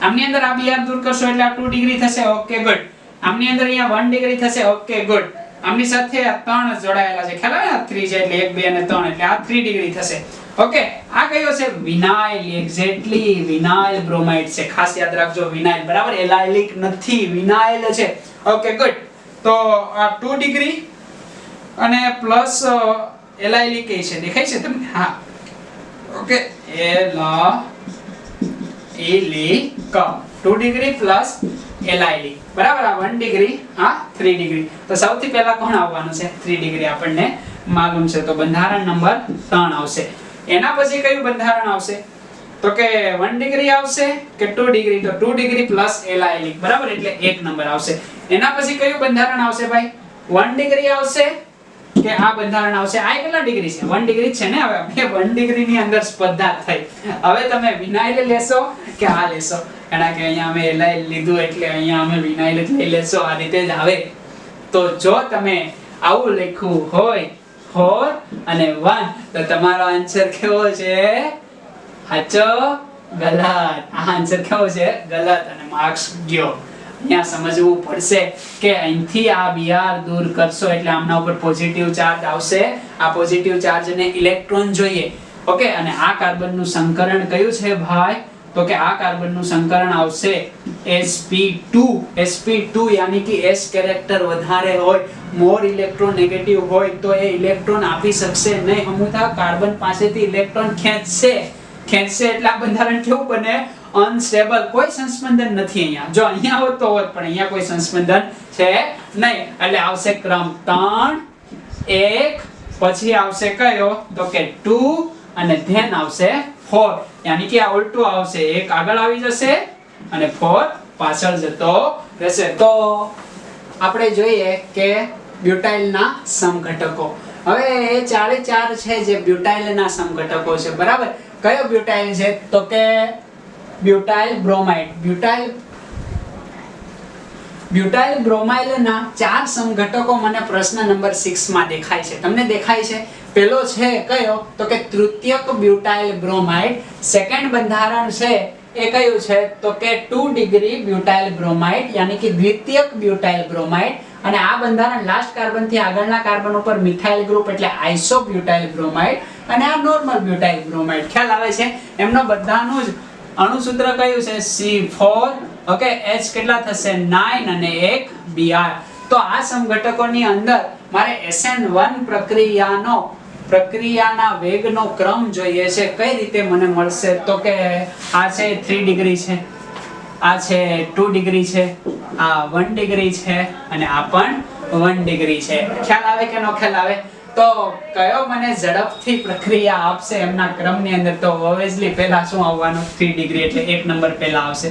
આમની અંદર આ BR દૂર કરશો એટલે આ 2 ડિગ્રી થશે. Okay, good. આમની અંદર અહીંયા 1 ડિગ્રી થશે. Okay, good. આમની સાથે આ 3 જોડાયેલા છે. ખ્યાલ આવે? 3 છે એટલે 1 2 અને 3 એટલે આ 3 ડિગ્રી થશે. ઓકે, આ કયો છે? વિનાઇલ. એક્ઝેક્ટલી વિનાઇલ બ્રોમાઇડ છે. ખાસ યાદ રાખજો, વિનાઇલ, બરાબર? એલાઇલિક નથી, વિનાઇલ છે. Okay, good. તો આ 2 ડિગ્રી અને પ્લસ એલાઇલિક છે. દેખાય છે તમને? હા, okay. Allylic 2 degree plus allylic, બરાબર? આ 1 ડિગ્રી, આ 3 ડિગ્રી. તો સૌથી પહેલા કોણ આવવાનું છે? 3 ડિગ્રી આપણને માલુમ છે. તો બંધારણ નંબર 3 આવશે. એના પછી કયું બંધારણ આવશે? તો કે 1 ડિગ્રી આવશે કે 2 ડિગ્રી? તો 2 ડિગ્રી પ્લસ એલાઇલિક, બરાબર? એટલે 1 નંબર આવશે. એના પછી કયું બંધારણ આવશે ભાઈ? 1 ડિગ્રી આવશે કે આ બંધારણ આવશે? આ કેટલા ડિગ્રી છે? 1 ડિગ્રી છે ને. હવે આપણે 1 ડિગ્રી ની અંદર સ્પર્ધા થઈ. હવે તમે વિનાઇલ લેશો કે આ લેશો? કારણ કે અહીંયા અમે એલાઇલ લીધું એટલે અહીંયા અમે વિનાઇલ જ લઈ લેશો. આ રીતે જ આવે. તો જો તમે આવું લખ્યું હોય 4 અને 1, તો તમારો આન્સર કેવો છે? સાચો? ગલત. આ આન્સર કેવો છે? ગલત. અને માર્ક્સ ગયો. અહીંયા સમજવું પડશે કે અહીંથી આ BR દૂર કરશો એટલે આમના ઉપર પોઝિટિવ ચાર્જ આવશે. આ પોઝિટિવ ચાર્જને ઇલેક્ટ્રોન જોઈએ. ઓકે, અને આ કાર્બનનું સંકરણ કયું છે ભાઈ? તો કે આ કાર્બનનું સંકરણ આવશે sp2. sp2 યાની કે s કેરેક્ટર વધારે હોય, મોર ઇલેક્ટ્રોનેગેટિવ હોય, તો એ ઇલેક્ટ્રોન આપી શકશે નહીં. હમુથા કાર્બન પાસેથી ઇલેક્ટ્રોન ખેંચશે એટલે આ બંધારણ કેવું બને? અનસ્ટેબલ. કોઈ સંસ્પંદન નથી અહીંયા. જો અહીંયા હોત તો હોત, પણ અહીંયા કોઈ સંસ્પંદન છે નહીં. એટલે આવશે ક્રમ 3 1, પછી આવશે કયો? તો કે 2 અને ધેન આવશે 4. યાની કે આ ઉલટું આવશે. 1 આગળ આવી જશે અને 4 પાછળ જતો રહેશે. તો આપણે જોઈએ કે બ્યુટાઇલના સમઘટકો. હવે એ 4 છે જે બ્યુટાઇલના સમઘટકો છે, બરાબર? કયો બ્યુટાઇલ છે? તો કે બ્યુટાઇલ બ્રોમાઇડ. બ્યુટાઇલ બ્રોમાઇલના 4 સમઘટકો મને પ્રશ્ન નંબર 6 માં દેખાય છે. તમને દેખાય છે? પહેલો છે કયો? તો કે તૃતીયક બ્યુટાઇલ બ્રોમાઇડ. સેકન્ડ બંધારણ છે એ કયું છે? તો કે 2 ડિગ્રી બ્યુટાઇલ બ્રોમાઇડ, યાની કે દ્વિતીયક બ્યુટાઇલ બ્રોમાઇડ. અને આ બંધારણ લાસ્ટ કાર્બન થી આગળના કાર્બન ઉપર મિથાઇલ ગ્રુપ એટલે આઇસો બ્યુટાઇલ બ્રોમાઇડ. અને આ નોર્મલ બ્યુટાઇલ બ્રોમાઇડ. ખ્યાલ આવે છે? એમનો બધાનું જ અણુસૂત્ર કયું છે? C4. ઓકે, H કેટલા થશે? 9 અને 1 Br. તો આ સમઘટકોની અંદર મારે SN1 પ્રક્રિયાના વેગનો ક્રમ જોઈએ છે. કઈ રીતે મને મળશે? તો કે આ છે 3 ડિગ્રી છે, આ છે 2 ડિગ્રી છે, આ 1 ડિગ્રી છે અને આ પણ 1 ડિગ્રી છે. ખ્યાલ આવે કે નો ખ્યાલ આવે? તો કયો મને ઝડપથી પ્રક્રિયા આપશે એમના ક્રમની અંદર? તો ઓબ્વિયસલી પહેલા શું આવવાનું? 3 ડિગ્રી એટલે 1 નંબર પહેલા આવશે.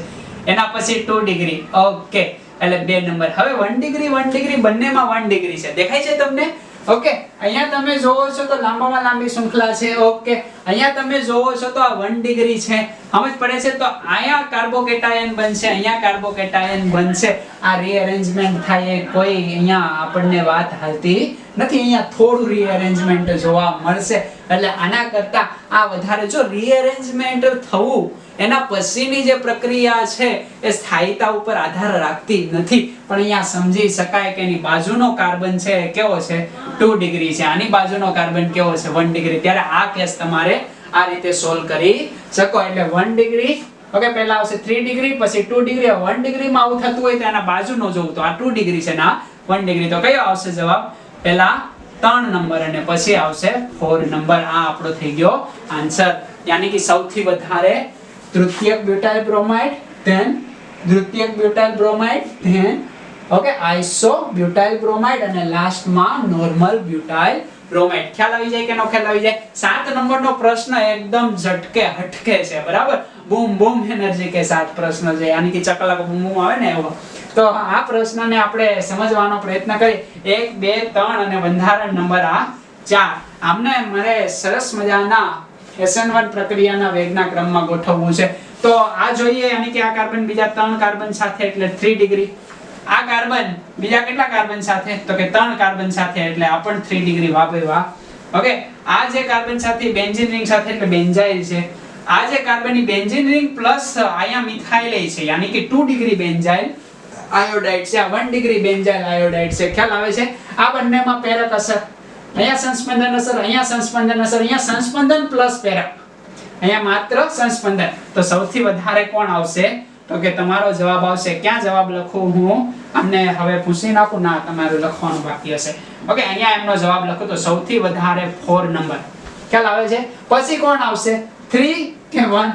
એના પછી 2 ડિગ્રી. ઓકે, એટલે 2 નંબર. હવે 1 ડિગ્રી બંનેમાં 1 ડિગ્રી છે. દેખાય છે તમને? ઓકે, અહીંયા તમે જોવો છો તો લાંબામાં લાંબી શૃંખલા છે. ઓકે, અહીંયા તમે જોવો છો તો આ 1 ડિગ્રી છે. સમજ પડે છે? તો અહીંયા કાર્બોકેટાયન બનશે, અહીંયા કાર્બોકેટાયન બનશે. આ રીઅરેન્જમેન્ટ થાય કોઈ અહીંયા આપણને વાત હાલતી નથી. અહીંયા થોડું રીઅરેન્જમેન્ટ જોવા મળશે. એટલે આના કરતા આ વધારે જો રીઅરેન્જમેન્ટ થવું એના પછીની જે પ્રક્રિયા છે એ સ્થાયીતા ઉપર આધાર રાખતી નથી. પણ અહીંયા સમજી શકાય કે એની બાજુનો કાર્બન છે કેવો છે? 2 ડિગ્રી છે. આની બાજુનો કાર્બન કેવો છે? 1 ડિગ્રી. ત્યારે આ કેસ તમારે આ રીતે સોલ્વ કરી શકો. એટલે 1 ડિગ્રી, ઓકે, પહેલા આવશે 3 ડિગ્રી, પછી 2 ડિગ્રી. 1 ડિગ્રીમાં આવું થતું હોય તો એના બાજુનો જોવું, તો આ 2 ડિગ્રી છે ને આ 1 ડિગ્રી. તો કયો આવશે જવાબ? પહેલા 3 નંબર અને પછી આવશે 4 નંબર. આ આપણો થઈ ગયો આન્સર. યાની કે સૌથી વધારે તૃતીયક બ્યુટાઇલ બ્રોમાઇડ, ધેન દ્વિતીયક butyl bromide, then okay isobutyl bromide અને લાસ્ટમાં નોર્મલ બ્યુટાઇલ બ્રોમાઇડ. ખ્યાલ આવી જાય કે નો ખ્યાલ આવી જાય? 7 નંબરનો પ્રશ્ન એકદમ ઝટકે હટકે છે, બરાબર? બૂમ બૂમ એનર્જી કે સાથ પ્રશ્ન છે, યાની કે ચકલાકો બૂમ બૂમ આવે ને એવો. તો આ પ્રશ્નને આપણે સમજવાનો પ્રયત્ન કરીએ. 1 2 3 અને બંધારણ નંબર આ 4. આમને મારે સરસ મજાના SN1 પ્રક્રિયાના વેગના ક્રમમાં ગોઠવવું છે. તો આ જોઈએ, યાની કે આ કાર્બન બીજા 3 કાર્બન સાથે એટલે 3 ડિગ્રી. આ કાર્બન બીજા કેટલા કાર્બન સાથે? તો કે 3 કાર્બન સાથે એટલે આ પણ 3 ડિગ્રી. વાહ ભાઈ વાહ. ઓકે, આ જે કાર્બન સાથે બેન્ઝીન રિંગ સાથે એટલે બેન્ઝાઇલ છે. આ જે કાર્બનની બેન્ઝીન રિંગ પ્લસ અહીંયા મિથાઇલ છે, યાની કે 2 ડિગ્રી બેન્ઝાઇલ આયોડાઇડ છે. આ 1 ડિગ્રી બેન્ઝાઇલ આયોડાઇડ છે. ખ્યાલ આવે છે? આ બંનેમાં પ્રેરક અસર, અહીંયા સંસ્પંદન અસર, અહીંયા સંસ્પંદન અસર, અહીંયા સંસ્પંદન પ્લસ પ્રેરક, અહીંયા માત્ર સંસ્પંદન. તો સૌથી વધારે કોણ આવશે? તો કે તમારો જવાબ આવશે. ક્યાં જવાબ લખું હું? અમને હવે પૂછી નાખું? ના, તમારે લખવાનું બાકી હશે. ઓકે, અહીંયા એમનો જવાબ લખો તો સૌથી વધારે 4 નંબર. ખ્યાલ આવે છે? પછી કોણ આવશે? 3 કે 1?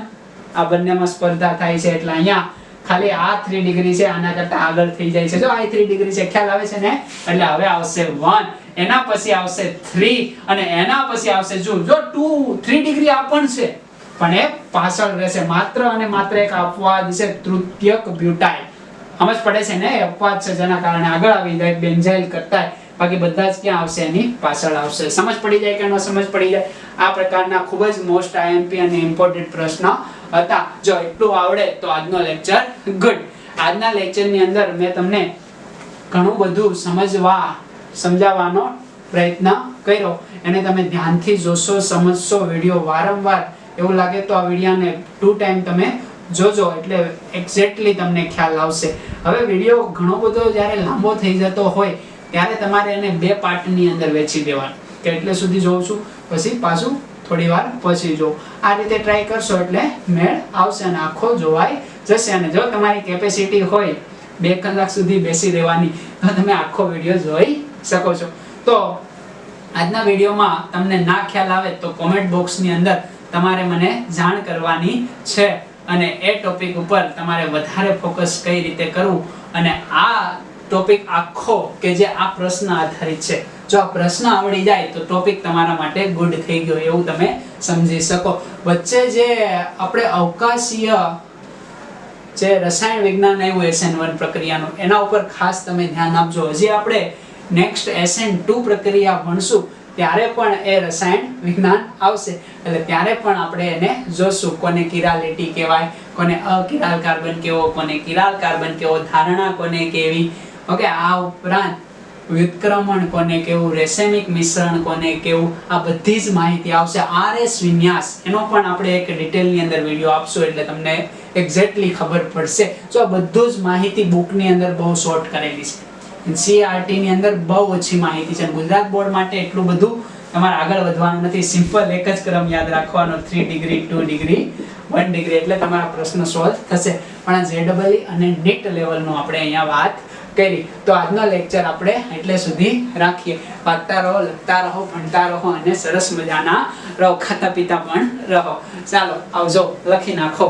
આ બંનેમાં સ્પર્ધા થાય છે એટલે અહીંયા ખાલી આ 3 ડિગ્રી છે, આના કરતા આગળ થઈ જાય છે. જો આ 3 ડિગ્રી છે, ખ્યાલ આવે છે ને? એટલે હવે આવશે 1, એના પછી આવશે 3 અને એના પછી આવશે જો 2 3 ડિગ્રી આ પણ છે પણ એ પાછળ રહેશે. માત્ર અને માત્ર એક અપવાદ છે, તૃતીયક બ્યુટાઇલ. સમજ પડે છે ને? અપવાદ છે જેના કારણે આગળ આવી જાય બેન્ઝાઇલ કરતા, બાકી બધા જ ક્યાં આવશે? એની પાછળ આવશે. સમજ પડી જાય કે ન સમજ પડી જાય? આ પ્રકારના ખૂબ જ મોસ્ટ IMP અને ઇમ્પોર્ટન્ટ પ્રશ્ન હતા. જો એટલું આવડે તો આજનો લેક્ચર ગુડ. આજના લેક્ચરની અંદર મેં તમને ઘણું બધું સમજાવવાનો પ્રયત્ન કર્યો. એને તમે ધ્યાનથી જોશો, સમજશો, વિડિયો વારંવાર એવું લાગે તો આ વિડિયાને 2 ટાઈમ તમે જોજો એટલે એક્ઝેક્ટલી તમને ખ્યાલ આવશે. હવે વિડિયો ઘણો બધો જ્યારે લાંબો થઈ જતો હોય ત્યારે તમારે એને 2 પાર્ટની અંદર વહેંચી દેવાનો કે એટલે સુધી જોઉં છું પછી પાછું થોડી વાર પછી જો. આ રીતે ટ્રાય કરશો એટલે મેળ આવશે અને આખો જોવાઈ જશે. અને જો તમારી કેપેસિટી હોય 2 કલાક સુધી બેસી રહેવાની તો તમે આખો વિડિયો જોઈ શકો છો. તો આજના વિડિયોમાં તમને ના ખ્યાલ આવે તો કોમેન્ટ બોક્સની અંદર તમારે મને જાણ કરવાની છે અને એ ટોપિક ઉપર તમારે વધારે ફોકસ કઈ રીતે કરવું અને આ ટોપિક આખો કે જે આ પ્રશ્ન આધારિત છે, જો આ પ્રશ્ન આવડી જાય તો ટોપિક તમારા માટે ગુડ થઈ ગયો એવું તમે સમજી શકો. વચ્ચે જે આપણે અવકાશીય જે રસાયણ વિજ્ઞાન આવ્યું SN1 પ્રક્રિયાનું, એના ઉપર ખાસ તમે ધ્યાન આપજો. હજી આપણે નેક્સ્ટ SN2 પ્રક્રિયા ભણશું ત્યારે પણ એ રસાયણ વિજ્ઞાન આવશે એટલે ત્યારે પણ આપણે એને જોશું. કોને કિરાલિટી કહેવાય, કોને અકિરાલ કાર્બન કેવો, કોને કિરાલ કાર્બન કેવો, ધારણા કોને કેવી. ઓકે, આ ઉપરાંત વ્યુત્ક્રમણ કોને કેવું, રેસેમિક મિશ્રણ કોને કેવું, આ બધી જ માહિતી આવશે. RS વિન્યાસ એનો પણ આપણે એક ડિટેલની અંદર વિડિયો આપશું એટલે તમને એક્ઝેક્ટલી ખબર પડશે. જો આ બધું જ માહિતી બુકની અંદર બહુ શોર્ટ કરેલી છે. CRT ની અંદર બહુ ઓછી માહિતી છે. ગુજરાત બોર્ડ માટે એટલું બધું તમારે આગળ વધવાનું નથી. સિમ્પલ એક જ ક્રમ યાદ રાખવાનો, 3 ડિગ્રી 2 ડિગ્રી 1 ડિગ્રી એટલે તમારા પ્રશ્ન સોલ્વ થશે. પણ આ JEE અને NEET લેવલનું આપણે અહીંયા વાત કરી. તો આજનો લેક્ચર આપણે એટલે સુધી રાખીએ. વાંચતા રહો, લખતા રહો, ભણતા રહો અને સરસ મજાના રહો, ખાતા પીતા પણ રહો. ચાલો આવજો, લખી નાખો.